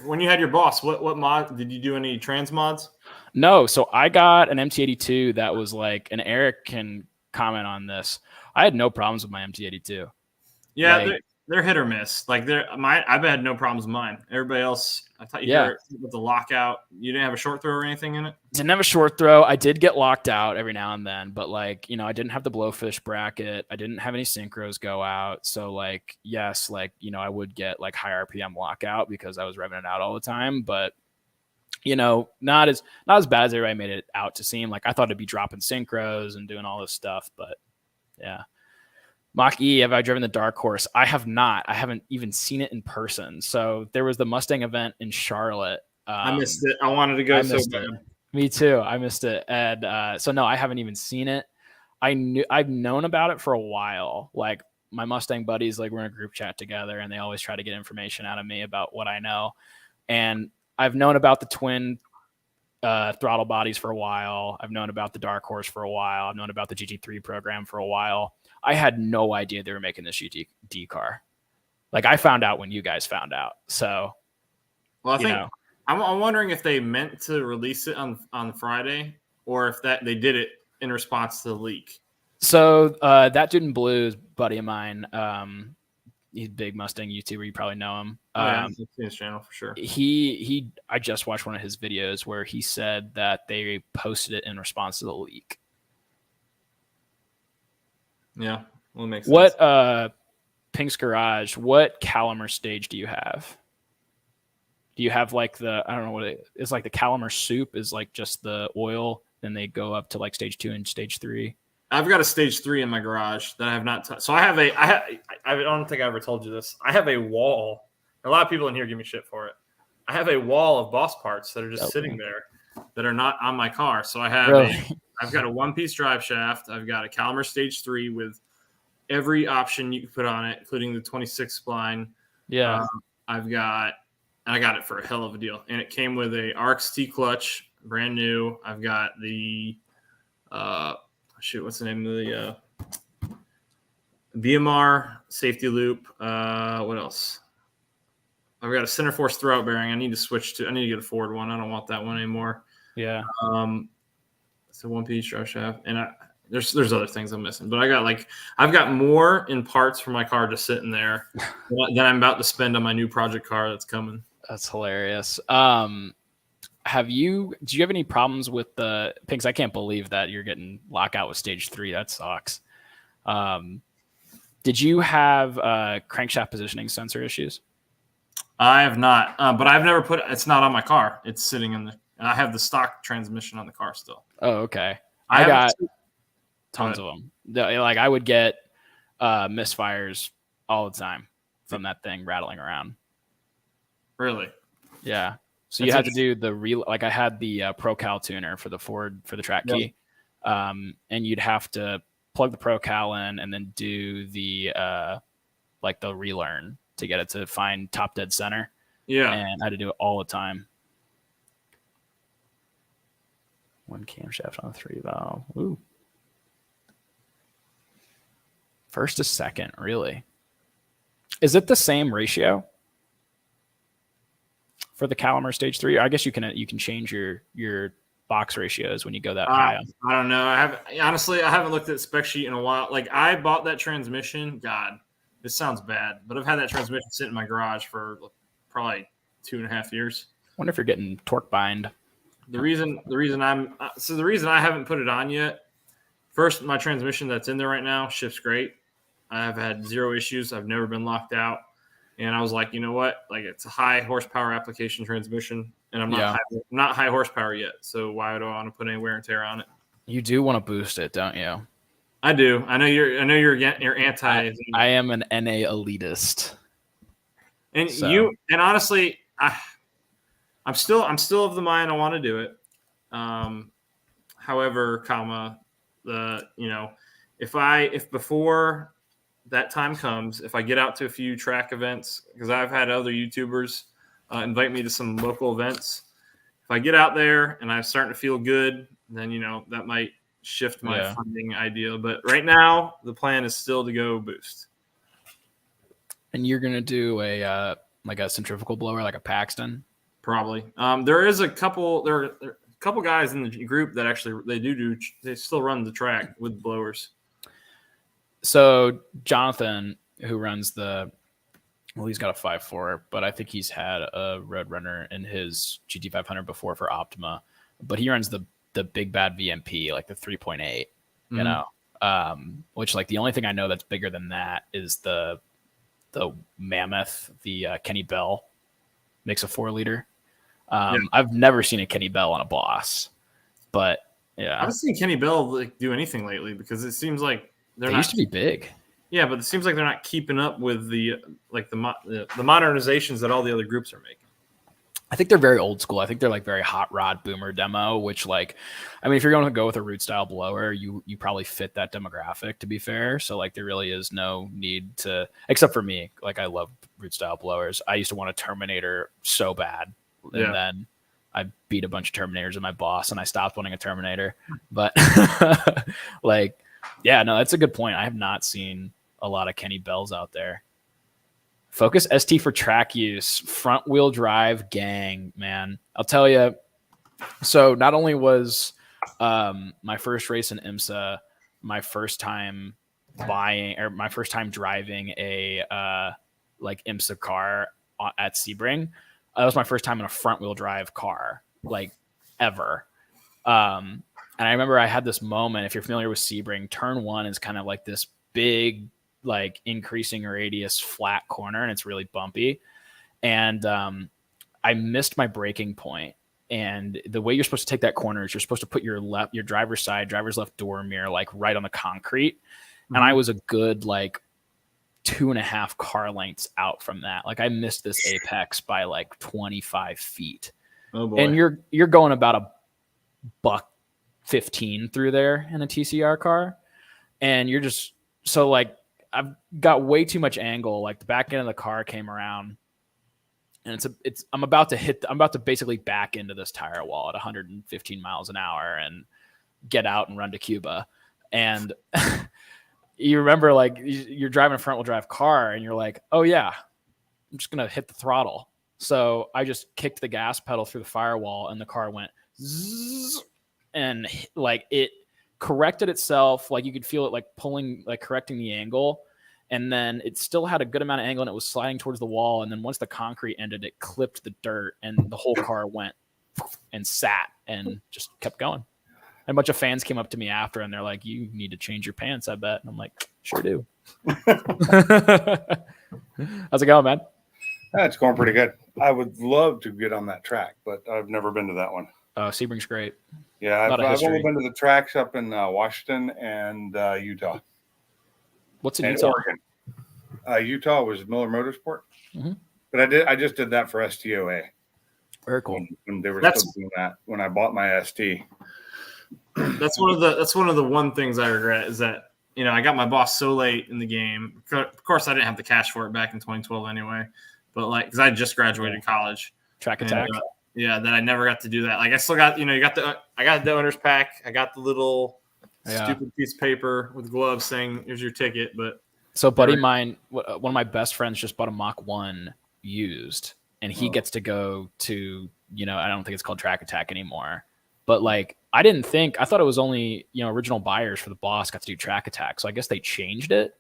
When you had your Boss, what mod did you do? Any trans mods? No, so I got an MT82 that was like, and Eric can comment on this. I had no problems with my MT82. Yeah, like, they're hit or miss. Like I've had no problems with mine. Everybody else, I thought you were with the lockout. You didn't have a short throw or anything in it? Didn't have a short throw. I did get locked out every now and then, but like, you know, I didn't have the blowfish bracket. I didn't have any synchros go out. So like, yes, like, you know, I would get like high RPM lockout because I was revving it out all the time, but you know, not as bad as everybody made it out to seem. Like I thought it'd be dropping synchros and doing all this stuff, but yeah. Mach E, have I driven the Dark Horse? I have not. I haven't even seen it in person. So there was the Mustang event in Charlotte. I missed it. I wanted to go so bad. Me too. I missed it. And so no, I haven't even seen it. I've known about it for a while. Like my Mustang buddies, like we're in a group chat together, and they always try to get information out of me about what I know. And I've known about the twin throttle bodies for a while. I've known about the Dark Horse for a while. I've known about the GT3 program for a while. I had no idea they were making this GTD car. Like I found out when you guys found out. So, well, I think I'm wondering if they meant to release it on Friday, or if they did it in response to the leak. So that dude in blue is a buddy of mine. He's a big Mustang YouTuber. You probably know him. I've seen his channel for sure. I just watched one of his videos where he said that they posted it in response to the leak. Yeah, well, it makes sense. What Pink's Garage, what Calimer stage do you have? Do you have like I don't know what it is, like the Calimer soup is like just the oil, then they go up to like stage 2 and stage 3? I've got a stage 3 in my garage that I have not so I don't think I ever told you this. I have a wall. A lot of people in here give me shit for it. I have a wall of Boss parts that are just sitting there that are not on my car. So I have I've got a one-piece drive shaft. I've got a Calimer Stage 3 with every option you can put on it, including the 26 spline. Yeah. I got it for a hell of a deal. And it came with a RX T-clutch, brand new. I've got the what's the name of the BMR safety loop. What else? I've got a center force throwout bearing. I need to get a Ford one. I don't want that one anymore. Yeah. It's a one-piece drive shaft, and there's other things I'm missing, but I've got more in parts for my car just sitting there than I'm about to spend on my new project car that's coming. That's hilarious. Do you have any problems with the Pinks? I can't believe that you're getting lockout with stage 3. That sucks. Did you have crankshaft positioning sensor issues? I have not, but I've never it's not on my car. It's sitting in I have the stock transmission on the car still. Oh, okay. Tons of them. Like I would get misfires all the time from that thing rattling around. Really? Yeah. So you had to do the like I had the ProCal tuner for the Ford for the track key, and you'd have to plug the ProCal in and then do the like the relearn to get it to find top dead center. Yeah. And I had to do it all the time. One camshaft on a 3 valve. Ooh. First to second, really? Is it the same ratio for the Calamar Stage 3? I guess you can change your box ratios when you go that high up. I don't know. I haven't looked at the spec sheet in a while. Like I bought that transmission. God, this sounds bad, but I've had that transmission sit in my garage for probably 2.5 years. I wonder if you're getting torque bind. The reason I haven't put it on yet. First, my transmission that's in there right now shifts great. I have had 0 issues. I've never been locked out. And I was like, you know what? Like it's a high horsepower application transmission, and I'm not high horsepower yet. So why do I want to put any wear and tear on it? You do want to boost it, don't you? I do. I know you're anti. I am an NA elitist. And honestly, I'm still of the mind I want to do it. However, if before that time comes, if I get out to a few track events, because I've had other YouTubers invite me to some local events. If I get out there and I'm starting to feel good, then, that might shift my funding idea. But right now, the plan is still to go boost. And you're going to do a centrifugal blower, like a Paxton? Probably. There are a couple guys in the group that actually, they still run the track with blowers. So Jonathan, who runs he's got a 5.4, but I think he's had a Roadrunner in his GT500 before for Optima, but he runs the big bad VMP, like the 3.8, which like the only thing I know that's bigger than that is the Mammoth, the Kenny Bell makes a 4-liter. I've never seen a Kenny Bell on a Boss, but yeah. I haven't seen Kenny Bell do anything lately because it seems like they used to be big. Yeah, but it seems like they're not keeping up with the modernizations that all the other groups are making. I think they're very old school. I think they're like very hot rod boomer demo, which if you're going to go with a root style blower, you probably fit that demographic, to be fair. So like there really is no need to, except for me. Like I love root style blowers. I used to want a Terminator so bad. And then I beat a bunch of Terminators in my Boss and I stopped wanting a Terminator. But that's a good point. I have not seen a lot of Kenny Bells out there. Focus ST for track use, front wheel drive gang, man. I'll tell you. So not only was my first race in IMSA my first time driving a IMSA car at Sebring, that was my first time in a front wheel drive car, like ever. And I remember I had this moment, if you're familiar with Sebring, turn 1 is kind of like this big, like increasing radius flat corner, and it's really bumpy. And I missed my braking point. And the way you're supposed to take that corner is you're supposed to put your driver's left door mirror, like right on the concrete. Mm-hmm. And I was a good, 2.5 car lengths out from that. Like I missed this apex by 25 feet. Oh boy. And you're going about $115 through there in a TCR car. And you're just, so I've got way too much angle. Like the back end of the car came around, and I'm about to basically back into this tire wall at 115 miles an hour and get out and run to Cuba. And you remember you're driving a front wheel drive car and you're like, oh yeah, I'm just going to hit the throttle. So I just kicked the gas pedal through the firewall and the car went zzz, and it corrected itself. You could feel it pulling, correcting the angle. And then it still had a good amount of angle and it was sliding towards the wall. And then once the concrete ended, it clipped the dirt and the whole car went and sat and just kept going. And a bunch of fans came up to me after and they're like, you need to change your pants, I bet. And I'm like, sure do. How's it going, man? It's going pretty good. I would love to get on that track, but I've never been to that one. Oh, Sebring's great. Yeah, A lot of I've only history. been to the tracks up in Washington and Utah What's in and Utah? Oregon. Utah was Miller Motorsport, Mhm. but I just did that for STOA Very cool. when they were That's- still doing that when I bought my ST. That's one of the one things I regret is that I got my boss so late in the game. Of course, I didn't have the cash for it back in 2012 anyway, but because I just graduated college. Track And, attack. that I never got to do that. Like I still got I got the owner's pack. I got the little stupid piece of paper with gloves saying here's your ticket. But so a buddy of mine, one of my best friends, just bought a Mach 1 used, and he gets to go to I don't think it's called Track Attack anymore. But I thought it was only original buyers for the boss got to do Track Attack. So I guess they changed it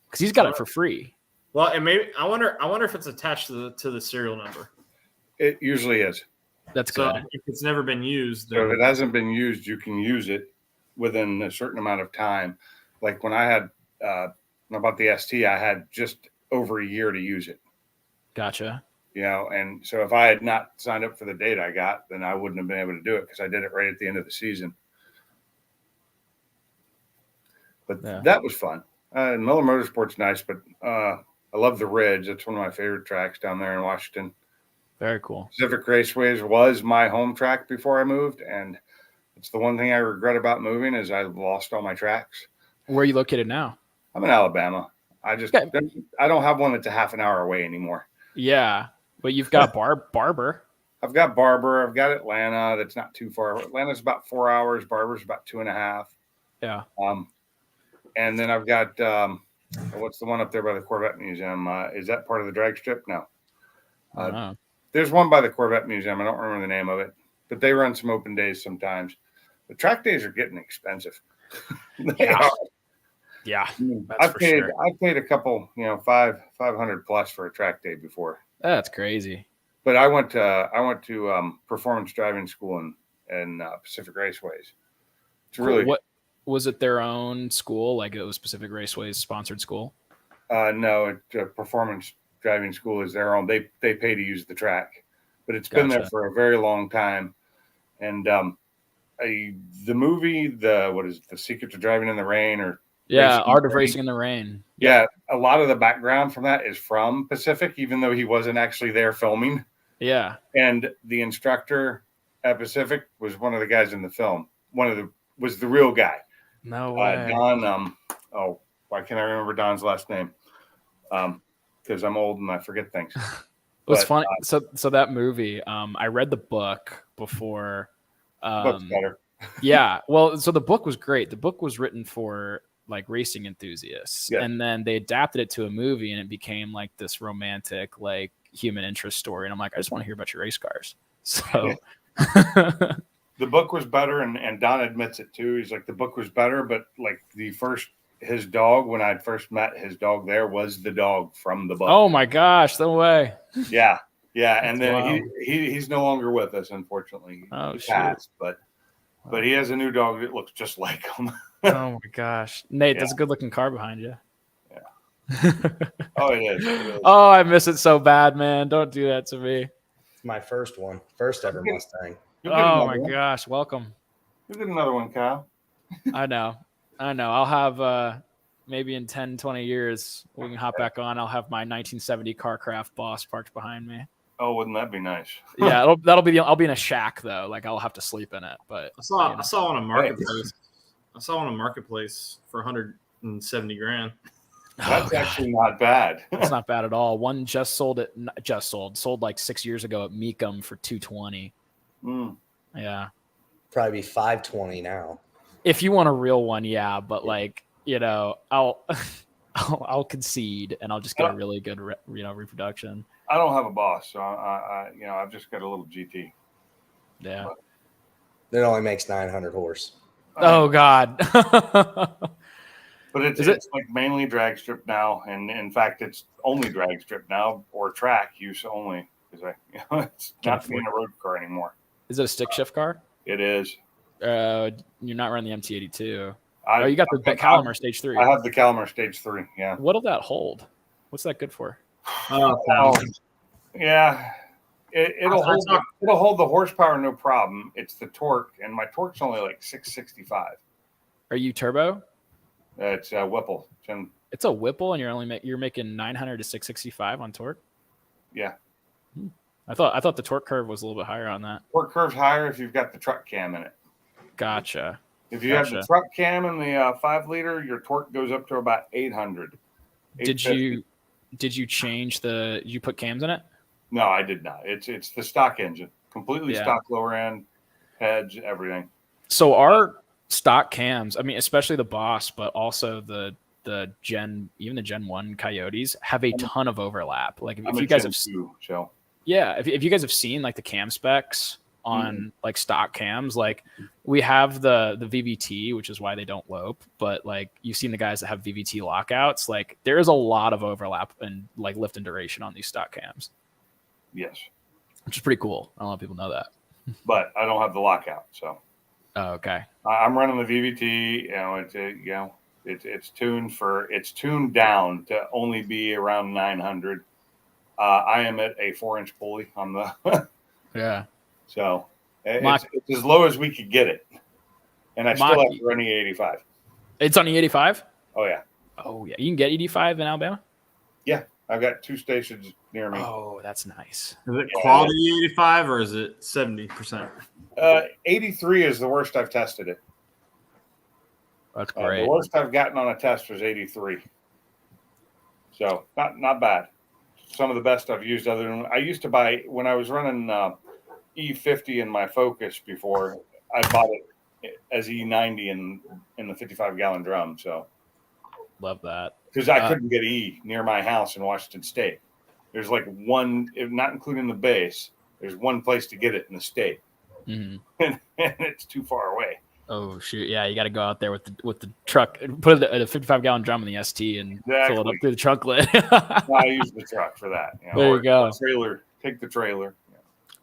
because he's got it for free. Well, and maybe I wonder if it's attached to the serial number. It usually is. That's So good. if it's never been used, So if it hasn't been used, you can use it within a certain amount of time. Like when I bought the ST, I had just over a year to use it. Gotcha. And so if I had not signed up for the date I got, then I wouldn't have been able to do it because I did it right at the end of the season. But that was fun. Miller Motorsport's nice, but I love the Ridge. It's one of my favorite tracks down there in Washington. Very cool. Pacific Raceways was my home track before I moved, and it's the one thing I regret about moving is I lost all my tracks. Where are you located now? I'm in Alabama. I don't have one that's a half an hour away anymore. Yeah, but you've got Barber. I've got Barber. I've got Atlanta. That's not too far. Atlanta's about 4 hours. Barber's about 2.5. Yeah. And then I've got what's the one up there by the Corvette Museum? Is that part of the drag strip? No. I don't know. There's one by the Corvette Museum. I don't remember the name of it, but they run some open days sometimes. The track days are getting expensive. Yeah. I've paid a couple, $500 plus for a track day before. That's crazy. But I went to performance driving school in Pacific Raceways. It's really what was it? Their own school, like it was Pacific Raceways sponsored school? No, performance driving school is their own. They pay to use the track, but it's been there for a very long time. And the movie, what is it, The Secret to Driving in the Rain, or Art of Racing in the Rain. Yeah, a lot of the background from that is from Pacific, even though he wasn't actually there filming. Yeah, and the instructor at Pacific was one of the guys in the film. Was the real guy. No way. Don. Why can't I remember Don's last name? Because I'm old and I forget things. It was funny. So that movie, I read the book before. Book's better. Yeah. Well, so the book was great. The book was written for racing enthusiasts, and then they adapted it to a movie, and it became this romantic, human interest story. And I'm like, I just want to hear about your race cars. So the book was better, and Don admits it too. He's like, the book was better, but his dog, when I first met his dog, there was the dog from the book. Oh my gosh, no way. Yeah. And then he's no longer with us, unfortunately. He passed, but he has a new dog that looks just like him. Oh my gosh, Nate, that's a good looking car behind you. Yeah. Oh, it is. Oh, I miss it so bad, man. Don't do that to me. It's my first ever Mustang. Oh my gosh, welcome. You'll get another one, Kyle. I know. I'll have maybe in 10, 20 years we can hop back on. I'll have my 1970 Carcraft Boss parked behind me. Oh, wouldn't that be nice? Yeah, I'll be in a shack though. I'll have to sleep in it. But I saw on a marketplace. I saw on a marketplace for $170,000. That's actually not bad. It's not bad at all. One sold 6 years ago at Meekum for $220. Yeah, probably be $520 now. If you want a real one, yeah. But I'll concede and I'll just get a really good reproduction. I don't have a boss, so I've just got a little GT. Yeah, it only makes 900 horse. Oh God. But it's mainly drag strip now, and in fact, it's only drag strip now or track use only because it's not being a road car anymore. Is it a stick shift car? It is. You're not running the MT82. You got the Calamar Stage 3. I have the Calamar Stage 3. Yeah. What'll that hold? What's that good for? Yeah, It'll hold the horsepower no problem. It's the torque, and my torque's only like 665. Are you turbo? It's a Whipple. It's a Whipple, and you're making 900 to 665 on torque. Yeah. I thought the torque curve was a little bit higher on that. Torque curve's higher if you've got the truck cam in it. Gotcha. If you have the truck cam in the 5-liter, your torque goes up to about 800. Did you change did you put cams in it? No, I did not. It's the stock engine, completely stock lower end, heads, everything. So our stock cams, I mean, especially the Boss, but also the Gen 1 Coyotes have a ton of overlap. Like if you guys have if you guys have seen like the cam specs on like stock cams, like we have the VVT, which is why they don't lope, but like you've seen the guys that have VVT lockouts, like there is a lot of overlap and like lift and duration on these stock cams. Yes. Which is pretty cool. I don't know if people know that. But I don't have the lockout, so. Oh, okay. I'm running the VVT, it's tuned down to only be around 900. I am at a 4-inch pulley on the yeah. So it's as low as we could get it. And I still have to run E85. It's on E85? Oh, yeah. Oh, yeah. You can get E85 in Alabama? Yeah. I've got 2 stations near me. Oh, that's nice. Is it quality 85 or is it 70%? 83 is the worst I've tested it. That's great. The worst I've gotten on a test was 83. So not bad. Some of the best I've used other than I used to buy when I was running E50 in my Focus before. I bought it as E90 in the 55-gallon drum. So love that. Because I couldn't get E near my house in Washington State. There's like one, not including the base, there's one place to get it in the state. Mm-hmm. And it's too far away. Oh, shoot. Yeah, you got to go out there with the truck, put a 55-gallon drum in the ST and fill it up through the trunk lid. I use the truck for that. There you go. Take the trailer.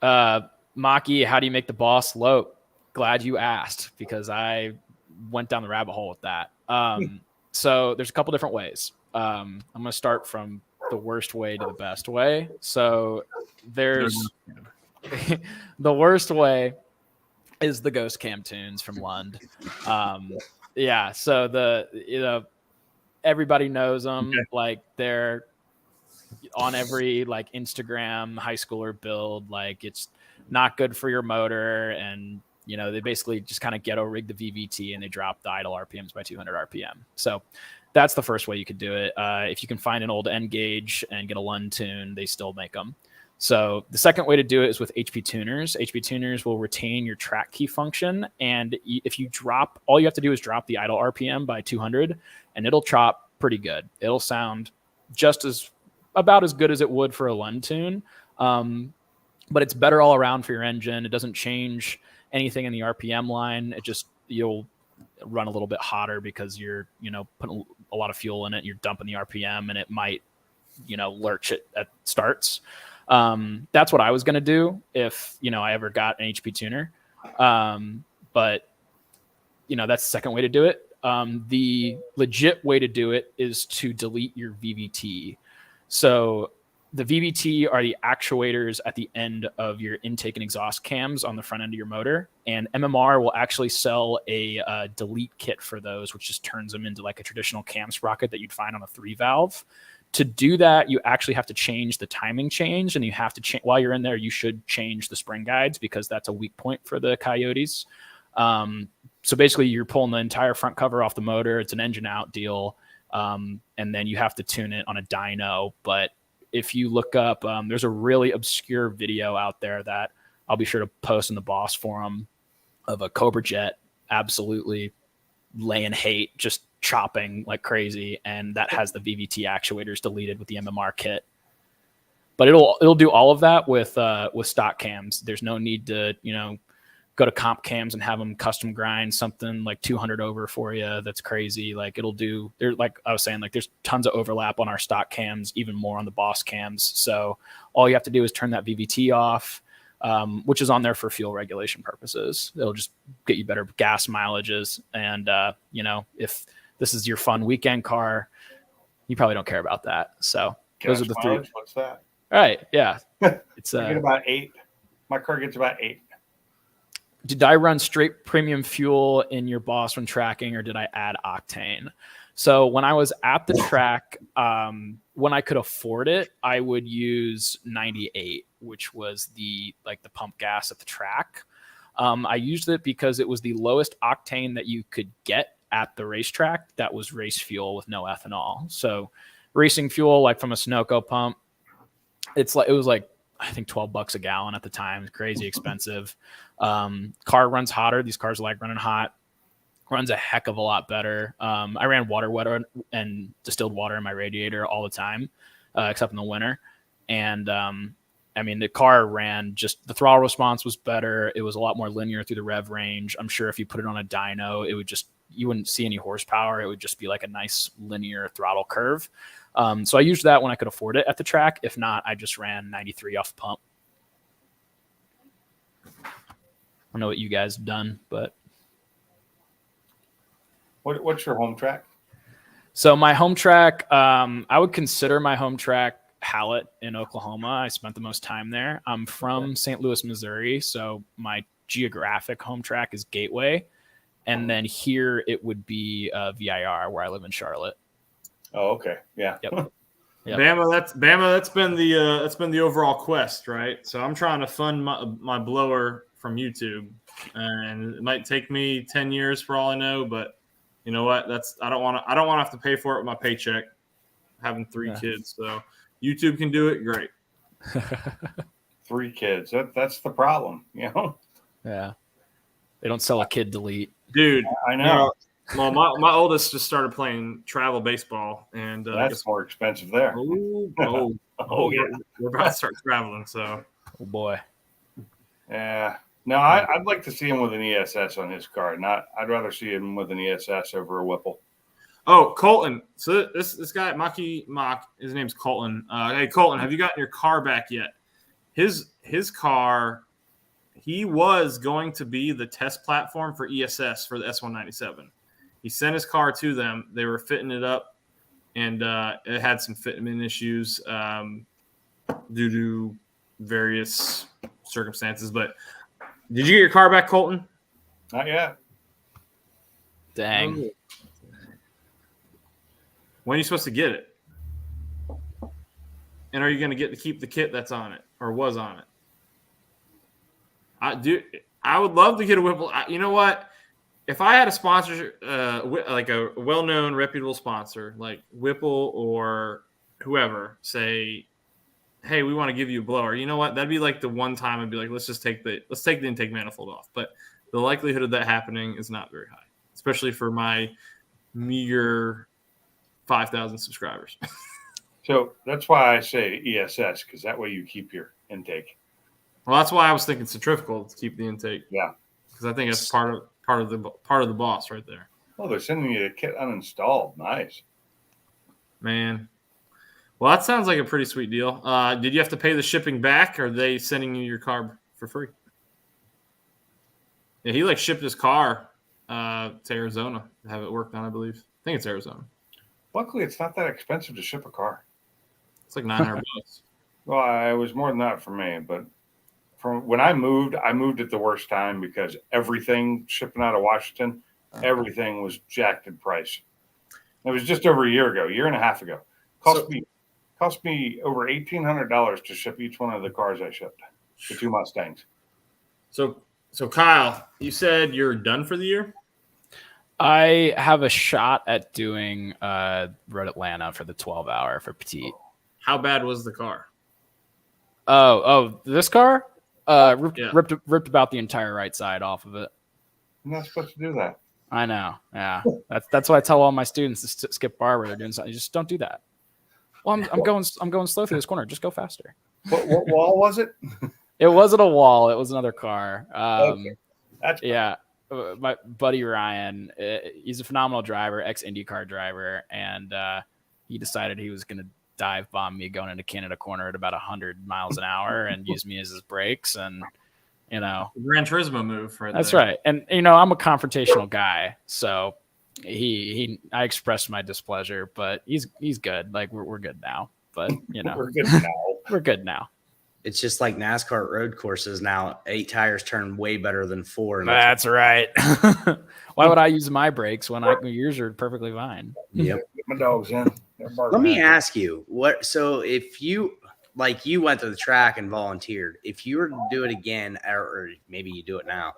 Maki, how do you make the Boss lope? Glad you asked because I went down the rabbit hole with that. So there's a couple different ways. I'm going to start from the worst way to the best way. So there's the worst way is the Ghost Cam tunes from Lund. So everybody knows them. Okay. Like they're on every like Instagram high schooler build. Like it's not good for your motor, and they basically just kind of ghetto rig the VVT and they drop the idle RPMs by 200 RPM. So that's the first way you could do it. If you can find an old N gauge and get a Lund tune, they still make them. So the second way to do it is with HP tuners. HP tuners will retain your track key function. And if you all you have to do is drop the idle RPM by 200 and it'll chop pretty good. It'll sound about as good as it would for a Lund tune. But it's better all around for your engine. It doesn't change anything in the RPM line. You'll run a little bit hotter because you're, putting a lot of fuel in it. You're dumping the RPM and it might, lurch it at starts. That's what I was going to do if, I ever got an HP tuner. But that's the second way to do it. The legit way to do it is to delete your VVT. So the VVT are the actuators at the end of your intake and exhaust cams on the front end of your motor. And MMR will actually sell a delete kit for those, which just turns them into like a traditional cam sprocket that you'd find on a 3-valve. To do that, you actually have to change the timing change, and you have to while you're in there, you should change the spring guides because that's a weak point for the Coyotes. So basically, you're pulling the entire front cover off the motor. It's an engine out deal, and then you have to tune it on a dyno. But if you look up, there's a really obscure video out there that I'll be sure to post in the Boss forum of a Cobra Jet absolutely laying hate, just chopping like crazy, and that has the VVT actuators deleted with the MMR kit. But it'll do all of that with stock cams. There's no need to go to comp cams and have them custom grind something like 200 over for you. That's crazy. Like like I was saying, like there's tons of overlap on our stock cams, even more on the Boss cams. So all you have to do is turn that VVT off, which is on there for fuel regulation purposes. It'll just get you better gas mileages. And, if this is your fun weekend car, you probably don't care about that. So those are the three. What's that? Right. Yeah. It's I get about 8. My car gets about 8. Did I run straight premium fuel in your Boss when tracking, or did I add octane? So when I was at the track, when I could afford it, I would use 98, which was the pump gas at the track. I used it because it was the lowest octane that you could get at the racetrack. That was race fuel with no ethanol. So racing fuel, like from a Sunoco pump, it was like, I think $12 a gallon at the time. Crazy expensive. Car runs hotter. These cars like running hot. Runs a heck of a lot better. I ran water and distilled water in my radiator all the time, except in the winter. And the car ran, just the throttle response was better. It was a lot more linear through the rev range. I'm sure if you put it on a dyno, it would you wouldn't see any horsepower. It would just be like a nice linear throttle curve. So I used that when I could afford it at the track. If not, I just ran 93 off pump. I don't know what you guys have done, but. What's your home track? So my home track, I would consider my home track Hallett in Oklahoma. I spent the most time there. I'm from St. Louis, Missouri, so my geographic home track is Gateway. And then here it would be VIR, where I live in Charlotte. Oh, okay. Yeah. Yep. Bama. That's been the overall quest, right? So I'm trying to fund my blower from YouTube, and it might take me 10 years for all I know. But you know what? I don't want to have to pay for it with my paycheck. Having 3 kids, so YouTube can do it. Great. 3 kids. That's the problem, you know. Yeah. They don't sell a kid delete. Dude, I know. Well, my oldest just started playing travel baseball, and that's more expensive there. Oh, yeah. We're about to start traveling, so. Oh boy. Yeah. No, I'd like to see him with an ESS on his car. I'd rather see him with an ESS over a Whipple. Oh, Colton. So this guy, Maki Mock, his name's Colton. Hey, Colton, have you gotten your car back yet? His car. He was going to be the test platform for ESS for the S197. He sent his car to them. They were fitting it up, and it had some fitment issues due to various circumstances. But did you get your car back, Colton? Not yet. Dang. When are you supposed to get it? And are you going to keep the kit that's on it or was on it? I would love to get a Whipple. You know what? If I had a sponsor, like a well-known, reputable sponsor, like Whipple or whoever, say, "Hey, we want to give you a blower." You know what? That'd be like the one time I'd be like, "Let's take the intake manifold off." But the likelihood of that happening is not very high, especially for my meager 5,000 subscribers. So that's why I say ESS, because that way you keep your intake. Well, that's why I was thinking centrifugal to keep the intake. Yeah, because I think that's part of the boss right there. Oh, they're sending you the kit uninstalled. Nice, man. Well, that sounds like a pretty sweet deal. Did you have to pay the shipping back, or are they sending you your car for free? Yeah, he shipped his car to Arizona to have it worked on, I believe. I think it's Arizona. Luckily, it's not that expensive to ship a car. It's like $900. Well, it was more than that for me, but from when I moved at the worst time because everything shipping out of Washington, everything was jacked in price. It was just over a year and a half ago. Cost me over $1,800 to ship each one of the cars I shipped, the 2 Mustangs. So Kyle, you said you're done for the year? I have a shot at doing Road Atlanta for the 12-hour for Petite. How bad was the car? Oh, this car? Ripped about the entire right side off of it. You're not supposed to do that. I know. Yeah, that's why I tell all my students to skip Barber. They're doing something. You just don't do that. Well, I'm going slow through this corner. Just go faster. What wall was it? It wasn't a wall. It was another car. Okay. That's yeah. My buddy Ryan, he's a phenomenal driver, ex-IndyCar driver, and he decided he was going to dive bomb me going into Canada corner at about 100 miles an hour and use me as his brakes. And, Gran Turismo move right that's there. right. And, I'm a confrontational guy. So I expressed my displeasure, but he's good. Like we're good now, but, we're good now. We're good now. It's just like NASCAR road courses now. 8 tires turn way better than 4. That's right. Why would I use my brakes when yours are perfectly fine? Yep. Get my dogs in. Let me ask you so if you went to the track and volunteered, if you were to do it again, or maybe you do it now,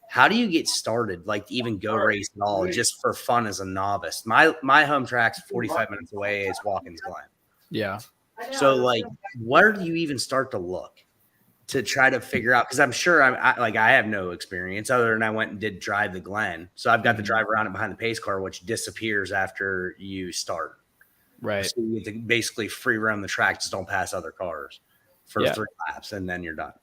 how do you get started? Like even go race at all, just for fun as a novice? My home track's 45 minutes away. It's Watkins Glen. Yeah. So like, where do you even start to look to try to figure out? Because I'm sure I have no experience other than I went and did drive the Glen. So I've got to drive around it behind the pace car, which disappears after you start. Right. So you get to basically free run the track, just don't pass other cars for 3 laps, and then you're done.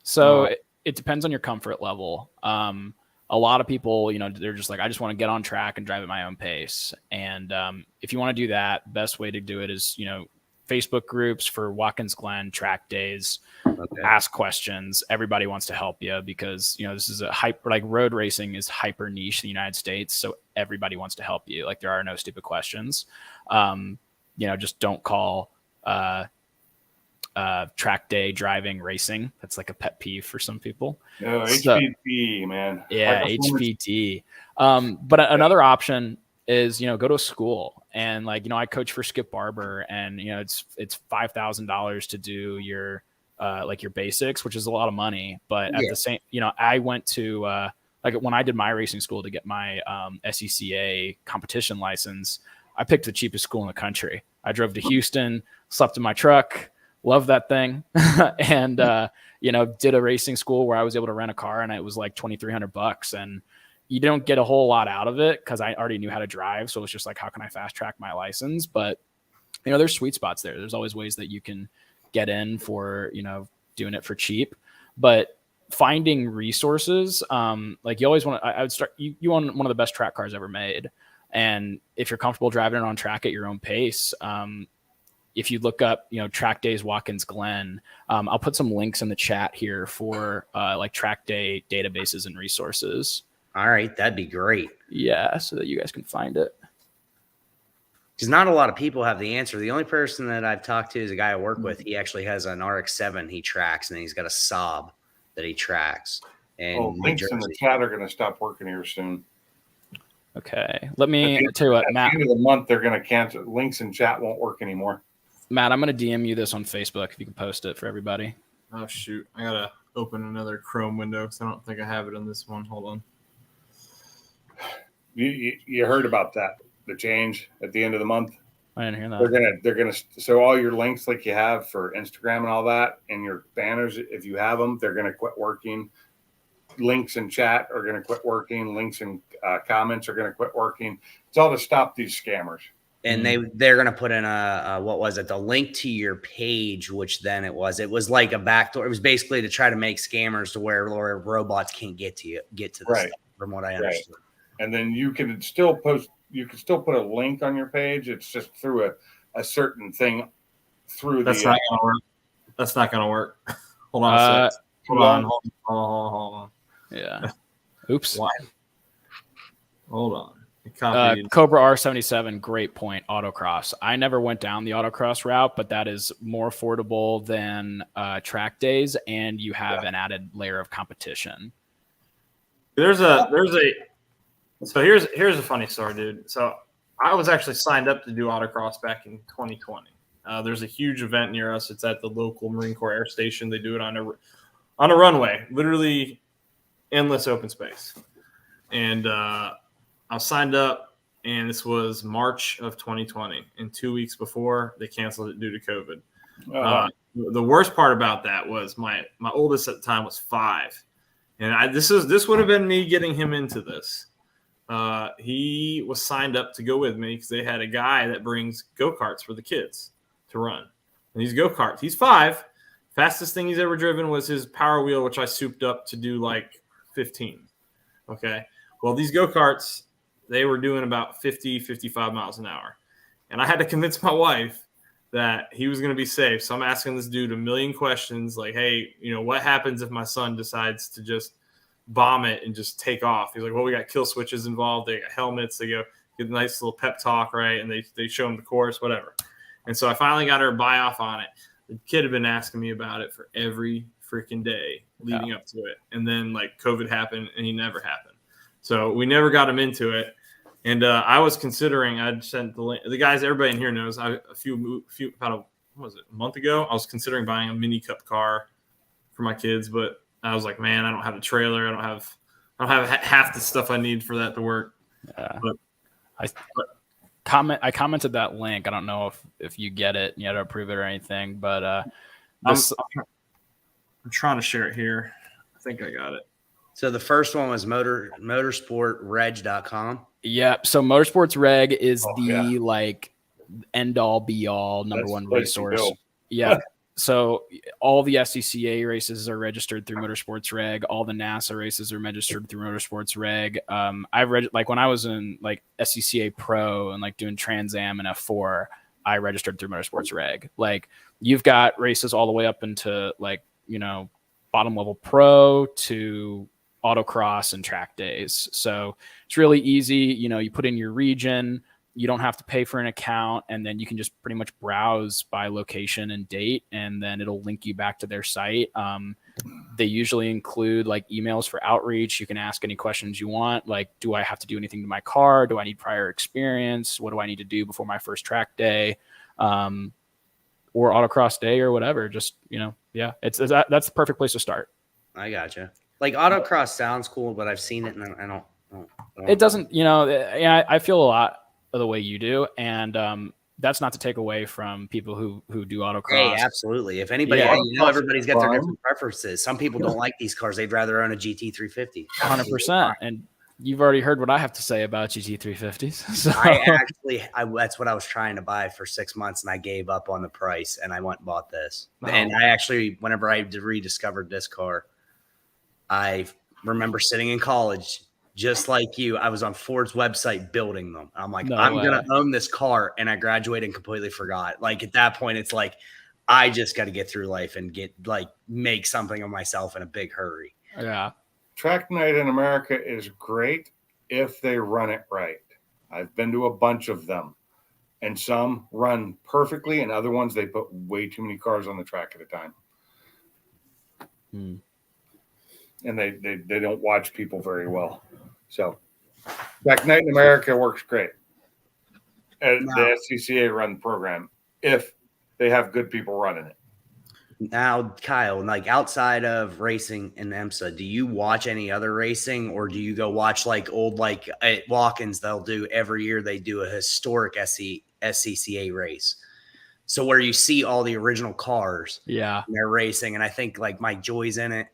So it depends on your comfort level. A lot of people, they're just like, I just want to get on track and drive at my own pace. And if you want to do that, best way to do it is, Facebook groups for Watkins Glen track days. Okay. Ask questions. Everybody wants to help you because, this is road racing is hyper niche in the United States. So everybody wants to help you. Like there are no stupid questions. Just don't call track day driving racing. That's like a pet peeve for some people. No, HPT, man. Yeah, HPT. But another option is, go to a school and I coach for Skip Barber and, it's $5,000 to do your basics, which is a lot of money. But at the same, I went to, when I did my racing school to get my SECA competition license, I picked the cheapest school in the country. I drove to Houston, slept in my truck, loved that thing. And, did a racing school where I was able to rent a car and it was like $2,300 and you don't get a whole lot out of it because I already knew how to drive. So it's just like, how can I fast track my license? But, there's sweet spots there. There's always ways that you can get in for, doing it for cheap. But finding resources, you always want to, I would start, you own one of the best track cars ever made. And if you're comfortable driving it on track at your own pace, if you look up, track days, Watkins Glen, I'll put some links in the chat here for track day databases and resources. All right. That'd be great. Yeah. So that you guys can find it. Because not a lot of people have the answer. The only person that I've talked to is a guy I work with. He actually has an RX-7 he tracks, and he's got a Saab that he tracks. And links in the chat are going to stop working here soon. Okay. Let me tell you what, Matt. At the end of the month, they're going to cancel. Links in chat won't work anymore. Matt, I'm going to DM you this on Facebook if you can post it for everybody. Oh, shoot. I got to open another Chrome window because I don't think I have it on this one. Hold on. You heard about that, the change at the end of the month? I didn't hear that. They're gonna so all your links like you have for Instagram and all that, and your banners, if you have them, they're gonna quit working. Links in chat are gonna quit working. Links in comments are gonna quit working. It's all to stop these scammers. And they're gonna put in the link to your page, which then it was like a backdoor. It was basically to try to make scammers to where robots can't get to the stuff, from what I understood. And then you can still post. You can still put a link on your page. It's just through a certain thing through That's not gonna work. That's not gonna work. Hold on a sec. Hold on. Yeah. Oops. Why? Hold on. Cobra R77, great point. Autocross. I never went down the autocross route, but that is more affordable than track days, and you have an added layer of competition. Here's a funny story, dude. So I was actually signed up to do autocross back in 2020. There's a huge event near us. It's at the local Marine Corps Air Station. They do it on a runway, literally endless open space. And I was signed up, and this was March of 2020. And 2 weeks before, they canceled it due to COVID. The worst part about that was my oldest at the time was 5. And this would have been me getting him into this. He was signed up to go with me because they had a guy that brings go-karts for the kids to run. And these go-karts, he's 5. Fastest thing he's ever driven was his Power Wheel, which I souped up to do like 15. Okay. Well, these go-karts, they were doing about 50, 55 miles an hour. And I had to convince my wife that he was going to be safe. So I'm asking this dude a million questions like, hey, what happens if my son decides to just bomb it and just take off? He's like, well, we got kill switches involved. They got helmets. They go get a nice little pep talk, right? And they show him the course, whatever. And so I finally got her to buy off on it. the kid had been asking me about it for every freaking day leading up to it. And then like COVID happened and he never happened. So we never got him into it. And I was considering, I'd sent the guys, everybody in here knows, about a month ago, I was considering buying a mini cup car for my kids, but I was like, man, I don't have a trailer. I don't have half the stuff I need for that to work. Yeah. I commented that link. I don't know if you get it and you had to approve it or anything, but I'm trying to share it here. I think I got it. So the first one was motorsportreg.com. Yeah. So Motorsports Reg is like end all be all number one resource. Yeah. So all the SCCA races are registered through Motorsports Reg. All the NASA races are registered through Motorsports Reg. I've read like when I was in like SCCA Pro and like doing Trans Am and F4, I registered through Motorsports Reg. Like you've got races all the way up into like, you know, bottom level pro to autocross and track days. So it's really easy. You know, you put in your region, you don't have to pay for an account, and then you can just pretty much browse by location and date, and then it'll link you back to their site. They usually include like emails for outreach. You can ask any questions you want. Like, do I have to do anything to my car? Do I need prior experience? What do I need to do before my first track day? Or autocross day or whatever. Just, you know, yeah, that's the perfect place to start. I gotcha. Like autocross sounds cool, but I've seen it and I don't. It doesn't, you know, yeah, I feel a lot of the way you do. And that's not to take away from people who do autocross. Hey, absolutely. If anybody, you know, everybody's got their different preferences. Some people don't like these cars. They'd rather own a GT350. 100%. And you've already heard what I have to say about GT350s. So. That's what I was trying to buy for 6 months, and I gave up on the price, and I went and bought this. Oh. And I actually, whenever I rediscovered this car, I remember sitting in college, just like you, I was on Ford's website building them. I'm like, I'm going to own this car, and I graduated and completely forgot. Like at that point, it's like, I just got to get through life and make something of myself in a big hurry. Yeah. Track night in America is great if they run it right. I've been to a bunch of them, and some run perfectly, and other ones they put way too many cars on the track at a time. And they don't watch people very well. So Track night in America works great. And the SCCA run the program if they have good people running it. Now, Kyle, like outside of racing in IMSA, do you watch any other racing, or do you go watch like old, like at Watkins, they'll do every year, they do a historic SCCA race. So where you see all the original cars, and they're racing. And I think like Mike Joy's in it,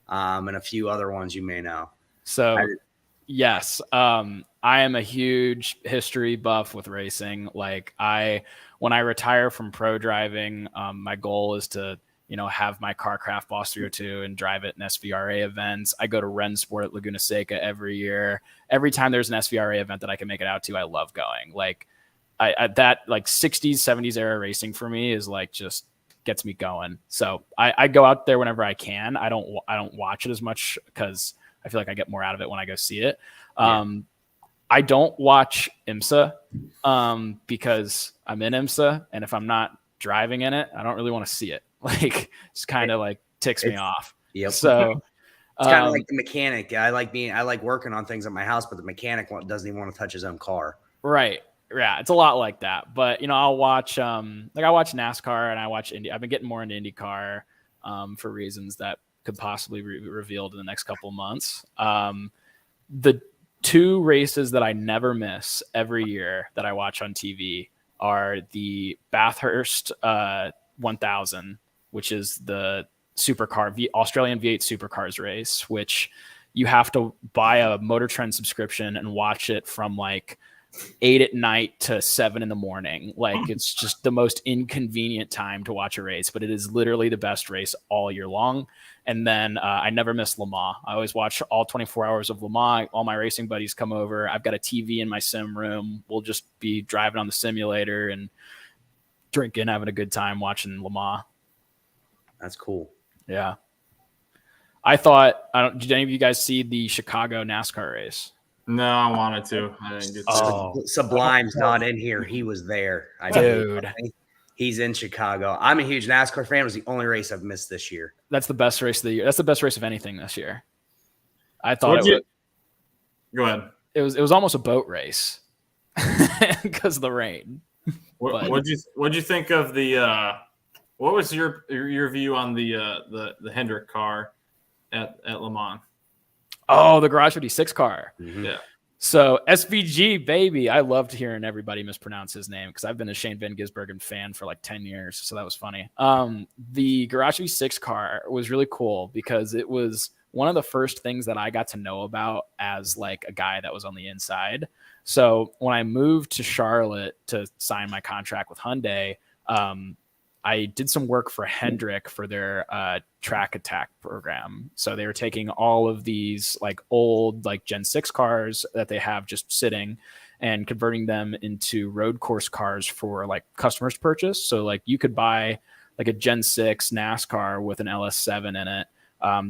and a few other ones you may know. So yes, I am a huge history buff with racing. Like when I retire from pro driving, my goal is to, have my Carcraft Boss 302 and drive it in SVRA events. I go to Rennsport at Laguna Seca every year. Every time there's an SVRA event that I can make it out to, I love going. Like that like 60s, 70s era racing for me is like just gets me going. So I go out there whenever I can. I don't watch it as much because I feel like I get more out of it when I go see it. I don't watch IMSA because I'm in IMSA, and if I'm not driving in it, I don't really want to see it. Like it's kind of like ticks me off. Yep. So it's kind of like the mechanic. I like working on things at my house, but the mechanic doesn't even want to touch his own car. Right. Yeah, it's a lot like that. But I'll watch I watch NASCAR and I watch Indy. I've been getting more into IndyCar for reasons that could possibly be revealed in the next couple of months. The two races that I never miss every year that I watch on TV are the Bathurst 1000, which is the supercar Australian V8 supercars race, which you have to buy a Motor Trend subscription and watch it from like 8 at night to 7 in the morning. Like it's just the most inconvenient time to watch a race, but it is literally the best race all year long. And then I never miss Le Mans. I always watch all 24 hours of Le Mans. All my racing buddies come over. I've got a TV in my sim room. We'll just be driving on the simulator and drinking, having a good time watching Le Mans. That's cool. Yeah. Did any of you guys see the Chicago NASCAR race? No, I wanted to. I didn't get to. Sublime's not in here. He was there. Dude. He's in Chicago. I'm a huge NASCAR fan. It was the only race I've missed this year. That's the best race of the year. That's the best race of anything this year. I thought Go ahead. It was almost a boat race because of the rain. What'd you think of the what was your view on the Hendrick car at Le Mans? Oh, the Garage 56 car. Mm-hmm. Yeah. So SVG, baby. I loved hearing everybody mispronounce his name because I've been a Shane Van Gisbergen fan for like 10 years. So that was funny. The Garage 56 car was really cool because it was one of the first things that I got to know about as like a guy that was on the inside. So when I moved to Charlotte to sign my contract with Hyundai, I did some work for Hendrick for their track attack program. So they were taking all of these like old like Gen 6 cars that they have just sitting and converting them into road course cars for like customers to purchase. So like you could buy like a Gen 6 NASCAR with an LS7 in it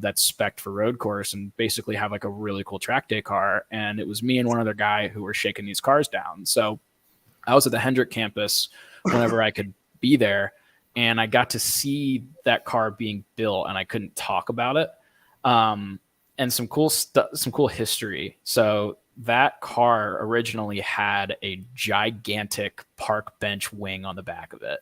that's spec'd for road course and basically have like a really cool track day car. And it was me and one other guy who were shaking these cars down. So I was at the Hendrick campus whenever I could be there. And I got to see that car being built, and I couldn't talk about it. And some cool history. So that car originally had a gigantic park bench wing on the back of it.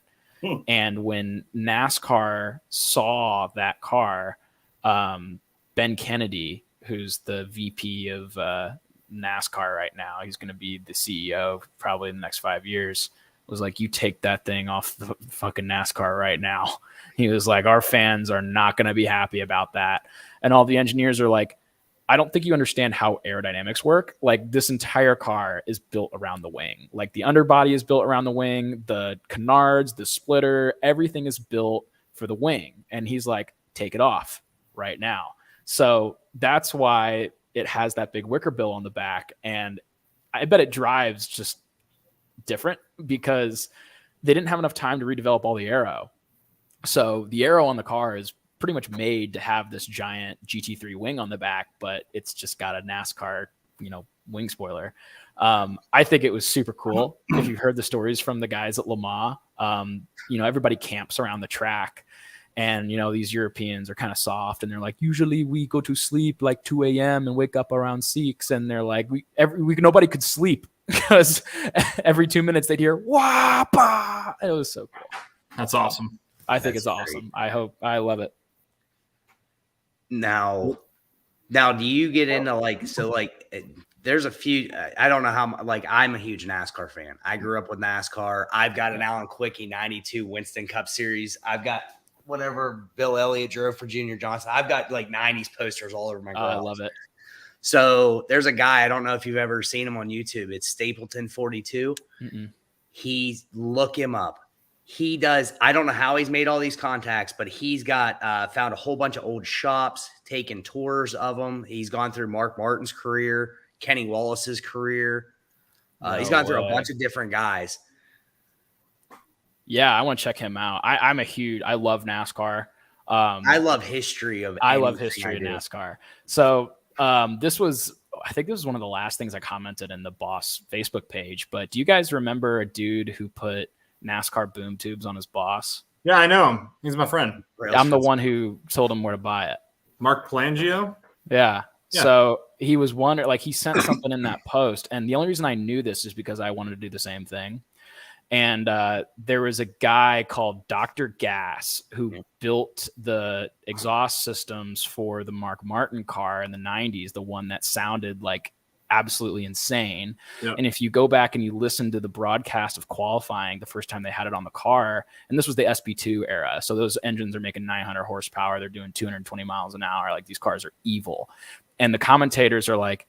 And when NASCAR saw that car, Ben Kennedy, who's the VP of NASCAR right now, he's going to be the CEO probably in the next 5 years, was like, you take that thing off the fucking NASCAR right now. He was like, our fans are not going to be happy about that. And all the engineers are like, I don't think you understand how aerodynamics work. Like this entire car is built around the wing. Like the underbody is built around the wing, the canards, the splitter, everything is built for the wing. And he's like, take it off right now. So that's why it has that big wicker bill on the back. And I bet it drives just different because they didn't have enough time to redevelop all the aero. So the aero on the car is pretty much made to have this giant GT3 wing on the back, but it's just got a NASCAR, wing spoiler. I think it was super cool. If you've heard the stories from the guys at Le Mans, everybody camps around the track. And, these Europeans are kind of soft and they're like, usually we go to sleep like 2 a.m. and wake up around 6. And they're like, nobody could sleep because every 2 minutes they'd hear, wah-pa! It was so cool. That's awesome. I think it's awesome. I love it. Now, do you get into there's a few, I don't know how, I'm a huge NASCAR fan. I grew up with NASCAR. I've got an Alan Quickie 92 Winston Cup Series. I've got whatever Bill Elliott drove for Junior Johnson. I've got 90s posters all over my garage. I love it. So there's a guy, I don't know if you've ever seen him on YouTube. It's Stapleton 42. Look him up. He does, I don't know how he's made all these contacts, but he's got found a whole bunch of old shops, taken tours of them. He's gone through Mark Martin's career, Kenny Wallace's career. He's gone through a bunch of different guys. Yeah, I want to check him out. I love NASCAR. I love history of NASCAR. So I think this was one of the last things I commented in the Boss Facebook page. But do you guys remember a dude who put NASCAR boom tubes on his Boss? Yeah, I know him. He's my friend. I'm the one who told him where to buy it. Mark Plangio? Yeah. So he was wondering, he sent something in that post. And the only reason I knew this is because I wanted to do the same thing. And there was a guy called Dr. Gas who built the exhaust systems for the Mark Martin car in the 90s, the one that sounded like absolutely insane. Yep. And if you go back and you listen to the broadcast of qualifying the first time they had it on the car, and this was the SP2 era, so those engines are making 900 horsepower, they're doing 220 miles an hour, like these cars are evil. And the commentators are like,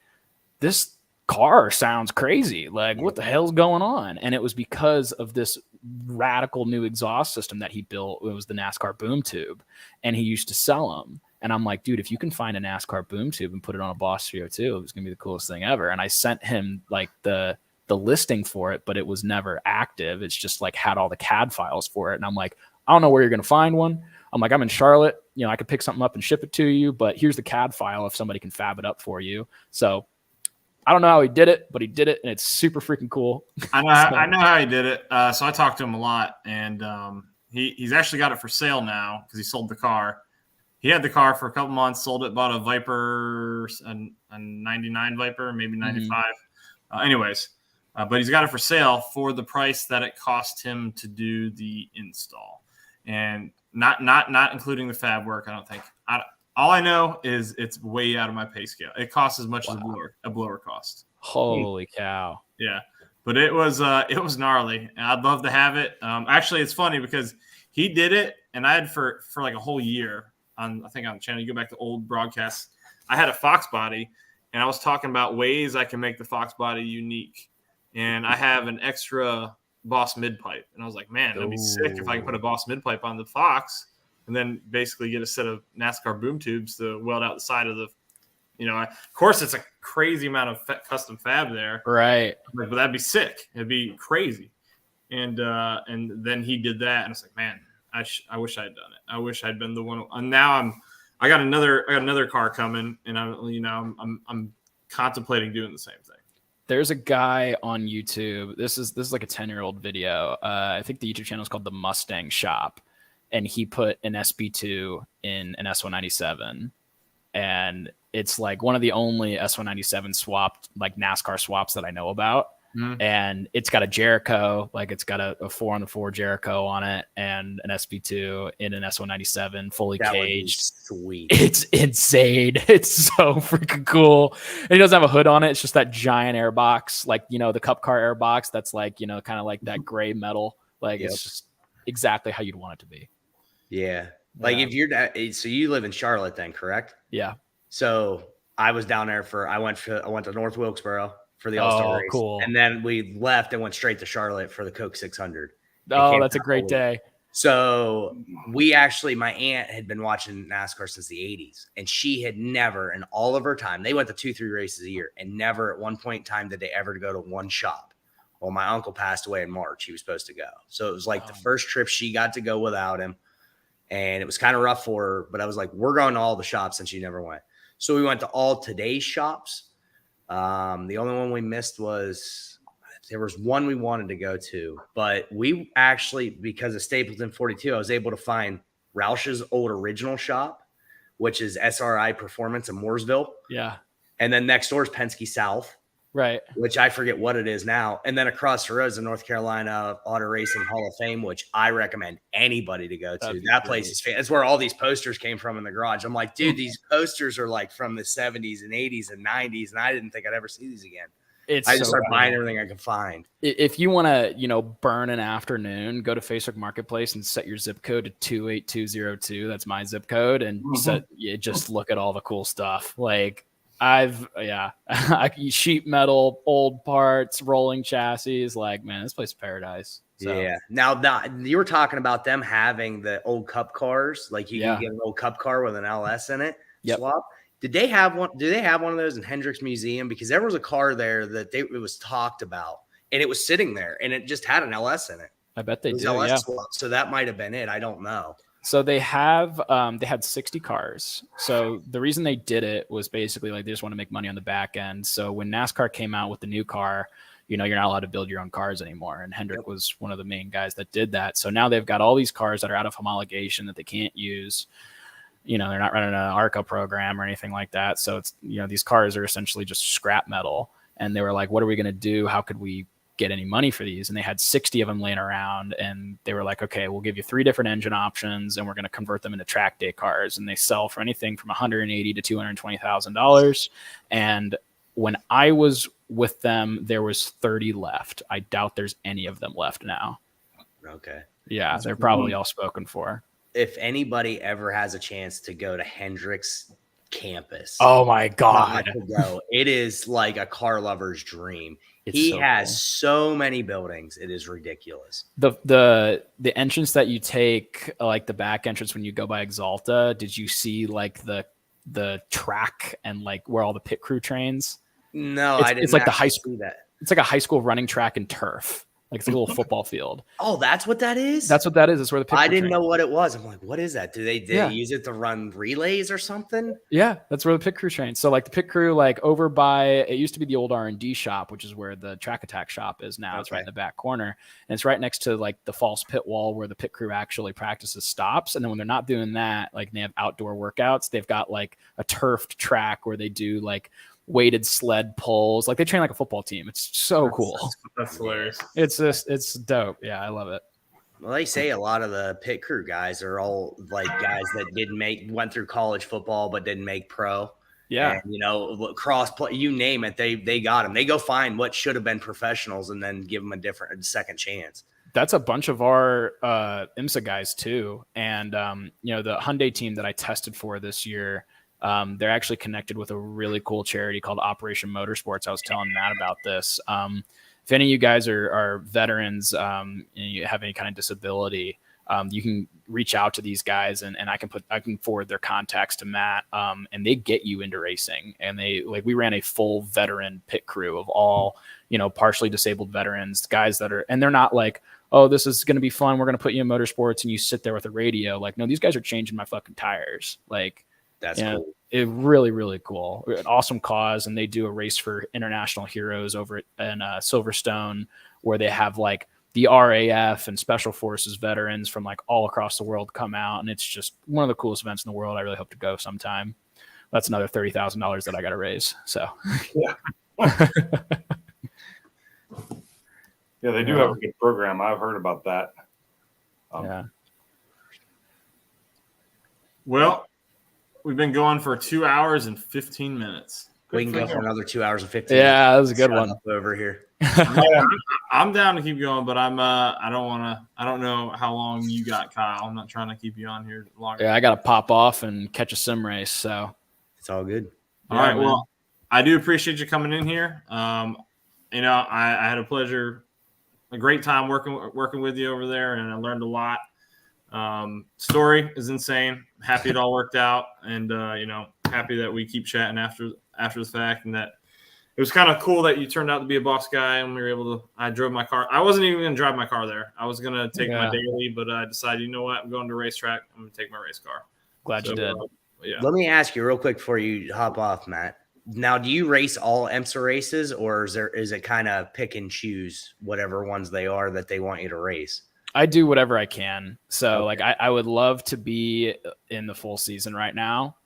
this car sounds crazy, like what the hell's going on? And it was because of this radical new exhaust system that he built. It was the NASCAR boom tube, and he used to sell them. And I'm like, dude, if you can find a NASCAR boom tube and put it on a Boss 302, it's gonna be the coolest thing ever. And I sent him the listing for it, but it was never active. It's just had all the CAD files for it. And I'm like, I don't know where you're gonna find one. I'm like, I'm in Charlotte, I could pick something up and ship it to you, but here's the CAD file if somebody can fab it up for you. So I don't know how he did it, but he did it, and it's super freaking cool. I know how he did it. So I talked to him a lot, and he's actually got it for sale now because he sold the car. He had the car for a couple months, sold it, bought a Viper, a 99 Viper, maybe 95. Anyways, but he's got it for sale for the price that it cost him to do the install, and not including the fab work. I don't think. All I know is it's way out of my pay scale. It costs as much as a blower cost. Holy cow! Yeah, but it was gnarly. And I'd love to have it. Actually, it's funny because he did it, and I had for like a whole year. I think on the channel, you go back to old broadcasts, I had a Fox body, and I was talking about ways I can make the Fox body unique. And I have an extra Boss mid pipe. And I was like, man, that'd be sick if I could put a Boss mid pipe on the Fox and then basically get a set of NASCAR boom tubes to weld out the side of the, of course, it's a crazy amount of custom fab there. Right. But that'd be sick. It'd be crazy. And then he did that. And it's like, man, I wish I had done it. I wish I'd been the one. And now I got another car coming, and I'm contemplating doing the same thing. There's a guy on YouTube. This is like a 10-year-old video. I think the YouTube channel is called the Mustang Shop, and he put an SB2 in an S197, and it's like one of the only S197 swapped like NASCAR swaps that I know about. And it's got a Jericho, like it's got a 4-on-4 Jericho on it, and an SB2 in an S197 fully caged. Sweet. It's insane. It's so freaking cool. And he doesn't have a hood on it. It's just that giant air box, like, the Cup Car air box that's like, kind of like that gray metal. Like it's just exactly how you'd want it to be. Yeah. Like if you're so you live in Charlotte then, correct? Yeah. So I was down there I went to North Wilkesboro for the All-Star race. Cool. And then we left and went straight to Charlotte for the Coke 600. Oh, that's a great day. So my aunt had been watching NASCAR since the 80s, and she had never in all of her time, they went to 2-3 races a year, and never at one point in time did they ever go to one shop. Well, my uncle passed away in March. He was supposed to go. So it was like the first trip she got to go without him. And it was kind of rough for her, but I was like, we're going to all the shops, and she never went. So we went to all today's shops. The only one we missed there was one we wanted to go to, but we actually, because of Stapleton 42, I was able to find Roush's old original shop, which is SRI Performance in Mooresville. Yeah. And then next door is Penske South. Right. Which I forget what it is now. And then across the road is the North Carolina Auto Racing Hall of Fame, which I recommend anybody to go to. That place is that's where all these posters came from in the garage. I'm like, dude, these posters are like from the 70s and 80s and 90s, and I didn't think I'd ever see these again. I just started buying everything I could find. If you want to, burn an afternoon, go to Facebook Marketplace and set your zip code to 28202. That's my zip code, and just look at all the cool stuff. Like sheet metal, old parts, rolling chassis. Like, man, this place is paradise. So. Yeah. Now you were talking about them having the old Cup cars, like you can get an old Cup car with an LS in it. Swap. Did they have one? Do they have one of those in Hendricks Museum? Because there was a car there that it was talked about, and it was sitting there, and it just had an LS in it. I bet they do. LS swap, so that might have been it. I don't know. So they had 60 cars. So the reason they did it was basically like they just want to make money on the back end. So when NASCAR came out with the new car, you're not allowed to build your own cars anymore. And Hendrick was one of the main guys that did that. So now they've got all these cars that are out of homologation that they can't use. They're not running an ARCA program or anything like that. So it's, these cars are essentially just scrap metal. And they were like, what are we going to do? How could we get any money for these? And they had 60 of them laying around, and they were like, okay, we'll give you 3 different engine options, and we're going to convert them into track day cars. And they sell for anything from $180,000 to $220,000. And when I was with them, there was 30 left. I doubt there's any of them left now. Okay. Yeah, they're probably all spoken for. If anybody ever has a chance to go to Hendricks campus, oh my God, it is like a car lover's dream. He has so many buildings. It is ridiculous. The entrance that you take, like the back entrance when you go by Exalta, did you see like the track and like where all the pit crew trains? No, I didn't. It's like the high school. It's like a high school running track and turf. Like it's a little football field. Oh, that's what that is? That's what that is. It's where the pit crew I didn't trains. know what it was. I'm like, what is that? Do they Yeah. use it to run relays or something? Yeah, that's where the pit crew trains. So like the pit crew, like over by, it used to be the old R&D shop, which is where the track attack shop is now. It's right in the back corner. And it's right next to like the false pit wall where the pit crew actually practices stops. And then when they're not doing that, like they have outdoor workouts, they've got like a turfed track where they do like weighted sled pulls. Like they train like a football team. It's so cool. That's hilarious. It's dope. Yeah, I love it. Well, they say a lot of the pit crew guys are all like guys that went through college football but didn't make pro. Yeah. And, cross play, you name it, they got them. They go find what should have been professionals and then give them a second chance. That's a bunch of our IMSA guys too. And, the Hyundai team that I tested for this year, they're actually connected with a really cool charity called Operation Motorsports. I was telling Matt about this. If any of you guys are veterans and you have any kind of disability, you can reach out to these guys and I can forward their contacts to Matt, and they get you into racing. And we ran a full veteran pit crew of all, partially disabled veterans, guys and they're not like, oh, this is going to be fun, we're going to put you in motorsports and you sit there with a radio. Like, no, these guys are changing my fucking tires. Like, that's cool. It really, really cool. An awesome cause. And they do a race for international heroes over in Silverstone, where they have like the RAF and special forces veterans from like all across the world come out. And it's just one of the coolest events in the world. I really hope to go sometime. That's another $30,000 that I got to raise. So, yeah. Yeah, they do have a good program. I've heard about that. Yeah. Well, we've been going for 2 hours and 15 minutes. We can go for another 2 hours and 15 minutes. Yeah, that was a good Shut one. up over here. I'm down to keep going, but I don't know how long you got, Kyle. I'm not trying to keep you on here longer. Yeah, I got to pop off and catch a sim race. So it's all good. All right. Man. Well, I do appreciate you coming in here. I had a great time working with you over there, and I learned a lot. Story is insane. Happy it all worked out, and happy that we keep chatting after the fact, and that it was kind of cool that you turned out to be a boss guy, and we were able to. I drove my car. I wasn't even going to drive my car there. I was going to take my daily, but I decided, you know what, I'm going to racetrack. I'm going to take my race car. Glad you did. Yeah. Let me ask you real quick before you hop off, Matt. Now, do you race all IMSA races, or is it kind of pick and choose whatever ones they are that they want you to race? I do whatever I can. So like I would love to be in the full season right now.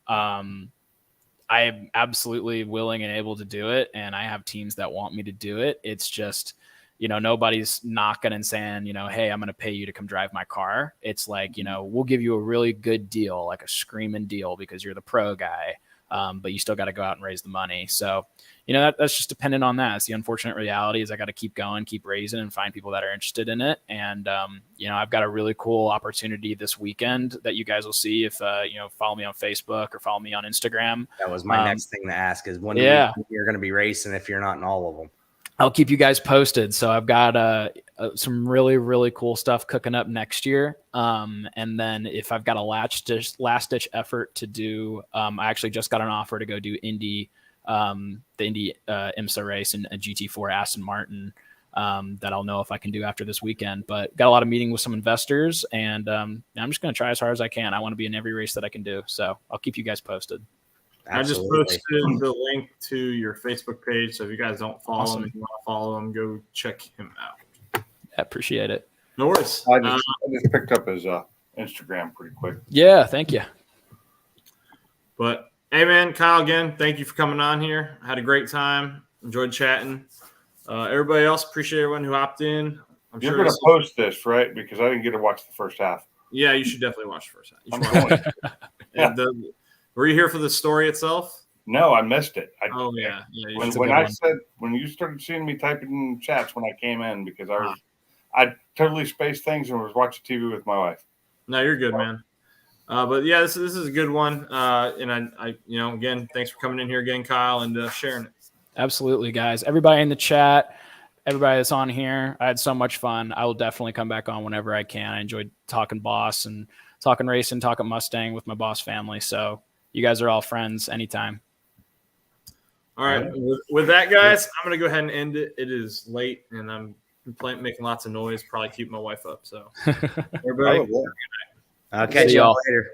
I am absolutely willing and able to do it. And I have teams that want me to do it. It's just, nobody's knocking and saying, hey, I'm going to pay you to come drive my car. It's like, we'll give you a really good deal, like a screaming deal because you're the pro guy. But you still got to go out and raise the money. So, that's just dependent on that. It's the unfortunate reality is I got to keep going, keep raising and find people that are interested in it. And, I've got a really cool opportunity this weekend that you guys will see if, follow me on Facebook or follow me on Instagram. That was my next thing to ask is when you're going to be racing if you're not in all of them. I'll keep you guys posted. So I've got some really, really cool stuff cooking up next year. And then if I've got a last ditch effort to do, I actually just got an offer to go do the Indy IMSA race in a GT4 Aston Martin that I'll know if I can do after this weekend. But got a lot of meeting with some investors, and I'm just going to try as hard as I can. I want to be in every race that I can do. So I'll keep you guys posted. Absolutely. I just posted the link to your Facebook page. So if you guys don't follow him, if you want to follow him, go check him out. I appreciate it. No worries. I just picked up his Instagram pretty quick. Yeah, thank you. But hey, man, Kyle, again, thank you for coming on here. I had a great time. Enjoyed chatting. Everybody else, appreciate everyone who hopped in. You're going to post this, right? Because I didn't get to watch the first half. Yeah, you should definitely watch the first half. And, were you here for the story itself? No, I missed it. When you started seeing me typing in chats when I came in, because I totally spaced things and was watching TV with my wife. No, you're good, man. But yeah, this is a good one. And I again, thanks for coming in here again, Kyle, and sharing it. Absolutely, guys. Everybody in the chat, everybody that's on here, I had so much fun. I will definitely come back on whenever I can. I enjoyed talking boss and talking racing, talking Mustang with my boss family. So you guys are all friends anytime. All right. With that, guys, I'm going to go ahead and end it. It is late, and I'm making lots of noise, probably keep my wife up. So, Probably. everybody, I'll catch See y'all y'all. later.